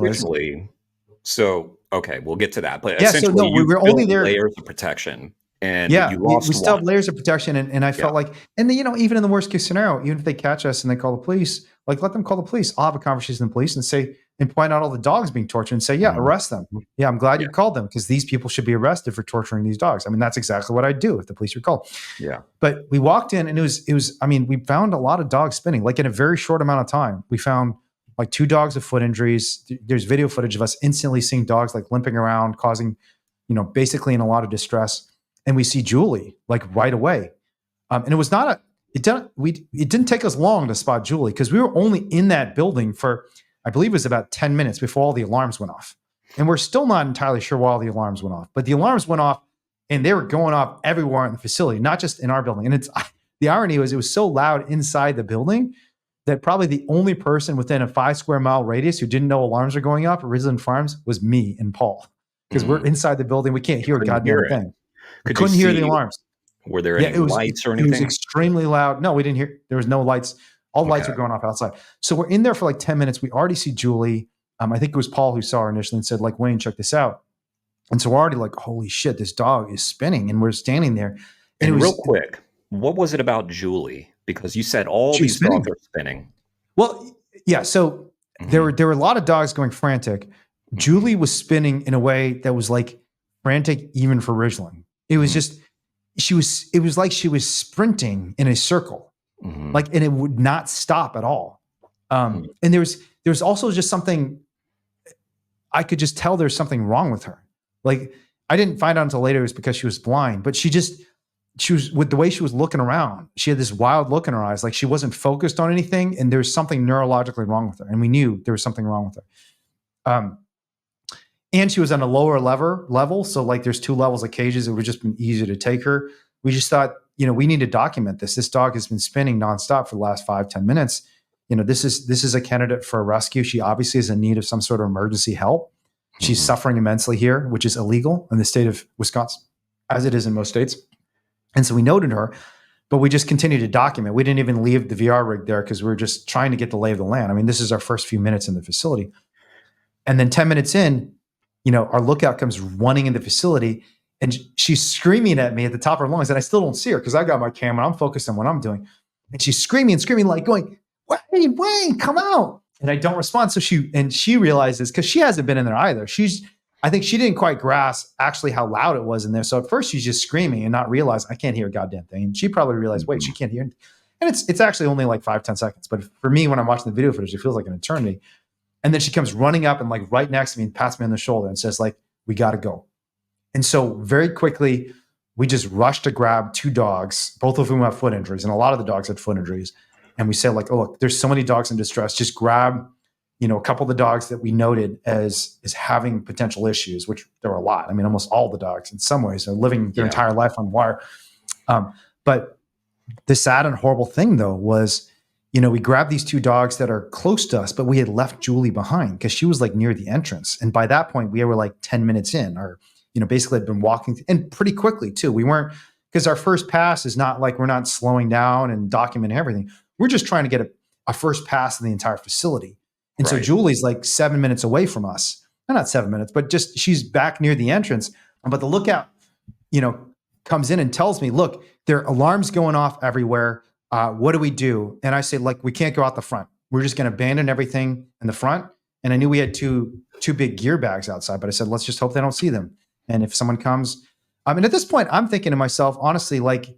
okay, we'll get to that. But yeah, essentially, we were only there layers of protection. And yeah, we still have layers of protection. And I felt like, and then, even in the worst case scenario, even if they catch us and they call the police, like, let them call the police. I'll have a conversation with the police and point out all the dogs being tortured and say, yeah, arrest them. Yeah, I'm glad you called them, because these people should be arrested for torturing these dogs. I mean, that's exactly what I'd do if the police were called. Yeah. But we walked in and it was, I mean, we found a lot of dogs spinning, like in a very short amount of time. We found like 2 dogs with foot injuries. There's video footage of us instantly seeing dogs like limping around, causing, basically in a lot of distress. And we see Julie like right away. And it was not it didn't take us long to spot Julie, because we were only in that building for, I believe it was about 10 minutes before all the alarms went off. And we're still not entirely sure why all the alarms went off, but the alarms went off and they were going off everywhere in the facility, not just in our building. And the irony was it was so loud inside the building that probably the only person within a 5 square mile radius who didn't know alarms were going off at Ridglan Farms was me and Paul, because we're inside the building. We can't hear a goddamn thing. We couldn't hear the alarms. Were there any lights or anything? It was extremely loud. No, we didn't hear. There was no lights. All lights were going off outside. So we're in there for like 10 minutes. We already see Julie. I think it was Paul who saw her initially and said, like, Wayne, check this out. And so we're already like, holy shit, this dog is spinning. And we're standing there. And it was, real quick, what was it about Julie? Because you said all these dogs are spinning. Well, yeah. So there were a lot of dogs going frantic. Julie was spinning in a way that was like frantic even for Ridglan. It was just, it was like she was sprinting in a circle. and it would not stop at all. And there's also just something, I could just tell there's something wrong with her. Like, I didn't find out until later it was because she was blind, but she was, with the way she was looking around, she had this wild look in her eyes, like she wasn't focused on anything, and there's something neurologically wrong with her. And we knew there was something wrong with her. And she was on a lower level. So like there's 2 levels of cages. It would just been easier to take her. We just thought, we need to document this. This dog has been spinning nonstop for the last 5-10 minutes. This is a candidate for a rescue. She obviously is in need of some sort of emergency help. She's suffering immensely here, which is illegal in the state of Wisconsin, as it is in most states. And so we noted her, but we just continued to document. We didn't even leave the VR rig there because we were just trying to get the lay of the land. I mean, this is our first few minutes in the facility. And then 10 minutes in, our lookout comes running in the facility, and she's screaming at me at the top of her lungs. And I still don't see her because I got my camera. I'm focused on what I'm doing. And she's screaming, like going, Wayne, come out. And I don't respond. So she realizes, because she hasn't been in there either. I think she didn't quite grasp actually how loud it was in there. So at first she's just screaming and not realize I can't hear a goddamn thing. And she probably realized, wait, she can't hear. And it's actually only like 5-10 seconds. But for me, when I'm watching the video footage, it feels like an eternity. And then she comes running up and like right next to me and pats me on the shoulder and says like, we got to go. And so very quickly, we just rushed to grab 2 dogs, both of whom have foot injuries. And a lot of the dogs had foot injuries. And we said like, oh, look, there's so many dogs in distress. Just grab, a couple of the dogs that we noted as having potential issues, which there were a lot. I mean, almost all the dogs in some ways are living their entire life on wire. But the sad and horrible thing though was, we grabbed these 2 dogs that are close to us, but we had left Julie behind because she was like near the entrance. And by that point we were like 10 minutes in, or, basically had been walking and pretty quickly too. We weren't, because our first pass is not like, we're not slowing down and documenting everything. We're just trying to get a first pass in the entire facility. And so Julie's like 7 minutes away from us. Not 7 minutes, but just she's back near the entrance. But the lookout, comes in and tells me, look, there are alarms going off everywhere. What do we do? And I say, like, we can't go out the front. We're just going to abandon everything in the front. And I knew we had two big gear bags outside, but I said, let's just hope they don't see them. And if someone comes, I mean, at this point, I'm thinking to myself, honestly, like,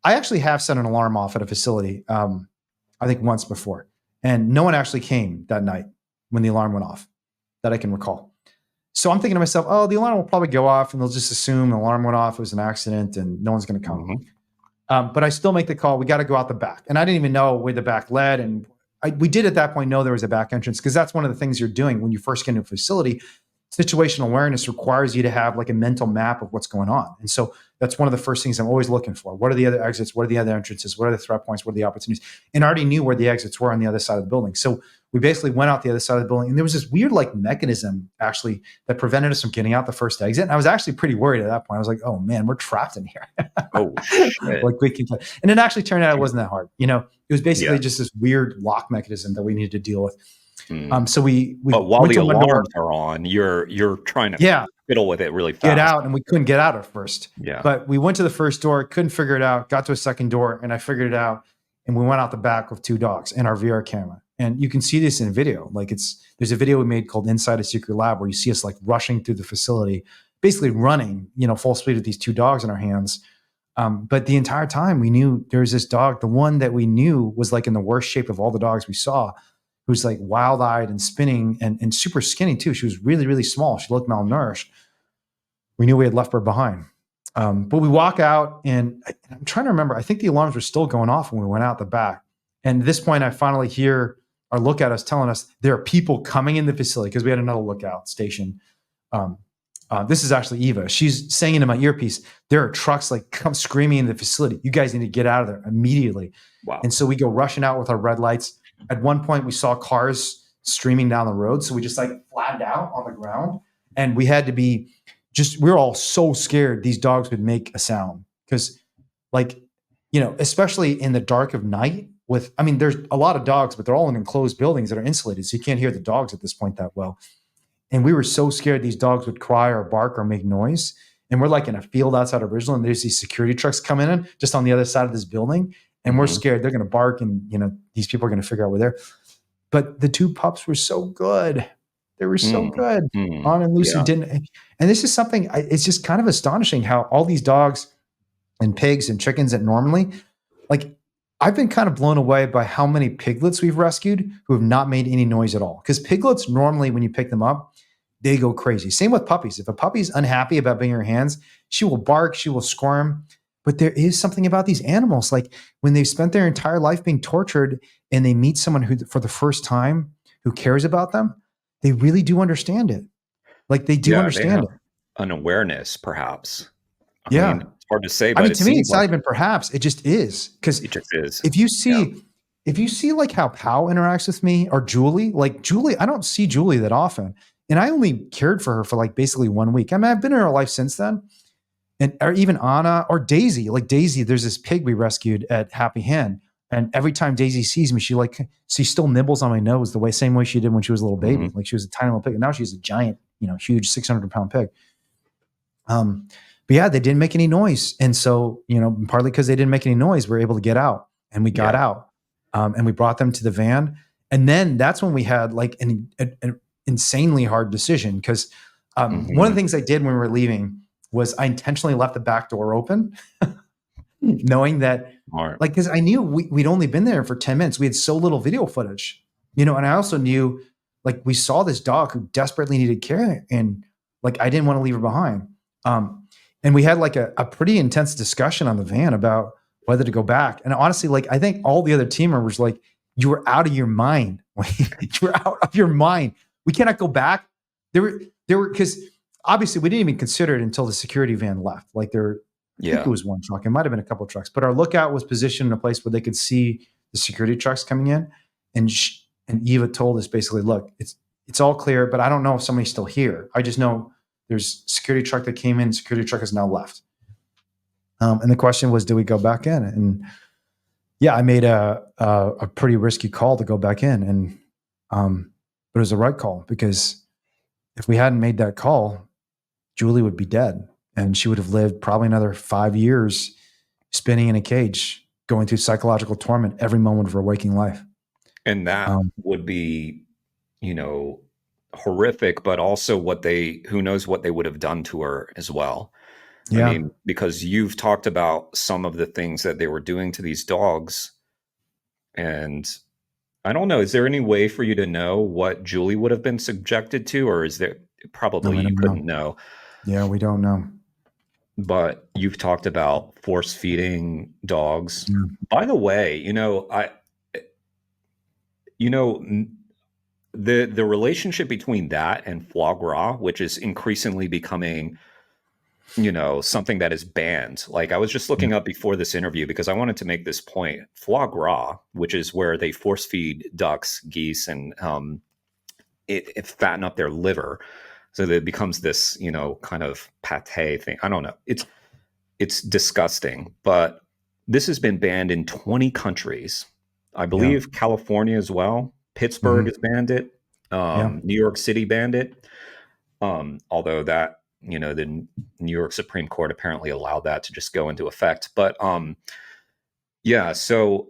I actually have set an alarm off at a facility, I think once before. And no one actually came that night when the alarm went off that I can recall. So I'm thinking to myself, oh, the alarm will probably go off and they'll just assume the alarm went off. It was an accident and no one's going to come. Mm-hmm. But I still make the call. We got to go out the back. And I didn't even know where the back led. And we did at that point know there was a back entrance, because that's one of the things you're doing when you first get into a facility. Situational awareness requires you to have like a mental map of what's going on. And so that's one of the first things I'm always looking for. What are the other exits? What are the other entrances? What are the threat points? What are the opportunities? And I already knew where the exits were on the other side of the building. So we basically went out the other side of the building, and there was this weird like mechanism actually that prevented us from getting out the first exit. And I was actually pretty worried at that point. I was like, oh man, we're trapped in here. Oh shit. Like we can play. And it actually turned out it wasn't that hard. You know, it was basically just this weird lock mechanism that we needed to deal with. So we but while the alarms are on, you're trying to fiddle with it really fast. Get out, and we couldn't get out at first. Yeah. But we went to the first door, couldn't figure it out, got to a second door, and I figured it out. And we went out the back with 2 dogs and our VR camera. And you can see this in video. Like there's a video we made called Inside a Secret Lab where you see us like rushing through the facility, basically running, full speed with these 2 dogs in our hands. But the entire time we knew there was this dog, the one that we knew was like in the worst shape of all the dogs we saw, who's like wild-eyed and spinning and super skinny too. She was really, really small. She looked malnourished. We knew we had left her behind. But we walk out, and I'm trying to remember, I think the alarms were still going off when we went out the back. And at this point, I finally hear our lookout is telling us there are people coming in the facility, because we had another lookout station. This is actually Eva. She's saying into my earpiece, there are trucks like come screaming in the facility. You guys need to get out of there immediately. Wow. And so we go rushing out with our red lights. At one point, we saw cars streaming down the road. So we just like flattened out on the ground, and we had to be we were all so scared these dogs would make a sound, because especially in the dark of night there's a lot of dogs, but they're all in enclosed buildings that are insulated. So you can't hear the dogs at this point that well. And we were so scared these dogs would cry or bark or make noise. And we're like in a field outside of Ridglan, and there's these security trucks coming in just on the other side of this building. And we're scared they're going to bark, and these people are going to figure out we're there. But the 2 pups were so good. They were so good. On and Lucy didn't. And this is something, it's just kind of astonishing how all these dogs and pigs and chickens that normally, like, I've been kind of blown away by how many piglets we've rescued who have not made any noise at all. Because piglets, normally when you pick them up, they go crazy. Same with puppies. If a puppy's unhappy about being in your hands, she will bark, she will squirm. But there is something about these animals, like when they've spent their entire life being tortured and they meet someone who, for the first time, who cares about them, they really do understand it. Like they do Yeah, they understand have it. an awareness, perhaps. I Yeah. mean, it's hard to say, I but mean, it to me, seems it's not like even perhaps, it just is. Because it just is. if you Yeah. see, if you see like how Pow interacts with me or Julie, like Julie, I don't see Julie that often. And I only cared for her for like basically 1 week. I mean, I've been in her life since then. And or even Anna or Daisy, like Daisy, there's this pig we rescued at Happy Hand. And every time Daisy sees me, she still nibbles on my nose the same way she did when she was a little baby. Mhm. Like she was a tiny little pig. And now she's a giant, huge 600-pound pig. But yeah, they didn't make any noise. And so, partly because they didn't make any noise, we were able to get out, and we got Yeah. out, and we brought them to the van. And then that's when we had like an insanely hard decision. Because one of Mhm. the things I did when we were leaving was I intentionally left the back door open, knowing that, Smart. like, because I knew we'd only been there for 10 minutes. We had so little video footage, and I also knew, like, we saw this dog who desperately needed care, and like, I didn't want to leave her behind. And we had like a pretty intense discussion on the van about whether to go back. And honestly, like, I think all the other team members were like, you were out of your mind. You were out of your mind. We cannot go back. There were, because obviously we didn't even consider it until the security van left. Like I think it was one truck. It might've been a couple of trucks, but our lookout was positioned in a place where they could see the security trucks coming in. And Eva told us basically, look, it's all clear, but I don't know if somebody's still here. I just know there's a security truck that came in. Security truck has now left. And the question was, do we go back in? And yeah, I made a pretty risky call to go back in, and but it was the right call, because if we hadn't made that call, Julie would be dead, and she would have lived probably another 5 years spinning in a cage, going through psychological torment every moment of her waking life. And that would be, horrific, but also who knows what they would have done to her as well. Yeah. I mean, because you've talked about some of the things that they were doing to these dogs. And I don't know, is there any way for you to know what Julie would have been subjected to, or is there probably you couldn't know? Yeah, we don't know. But you've talked about force feeding dogs. Yeah. By the way, the relationship between that and foie gras, which is increasingly becoming, something that is banned. Like I was just looking up before this interview because I wanted to make this point. Foie gras, which is where they force feed ducks, geese, and it fatten up their liver, so that it becomes this, kind of pate thing. I don't know. It's disgusting, but this has been banned in 20 countries. I believe California as well. Pittsburgh has banned it. New York City banned it. Although that, the New York Supreme Court apparently allowed that to just go into effect. But so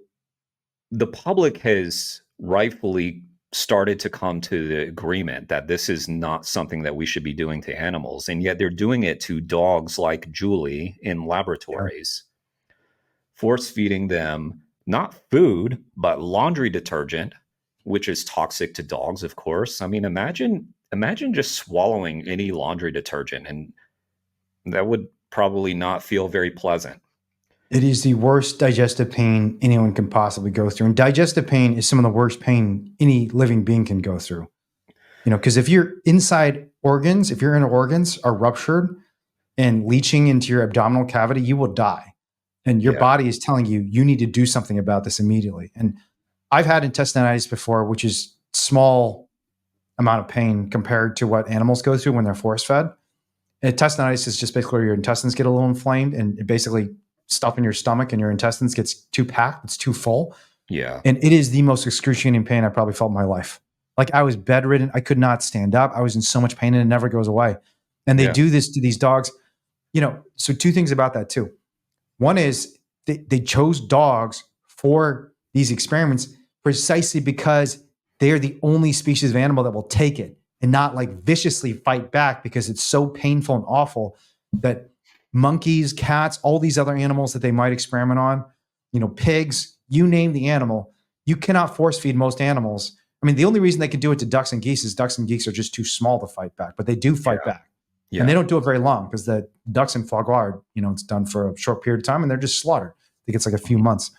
the public has rightfully started to come to the agreement that this is not something that we should be doing to animals. And yet they're doing it to dogs like Julie in laboratories, force feeding them not food, but laundry detergent, which is toxic to dogs, of course. I mean, imagine just swallowing any laundry detergent, and that would probably not feel very pleasant. It is the worst digestive pain anyone can possibly go through. And digestive pain is some of the worst pain any living being can go through. Because if your inside organs, if your inner organs are ruptured and leaching into your abdominal cavity, you will die. And your body is telling you, you need to do something about this immediately. And I've had intestinitis before, which is small amount of pain compared to what animals go through when they're force fed. Intestinitis is just basically where your intestines get a little inflamed, and it basically stuff in your stomach and your intestines gets too packed. It's too full. Yeah. And it is the most excruciating pain I probably felt in my life. Like I was bedridden. I could not stand up. I was in so much pain, and it never goes away. And they do this to these dogs, so two things about that too. One is they chose dogs for these experiments precisely because they are the only species of animal that will take it and not like viciously fight back, because it's so painful and awful that monkeys, cats, all these other animals that they might experiment on, pigs, you name the animal. You cannot force feed most animals. I mean, the only reason they can do it to ducks and geese is ducks and geese are just too small to fight back, but they do fight back. And they don't do it very long because the ducks and foie gras, it's done for a short period of time and they're just slaughtered. I think it's like a few months.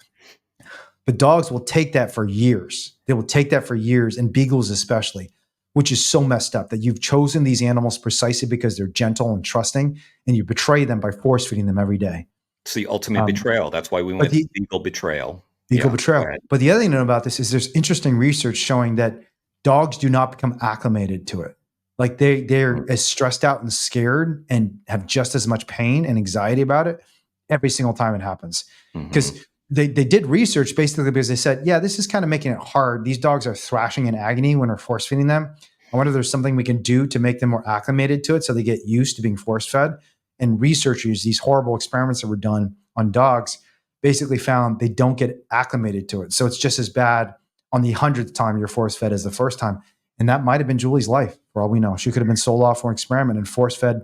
But dogs will take that for years. They will take that for years, and beagles especially, which is so messed up that you've chosen these animals precisely because they're gentle and trusting, and you betray them by force feeding them every day. It's the ultimate betrayal. That's why we went beagle betrayal. Beagle betrayal. But the other thing to know about this is there's interesting research showing that dogs do not become acclimated to it. Like they're as stressed out and scared and have just as much pain and anxiety about it every single time it happens. Because they did research basically because they said, yeah, this is kind of making it hard. These dogs are thrashing in agony when we're force feeding them. I wonder if there's something we can do to make them more acclimated to it so they get used to being force fed. And researchers, these horrible experiments that were done on dogs, basically found they don't get acclimated to it. So it's just as bad on the 100th time you're force fed as the first time. And that might have been Julie's life, for all we know. She could have been sold off for an experiment and force fed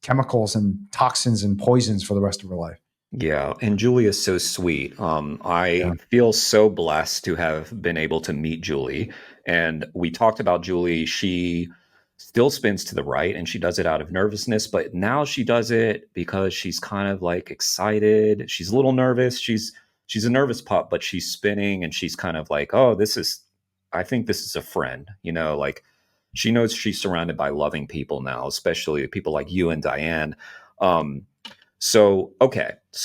chemicals and toxins and poisons for the rest of her life. Yeah, and Julie is so sweet. I feel so blessed to have been able to meet Julie. And we talked about Julie. She still spins to the right, and she does it out of nervousness. But now she does it because she's kind of like excited. She's a little nervous. She's a nervous pup, but she's spinning, and she's kind of like, oh, I think this is a friend. Like she knows she's surrounded by loving people now, especially people like you and Diane. So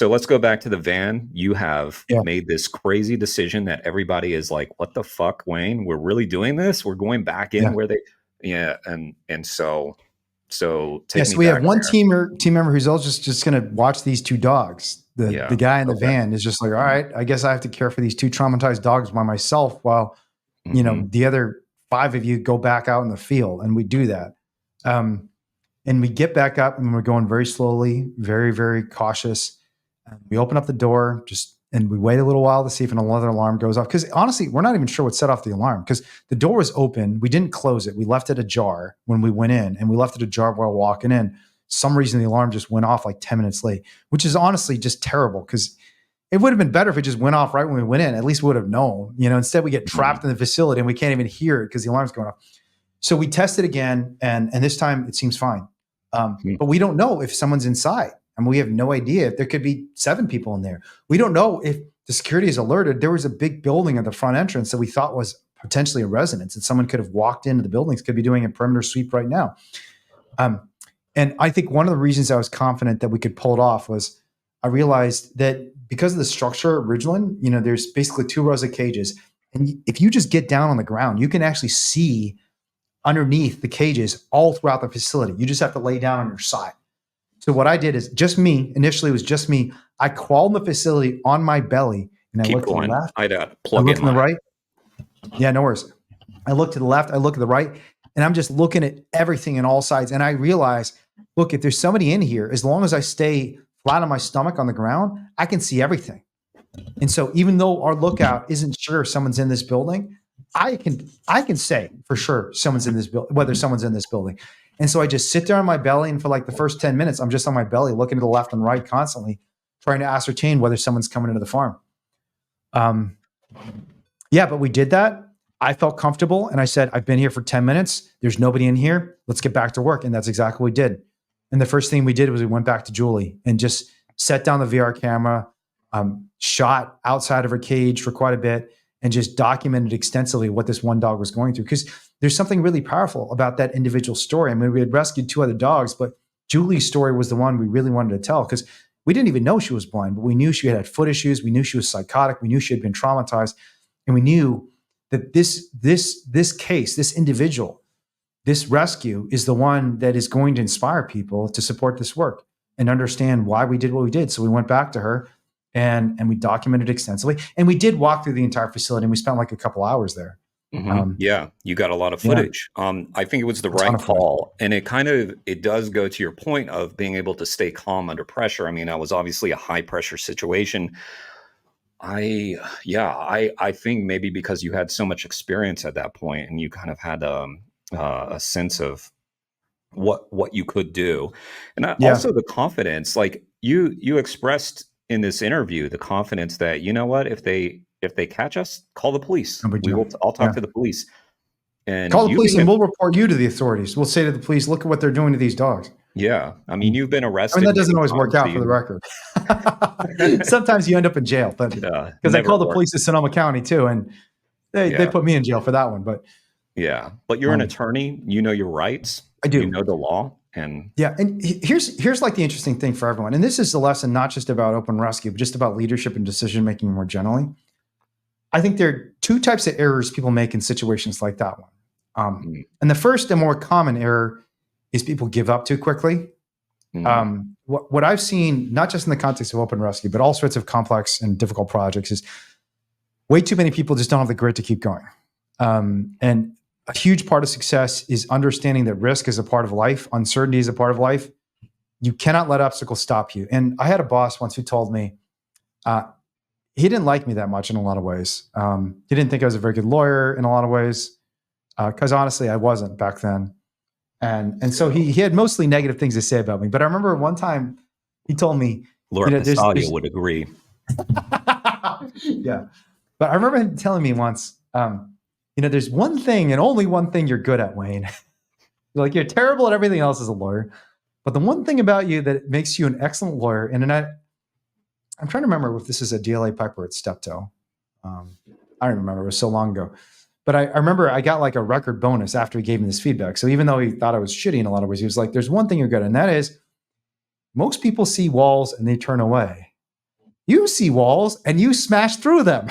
let's go back to the van. You have made this crazy decision that everybody is like, what the fuck, Wayne? We're really doing this? We're going back in where they, and so take me we back have one there. team member who's also just going to watch these two dogs. The guy in the van is just like, all right, I guess I have to care for these two traumatized dogs by myself while, the other 5 of you go back out in the field. And we do that. And we get back up and we're going very slowly, very, very cautious. We open up the door and we wait a little while to see if another alarm goes off. Because honestly, we're not even sure what set off the alarm because the door was open. We didn't close it. We left it ajar when we went in, and we left it ajar while walking in. Some reason the alarm just went off like 10 minutes late, which is honestly just terrible because it would have been better if it just went off right when we went in. At least we would have known. Instead we get trapped in the facility and we can't even hear it because the alarm's going off. So we test it again, and this time it seems fine. But we don't know if someone's inside, and we have no idea if there could be 7 people in there. We don't know if the security is alerted. There was a big building at the front entrance that we thought was potentially a residence, and someone could have walked into the buildings, could be doing a perimeter sweep right now. And I think one of the reasons I was confident that we could pull it off was I realized that because of the structure of Ridglan, there's basically 2 rows of cages. And if you just get down on the ground, you can actually see underneath the cages all throughout the facility. You just have to lay down on your side. So what I did is initially it was just me. I crawled in the facility on my belly and I looked to the left. I looked to the right. Yeah, no worries. I look to the left, I look to the right, and I'm just looking at everything in all sides. And I realize, look, if there's somebody in here, as long as I stay flat on my stomach on the ground, I can see everything. And so even though our lookout isn't sure if someone's in this building, I can say for sure someone's in this building, whether someone's in this building. And so I just sit there on my belly, and for like the first 10 minutes, I'm just on my belly, looking to the left and right constantly, trying to ascertain whether someone's coming into the farm. But we did that. I felt comfortable, and I said, I've been here for 10 minutes. There's nobody in here. Let's get back to work. And that's exactly what we did. And the first thing we did was we went back to Julie and just set down the VR camera, shot outside of her cage for quite a bit, and just documented extensively what this one dog was going through. Because there's something really powerful about that individual story. I mean, we had rescued 2 other dogs, but Julie's story was the one we really wanted to tell because we didn't even know she was blind, but we knew she had foot issues. We knew she was psychotic. We knew she had been traumatized. And we knew that this case, this individual, this rescue is the one that is going to inspire people to support this work and understand why we did what we did. So we went back to her and we documented extensively. And we did walk through the entire facility, and we spent like a couple hours there. You got a lot of footage. I think it was the right call. And it does go to your point of being able to stay calm under pressure. I mean, that was obviously a high pressure situation. I think maybe because you had so much experience at that point and you kind of had a sense of what you could do. And also the confidence, like you expressed in this interview the confidence that, you know what, if they catch us, call the police. No big deal. I'll talk Yeah. to the police. And Call the you police being and we'll report you to the authorities. We'll say to the police, look at what they're doing to these dogs. yeah, I mean, you've been I arrested. mean, that doesn't many always work times, out so for the record. Sometimes you end up in jail, but because I never called the works. police to Sonoma County too, and they Yeah. put me in jail for that one. But Yeah, but you're an attorney. You know your rights. I do. You know the law, and yeah. And here's like the interesting thing for everyone, and this is the lesson not just about open rescue, but just about leadership and decision making more generally. I think there are two types of errors people make in situations like that one. And the first and more common error is people give up too quickly. What I've seen, not just in the context of open rescue, but all sorts of complex and difficult projects, is way too many people just don't have the grit to keep going. And a huge part of success is understanding that risk is a part of life, uncertainty is a part of life. You cannot let obstacles stop you. And I had a boss once who told me he didn't like me that much in a lot of ways. He didn't think I was a very good lawyer in a lot of ways, because honestly, I wasn't back then. And so he had mostly negative things to say about me. But I remember one time he told me, Laura Pistalia would agree. Yeah. But I remember him telling me once, there's one thing and only one thing you're good at, Wayne. Like, you're terrible at everything else as a lawyer. But the one thing about you that makes you an excellent lawyer, and I'm trying to remember if this is a DLA pipe or it's steptoe. I don't remember. It was so long ago. But I remember I got like a record bonus after he gave me this feedback. So even though he thought I was shitty in a lot of ways, he was like, there's one thing you're good at, and that is most people see walls and they turn away. You see walls and you smash through them.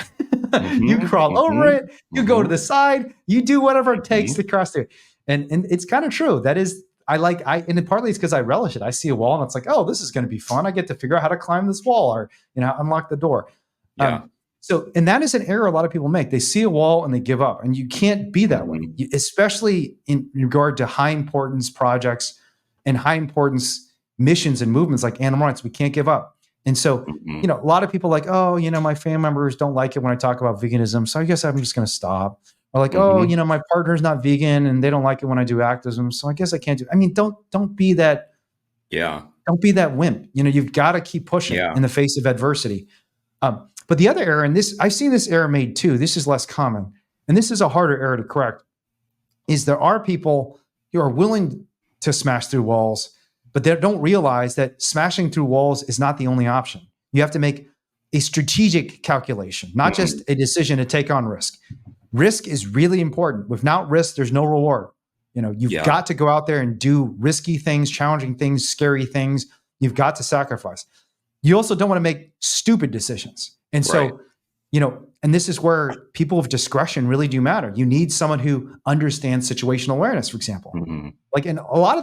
You crawl over it. You go to the side. You do whatever it takes to cross through it. And it's kind of true. That is, and partly it's because I relish it. I see a wall and it's like, oh, this is going to be fun. I get to figure out how to climb this wall or, unlock the door. Yeah. And that is an error a lot of people make. They see a wall and they give up, and you can't be that way, especially in regard to high importance projects and high importance missions and movements like animal rights. We can't give up. And so, a lot of people are like, oh, my family members don't like it when I talk about veganism, so I guess I'm just going to stop. Or like, oh, my partner's not vegan and they don't like it when I do activism, so I guess I can't do. I mean, don't be that. Yeah. Don't be that wimp. You've got to keep pushing in the face of adversity. But the other error, and I've seen this error made too, this is less common, and this is a harder error to correct, is there are people who are willing to smash through walls, but they don't realize that smashing through walls is not the only option. You have to make a strategic calculation, not just a decision to take on risk. Risk is really important. Without risk, there's no reward. You've got to go out there and do risky things, challenging things, scary things. You've got to sacrifice. You also don't want to make stupid decisions. And so, and this is where people of discretion really do matter. You need someone who understands situational awareness, for example. And a lot of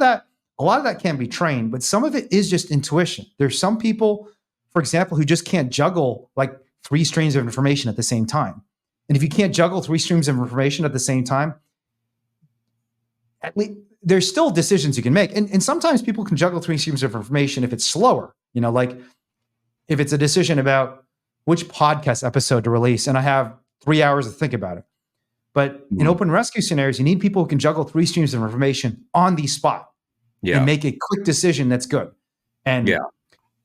that can be trained, but some of it is just intuition. There's some people, for example, who just can't juggle like 3 streams of information at the same time. And if you can't juggle 3 streams of information at the same time, at least there's still decisions you can make. And sometimes people can juggle 3 streams of information if it's slower, like if it's a decision about which podcast episode to release, and I have 3 hours to think about it. But in open rescue scenarios, you need people who can juggle 3 streams of information on the spot and make a quick decision that's good. And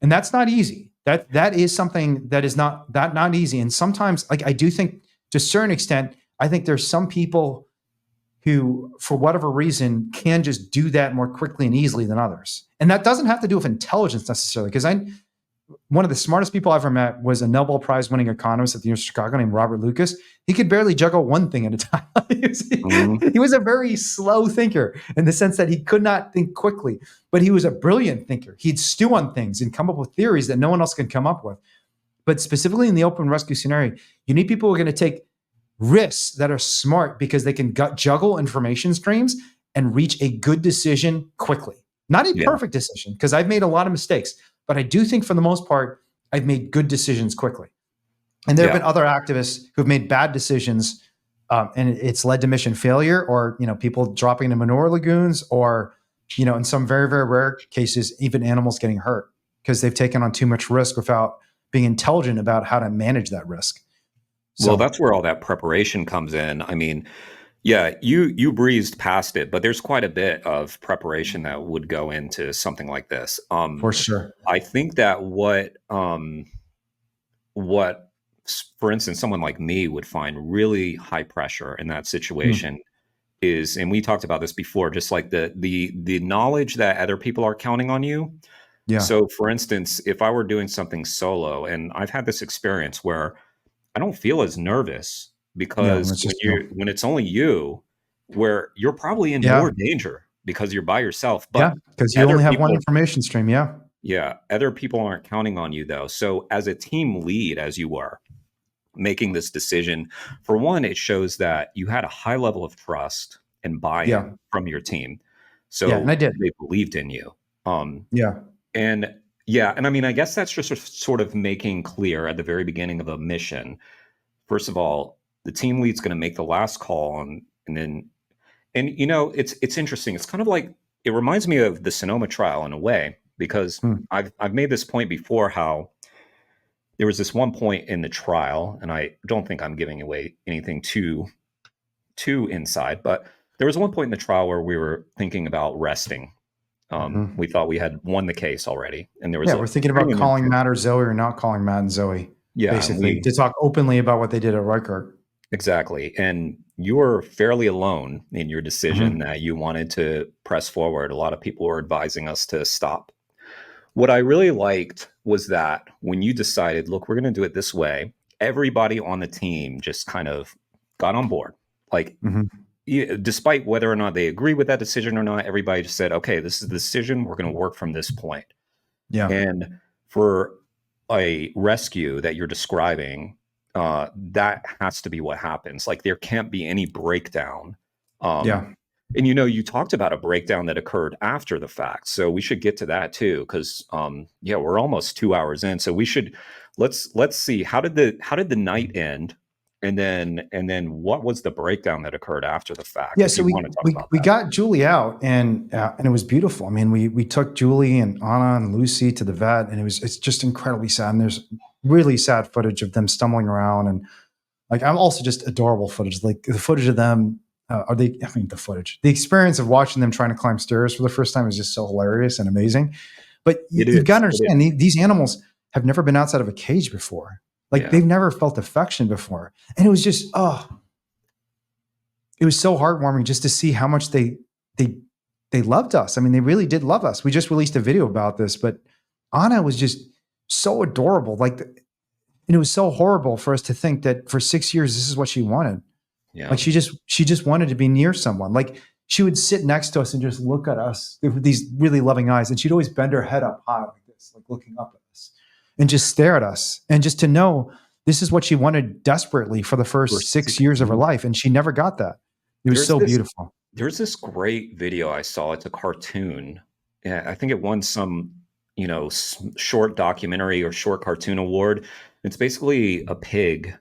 that's not easy. That is something that is not easy. And sometimes, like, I do think to a certain extent, I think there's some people who, for whatever reason, can just do that more quickly and easily than others. And that doesn't have to do with intelligence necessarily, because one of the smartest people I ever met was a Nobel Prize winning economist at the University of Chicago named Robert Lucas. He could barely juggle one thing at a time. He was a very slow thinker in the sense that he could not think quickly, but he was a brilliant thinker. He'd stew on things and come up with theories that no one else can come up with. But specifically in the open rescue scenario, you need people who are going to take risks that are smart because they can juggle information streams and reach a good decision quickly. Not a perfect decision, because I've made a lot of mistakes. But I do think for the most part, I've made good decisions quickly. And there have been other activists who've made bad decisions and it's led to mission failure, or, people dropping into manure lagoons, or, in some very, very rare cases, even animals getting hurt because they've taken on too much risk without being intelligent about how to manage that risk. Well, that's where all that preparation comes in. I mean, you breezed past it, but there's quite a bit of preparation that would go into something like this. For sure. I think that what what, for instance, someone like me would find really high pressure in that situation is, and we talked about this before, just like the knowledge that other people are counting on you. Yeah. So for instance, if I were doing something solo, and I've had this experience where I don't feel as nervous Yeah. When because it's just you. when it's only you, where you're probably in Yeah. more danger because you're by yourself, Yeah. but Because you other only have one people, information stream. Yeah. yeah, other people aren't counting on you though. So as a team lead, as you were making this decision, for one, it shows that you had a high level of trust and Yeah. buy-in from your team. Yeah. And So I did. they believed in you. Yeah. And yeah, and I mean, I guess that's just sort of making clear at the very beginning of a mission. First of all, the team lead's going to make the last call, and then, and you know, it's interesting. It's kind of like, it reminds me of the Sonoma trial in a way, because Hmm. I've made this point before, how there was this one point in the trial, and I don't think I'm giving away anything too inside, but there was one point in the trial where we were thinking about resting. Mhm. We thought we had won the case already, and there was Yeah. a We're thinking about agreement. calling Matt or Zoe or not calling Matt and Zoe, Yeah, and basically, to talk openly about what they did at Rikert. exactly. And you were fairly alone in your decision Mhm. that you wanted to press forward. A lot of people were advising us to stop. What I really liked was that when you decided, look, we're going to do it this way, everybody on the team just kind of got on board. Like, Mhm. despite whether or not they agree with that decision or not, everybody just said, okay, this is the decision. We're going to work from this point. Yeah. And for a rescue that you're describing, that has to be what happens. Like, there can't be any breakdown. Um, Yeah. and you know, you talked about a breakdown that occurred after the fact, so we should get to that too, because yeah, we're almost 2 hours in, so we should let's see, how did the night end, and then what was the breakdown that occurred after the fact, Yeah, if so you we want to talk we about we that. got Julie out, and it was beautiful. I mean, we took Julie and Anna and Lucy to the vet, and it's just incredibly sad. And there's really sad footage of them stumbling around, and like I'm also just adorable footage, like the footage of them. I mean, the footage, the experience of watching them trying to climb stairs for the first time is just so hilarious and amazing. But It you've got is, to it is. understand, these animals have never been outside of a cage before. Like Yeah, they've never felt affection before, and it was just it was so heartwarming just to see how much they they loved us. I mean, they really did love us. We just released a video about this, but Anna was just so adorable. And it was so horrible for us to think that for 6 years this is what she wanted. yeah. Like she just wanted to be near someone. Like she would sit next to us and just look at us with these really loving eyes, and she'd always bend her head up high like this, like looking up at us, and just stare at us, and just to know this is what she wanted desperately for the For first 6 years of her life, and she never got that. It was there's so this beautiful. there's this great video I saw. It's a cartoon. Yeah, I think it won some, short documentary or short cartoon award. It's basically a pig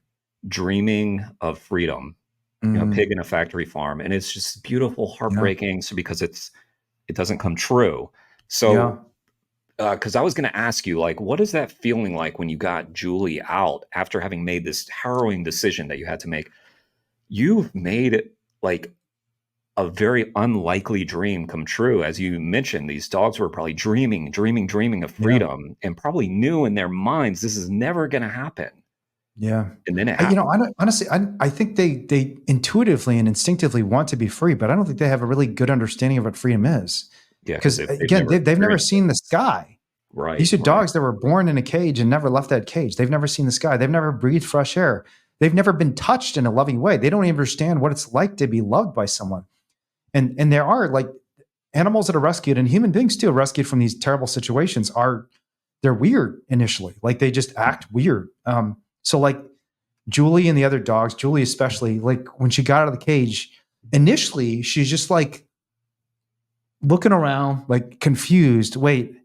dreaming of freedom, a Mhm. pig in a factory farm, and it's just beautiful, Yeah. heartbreaking. So because it doesn't come true. Yeah. So because I was going to ask you, like, what is that feeling like when you got Julie out after having made this harrowing decision that you had to make? You've made it like a very unlikely dream come true. As you mentioned, these dogs were probably dreaming of Yeah. freedom, and probably knew in their minds this is never going to happen. Yeah. And then it I happened. don't, honestly, I think they intuitively and instinctively want to be free, but I don't think they have a really good understanding of what freedom is. Yeah, because Because they've again, never they've never experienced it. seen the sky. Right, These are right. dogs that were born in a cage and never left that cage. They've never seen the sky. They've never breathed fresh air. They've never been touched in a loving way. They don't even understand what it's like to be loved by someone. And there are like animals that are rescued, and human beings too, rescued from these terrible situations, they're weird initially. Like they just act weird. So like Julie and the other dogs, Julie especially, like when she got out of the cage, initially she's just like looking around, like confused. Wait,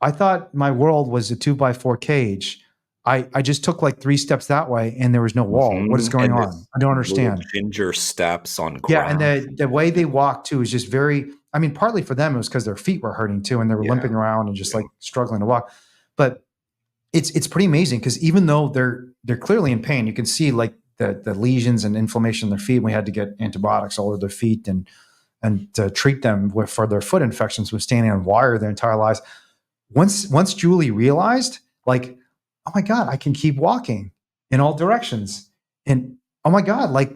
I thought my world was a 2x4 cage. I just took like 3 steps that way and there was no wall. What is going And on? this I don't little understand. ginger steps on Yeah, and grass. the way they walk too is just very. I mean, partly for them it was because their feet were hurting too, and they were Yeah, limping around and just yeah, like struggling to walk. But it's pretty amazing because even though they're clearly in pain, you can see like the lesions and inflammation in their feet. We had to get antibiotics all over their feet and to treat them for their foot infections with standing on wire their entire lives. Once Julie realized, like, oh my God, I can keep walking in all directions. And oh my God, like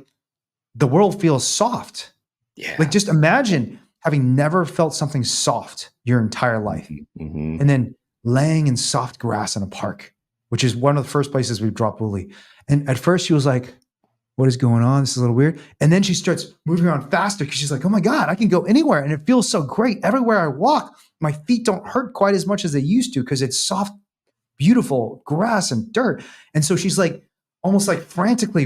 the world feels soft. Yeah. Like just imagine having never felt something soft your entire life. Mm-hmm. And then laying in soft grass in a park, which is one of the first places we dropped Wooly. And at first she was like, what is going on? This is a little weird. And then she starts moving around faster because she's like, oh my God, I can go anywhere. And it feels so great. Everywhere I walk, my feet don't hurt quite as much as they used to because it's soft, beautiful grass and dirt. And so she's like almost like frantically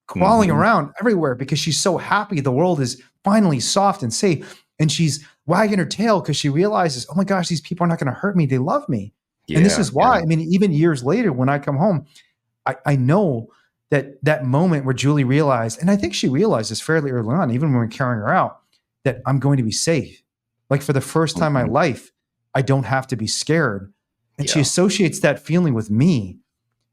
crawling around everywhere because she's so happy the world is finally soft and safe. And she's wagging her tail because she realizes, oh my gosh, these people are not going to hurt me. They love me. Yeah, and this is why, I mean, even years later, when I come home, I know that moment where Julie realized, and I think she realized this fairly early on, even when we were carrying her out, that I'm going to be safe. Like for the first time in my life, I don't have to be scared. And she associates that feeling with me.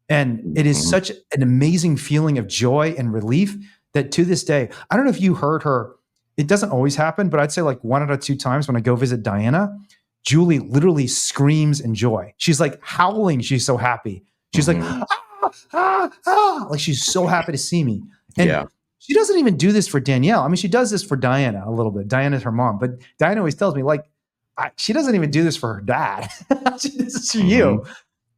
And it is such an amazing feeling of joy and relief that to this day, I don't know if you heard her. It doesn't always happen, but I'd say like 1 out of 2 times when I go visit Diana, Julie literally screams in joy. She's like howling. She's so happy. She's like, like she's so happy to see me. And she doesn't even do this for Danielle. I mean, she does this for Diana a little bit. Diana's her mom, but Diana always tells me like, she doesn't even do this for her dad. This is for you.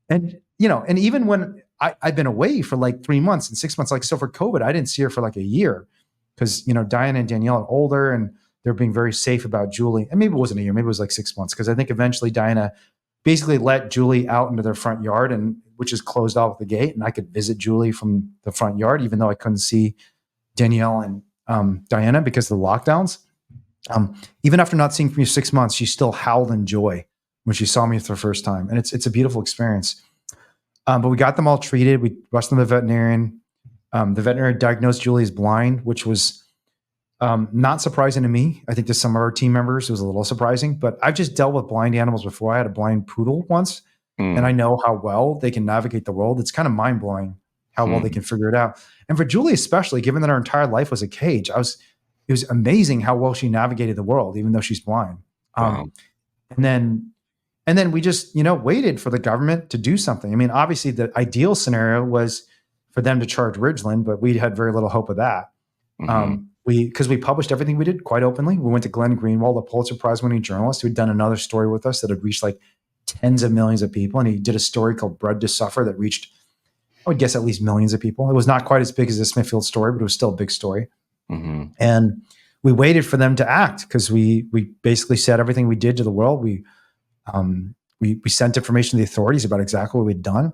And, you know, and even when I've been away for like 3 months and 6 months, like, so for COVID, I didn't see her for like a year because, you know, Diana and Danielle are older and they're being very safe about Julie. And maybe it wasn't a year, maybe it was like 6 months. Cause I think eventually Diana basically let Julie out into their front yard, and which is closed off the gate. And I could visit Julie from the front yard, even though I couldn't see Danielle and Diana because of the lockdowns. Even after not seeing me for 6 months, she still howled in joy when she saw me for the first time. And it's a beautiful experience. But we got them all treated. We rushed them to the veterinarian. The veterinarian diagnosed Julie as blind, which was not surprising to me. I think to some of our team members, it was a little surprising, but I've just dealt with blind animals before. I had a blind poodle once, and I know how well they can navigate the world. It's kind of mind blowing how well they can figure it out. And for Julie, especially, given that her entire life was a cage, it was amazing how well she navigated the world, even though she's blind. Wow. And then we just, you know, waited for the government to do something. I mean, obviously the ideal scenario was for them to charge Ridglan, but we had very little hope of that. Because we published everything we did quite openly. We went to Glenn Greenwald, a Pulitzer Prize winning journalist who had done another story with us that had reached like tens of millions of people. And he did a story called Bred to Suffer that reached, I would guess, at least millions of people. It was not quite as big as the Smithfield story, but it was still a big story. And we waited for them to act because we basically said everything we did to the world. We sent information to the authorities about exactly what we'd done.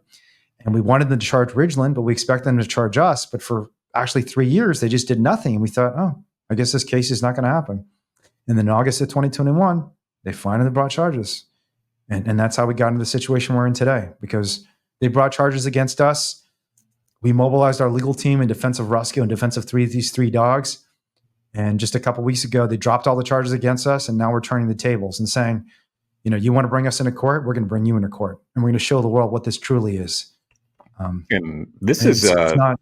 And we wanted them to charge Ridglan, but we expect them to charge us. But for actually 3 years, they just did nothing. And we thought, oh, I guess this case is not going to happen. And then in August of 2021, they finally brought charges. And that's how we got into the situation we're in today, because they brought charges against us. We mobilized our legal team in defense of rescue and defense of these 3 dogs. And just a couple of weeks ago, they dropped all the charges against us. And now we're turning the tables and saying, you know, you want to bring us into court? We're going to bring you into court. And we're going to show the world what this truly is. And this is not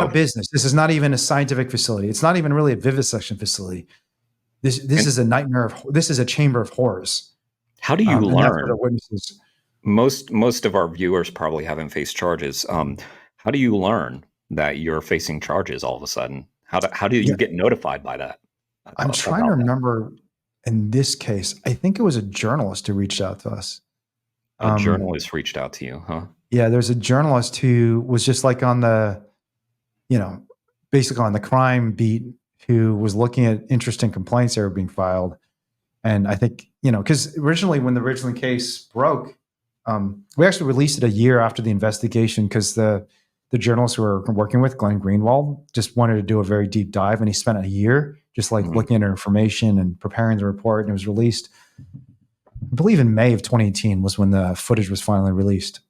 a business. This is not even a scientific facility. It's not even really a vivisection facility. This is a nightmare. This is a chamber of horrors. How do you learn? Most of our viewers probably haven't faced charges. How do you learn that you're facing charges all of a sudden? How do you get notified by that? I'm trying to remember. In this case, I think it was a journalist who reached out to us. A journalist reached out to you, huh? Yeah, there's a journalist who was just like on the, you know, basically on the crime beat, who was looking at interesting complaints that were being filed. And I think, you know, because originally when the Ridglan case broke, we actually released it a year after the investigation because the journalist we were working with, Glenn Greenwald, just wanted to do a very deep dive. And he spent a year just like looking at information and preparing the report. And it was released, I believe in May of 2018 was when the footage was finally released.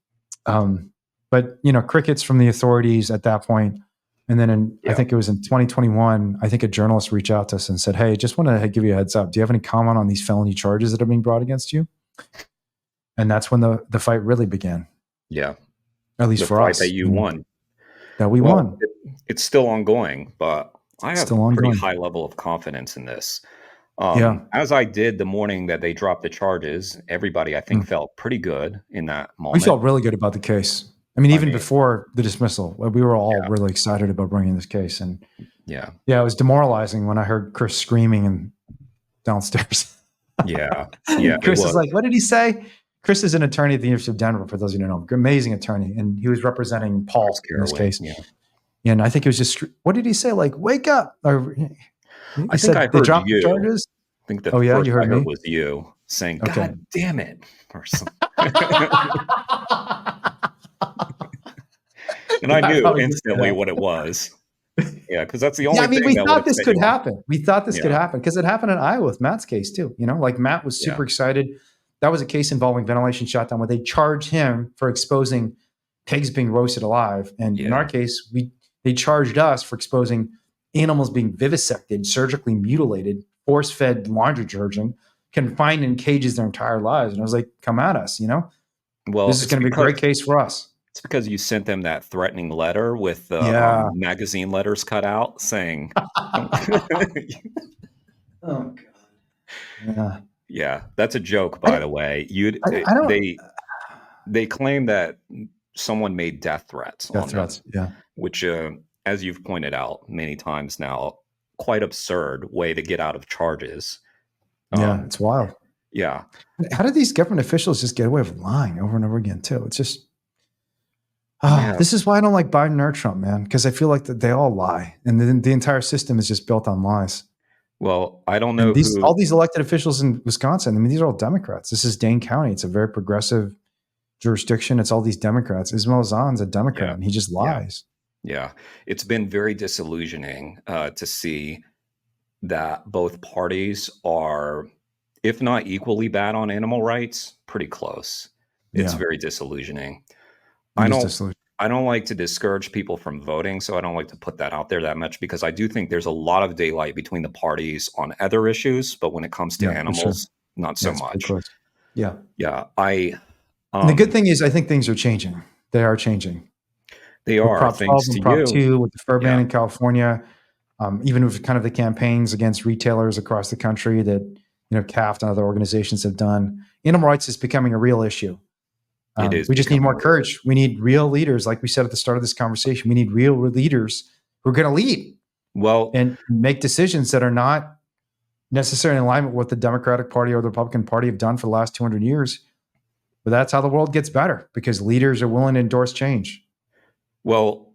But, you know, crickets from the authorities at that point. And then I think it was in 2021, I think a journalist reached out to us and said, hey, just want to give you a heads up. Do you have any comment on these felony charges that are being brought against you? And that's when the fight really began. Yeah. At least for us. The fight that you won. That we won. It's still ongoing, but I have a pretty high level of confidence in this. Yeah. As I did the morning that they dropped the charges, everybody, I think, Mm. felt pretty good in that We moment. felt really good about the case. I mean, I even mean, before the dismissal, we were all yeah, really excited about bringing this case. And yeah, yeah, it was demoralizing when I heard Chris screaming and downstairs. yeah, yeah. It Chris is was. like, what did he say? Chris is an attorney at the University of Denver, for those of you who know, amazing attorney. And he was representing Chris Paul in this Caraway. case. Yeah. And I think it was just, what did he say? Like, wake up. Or I he think I said, they heard dropped the you. charges. I think the Oh, yeah, first you I heard heard me? was you saying, Okay. "God damn it," or something. And I I knew probably did say instantly that. what it was. Yeah, because that's the Yeah, I only mean, thing we that would thought have this set could you off. happen. We thought this could Yeah, happen because it happened in Iowa with Matt's case too. You know, like Matt was yeah, super excited. That was a case involving ventilation shutdown where they charged him for exposing pigs being roasted alive. And in our yeah. case, they charged us for exposing animals being vivisected, surgically mutilated, force-fed laundry detergent, confined in cages their entire lives. And I was like, come at us, you know? Well, This is going to be a great case for us. it's because you sent them that threatening letter with the Yeah. magazine letters cut out saying, Oh God. Yeah. "Yeah, that's a joke, by the way." I don't They claim that someone made death threats death on them, threats. Yeah. which, as you've pointed out many times now, quite absurd way to get out of charges. Yeah. Um, It's wild. yeah, How did these government officials just get away with lying over and over again too? It's just yeah. this is why I don't like Biden or Trump, man, because I feel like that they all lie, and then the entire system is just built on lies. Well, I don't And know who. all these elected officials in Wisconsin, I mean, these are all Democrats. This is Dane County. It's a very progressive jurisdiction. It's all these Democrats. Ismail Zahn's a Democrat, Yeah, and he just yeah, lies. yeah. It's been very disillusioning to see that both parties are, if not equally bad on animal rights, pretty close. It's Yeah, very disillusioning. it I is don't disillusioned. I don't like to discourage people from voting, so I don't like to put that out there that much because I do think there's a lot of daylight between the parties on other issues, but when it comes to Yeah, for sure. animals, not Yeah, so it's pretty much. close. Yeah, Yeah, I and the good thing is, I think things are changing. They are changing they with are Prop 12 thanks and to Prop you. 2, with the fur ban Yeah, in California. Even with kind of the campaigns against retailers across the country that CAFT and other organizations have done, animal rights is becoming a real issue. it is We just need becoming more courage. We need real leaders, like we said at the start of this conversation. We need real leaders who are going to lead well, and make decisions that are not necessarily in alignment with what the Democratic Party or the Republican Party have done for the last 200 years. But that's how the world gets better, because leaders are willing to endorse change. well,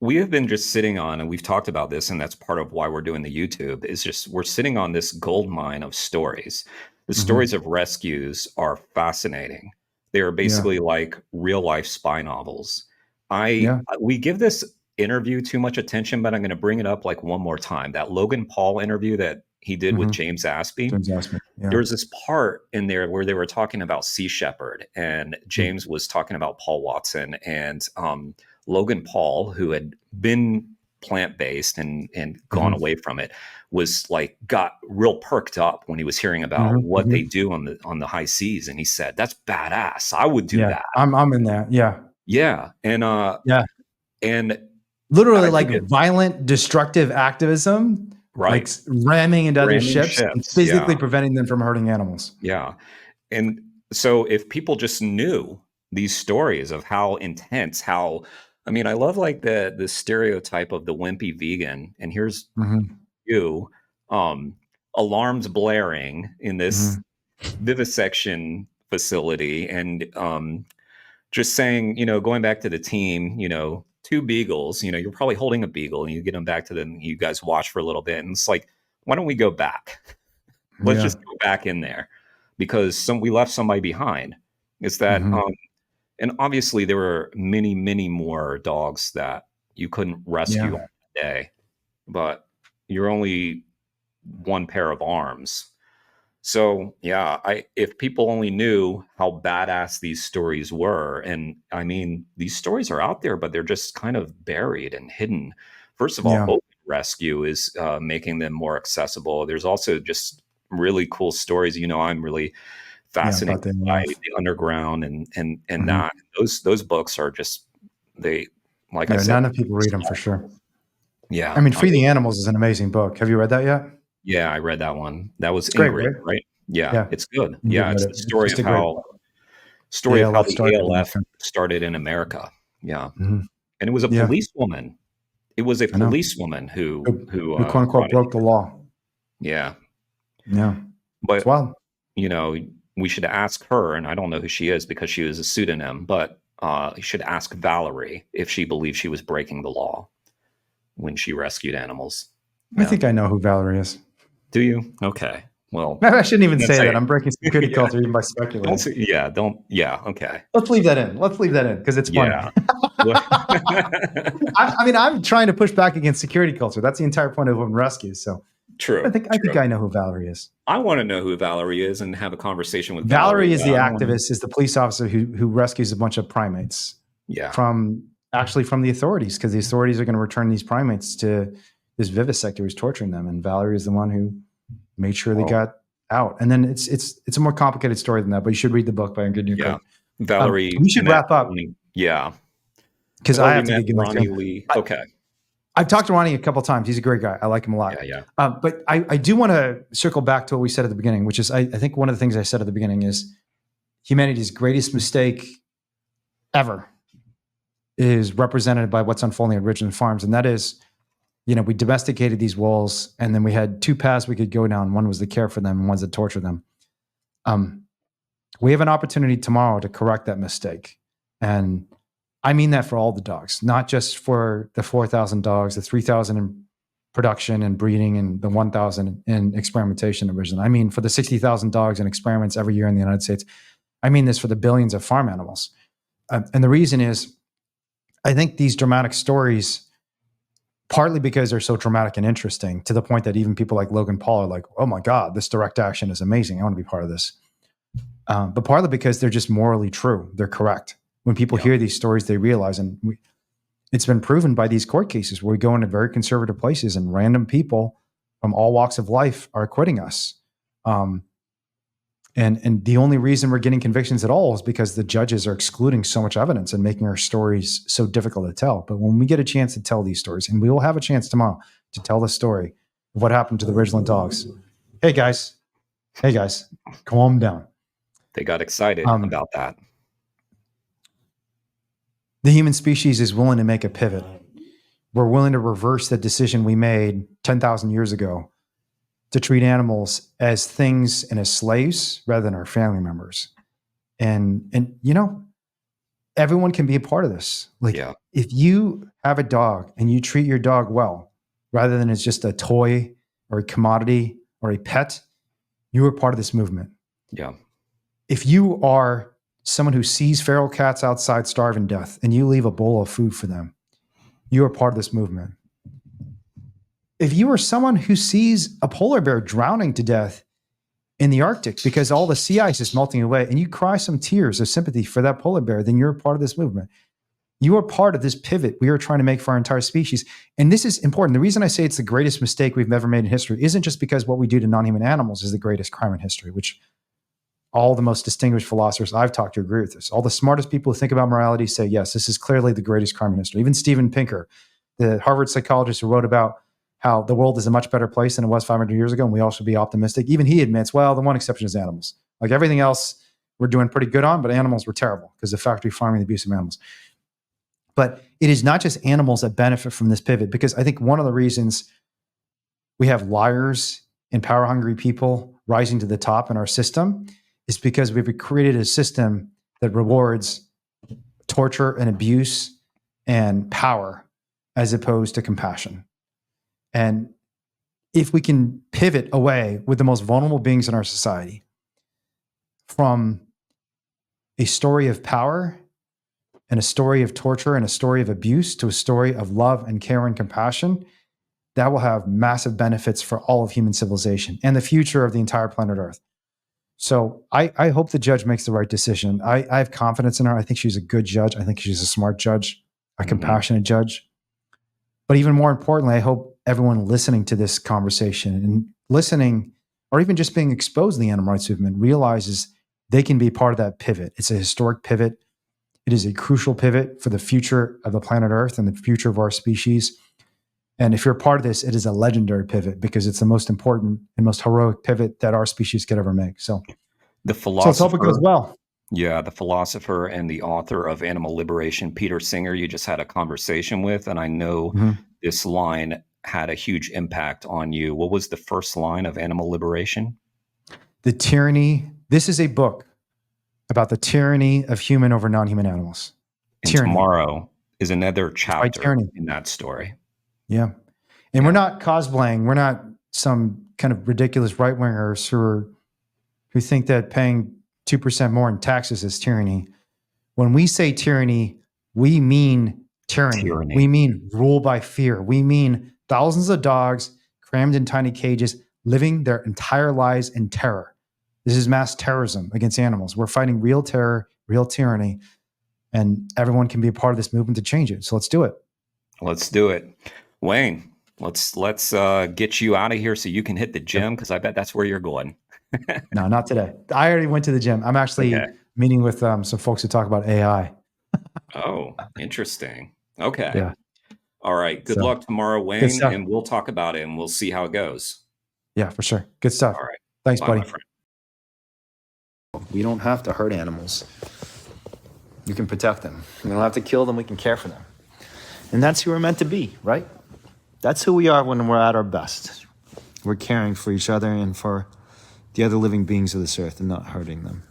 we have been just sitting on, and we've talked about this, and that's part of why we're doing the YouTube, is just we're sitting on this gold mine of stories. The stories of rescues are fascinating. They are Yeah. basically like real life spy novels. Yeah. We give this interview too much attention, but I'm going to bring it up like one more time. That Logan Paul interview that he did with James Aspey. James asked me. Yeah. There was this part in there where they were talking about Sea Shepherd, and James was talking about Paul Watson, and Logan Paul, who had been plant-based and gone away from it, was like got real perked up when he was hearing about what they do on the high seas, and he said, "That's badass. I would do Yeah. that." I'm in that. Yeah. Yeah, and Yeah. and Literally I like think it, violent, destructive activism, like right, ramming into other ramming ships and ships, physically yeah, preventing them from hurting animals. yeah. And so if people just knew these stories of how intense, how I mean, I love like the stereotype of the wimpy vegan, and here's you, um, alarms blaring in this vivisection facility, and just saying, going back to the team, two beagles, you're probably holding a beagle and you get them back to them, you guys watch for a little bit, and it's like, why don't we go back? Let's Yeah. just go back in there because we left somebody behind. It's that, and obviously there were many, many more dogs that you couldn't rescue Yeah. on the day, but you're only one pair of arms. So yeah, if people only knew how badass these stories were, and I mean, these stories are out there, but they're just kind of buried and hidden. First of all, Yeah. open rescue is making them more accessible. There's also just really cool stories. I'm really Yeah. fascinated About the by life. the underground and that those books are just they like I Yeah. said, Not enough people read them for sure. yeah. I mean, Free the Animals is an amazing book. Have you read that yet? Yeah, I read that one. That was It's great, Ingrid, right? right? Yeah, Yeah. it's good. You Yeah, read it's it. the It's story just of a great how the the ALF started in this ALF country. started in America. Yeah, Mhm. and it was a Yeah, policewoman. It was a I know. policewoman who Who quote unquote brought it. broke the law. Yeah, Yeah. It's but wild. you know, we should ask her, and I don't know who she is because she was a pseudonym, but you should ask Valerie if she believes she was breaking the law when she rescued animals. I Yeah. think I know who Valerie is. Do you? Okay. Well, I shouldn't even let's say say that. I'm breaking security yeah. culture even by Don't speculating. say, yeah. Don't. Yeah. Okay. Let's leave that in. Let's leave that in because it's funny. Yeah. Well, I mean, I'm trying to push back against security culture. That's the entire point of open rescue. So I true. think I think True. I know who Valerie is. I want to know who Valerie is and have a conversation with Valerie, Valerie is but the I don't want to. activist, is the police officer who rescues a bunch of primates Yeah. from the authorities, because the authorities are going to return these primates to this vivisector who's torturing them, and Valerie is the one who made sure they Well, got out. And then it's a more complicated story than that, but you should read the book by Ingrid yeah. Newkirk. Valerie We should met wrap up Ronnie. Yeah. because I Valerie have to met get going Ronnie soon. Lee. Okay. I've talked to Ronnie a couple of times. He's a great guy. I like him a lot. Yeah. Yeah. But I do want to circle back to what we said at the beginning, which is I think one of the things I said at the beginning is humanity's greatest mistake ever is represented by what's unfolding at Ridglan Farms. And that is, we domesticated these wolves, and then we had two paths we could go down. One was to care for them, and one's to torture them. We have an opportunity tomorrow to correct that mistake. And I mean that for all the dogs, not just for the 4,000 dogs, the 3,000 in production and breeding, and the 1,000 in experimentation originally. I mean for the 60,000 dogs in experiments every year in the United States. I mean this for the billions of farm animals. And the reason is, I think these dramatic stories, partly because they're so dramatic and interesting, to the point that even people like Logan Paul are like, oh my God, this direct action is amazing. I want to be part of this. But partly because they're just morally true. They're correct. When people hear these stories, they realize, and it's been proven by these court cases where we go into very conservative places and random people from all walks of life are acquitting us. And the only reason we're getting convictions at all is because the judges are excluding so much evidence and making our stories so difficult to tell. But when we get a chance to tell these stories, and we will have a chance tomorrow to tell the story of what happened to the Ridglan dogs. Hey guys, calm down. They got excited about that. The human species is willing to make a pivot. We're willing to reverse the decision we made 10,000 years ago to treat animals as things and as slaves rather than our family members. And everyone can be a part of this. Like, if you have a dog and you treat your dog well, rather than as just a toy or a commodity or a pet, you are part of this movement. Yeah. If you are someone who sees feral cats outside starving to death and you leave a bowl of food for them, you are part of this movement. If you are someone who sees a polar bear drowning to death in the Arctic because all the sea ice is melting away, and you cry some tears of sympathy for that polar bear, then you're a part of this movement. You are part of this pivot we are trying to make for our entire species. And this is important. The reason I say it's the greatest mistake we've ever made in history isn't just because what we do to non-human animals is the greatest crime in history, which all the most distinguished philosophers I've talked to agree with this. All the smartest people who think about morality say, yes, this is clearly the greatest crime in history. Even Steven Pinker, the Harvard psychologist who wrote about how the world is a much better place than it was 500 years ago, and we all should be optimistic. Even he admits, well, the one exception is animals. Like everything else, we're doing pretty good on, but animals were terrible because of factory farming, the abuse of animals. But it is not just animals that benefit from this pivot, because I think one of the reasons we have liars and power-hungry people rising to the top in our system is because we've created a system that rewards torture and abuse and power as opposed to compassion. And if we can pivot away with the most vulnerable beings in our society from a story of power and a story of torture and a story of abuse to a story of love and care and compassion, that will have massive benefits for all of human civilization and the future of the entire planet Earth. So I hope the judge makes the right decision. I have confidence in her. I think she's a good judge. I think she's a smart judge, a compassionate judge. But even more importantly, I hope everyone listening to this conversation and listening, or even just being exposed to the animal rights movement, realizes they can be part of that pivot. It's a historic pivot. It is a crucial pivot for the future of the planet Earth and the future of our species. And if you're a part of this, it is a legendary pivot because it's the most important and most heroic pivot that our species could ever make. So let's hope it goes well. Yeah, the philosopher and the author of Animal Liberation, Peter Singer, you just had a conversation with, and I know this line had a huge impact on you. What was the first line of Animal Liberation? The tyranny. This is a book about the tyranny of human over non-human animals. And tyranny. Tomorrow is another chapter in that story. Yeah. And we're not cosplaying. We're not some kind of ridiculous right-wingers who think that paying 2% more in taxes is tyranny. When we say tyranny, we mean tyranny. We mean rule by fear. We mean thousands of dogs crammed in tiny cages, living their entire lives in terror. This is mass terrorism against animals. We're fighting real terror, real tyranny, and everyone can be a part of this movement to change it. So let's do it. Let's do it. Wayne, let's get you out of here so you can hit the gym, because I bet that's where you're going. No, not today. I already went to the gym. I'm actually meeting with some folks to talk about AI. Oh, interesting. Okay. Yeah. All right. Good luck tomorrow, Wayne, and we'll talk about it and we'll see how it goes. Yeah, for sure. Good stuff. All right. Thanks, Bye, buddy. my friend. We don't have to hurt animals. We can protect them. We don't have to kill them. We can care for them. And that's who we're meant to be, right? That's who we are when we're at our best. We're caring for each other and for the other living beings of this earth and not hurting them.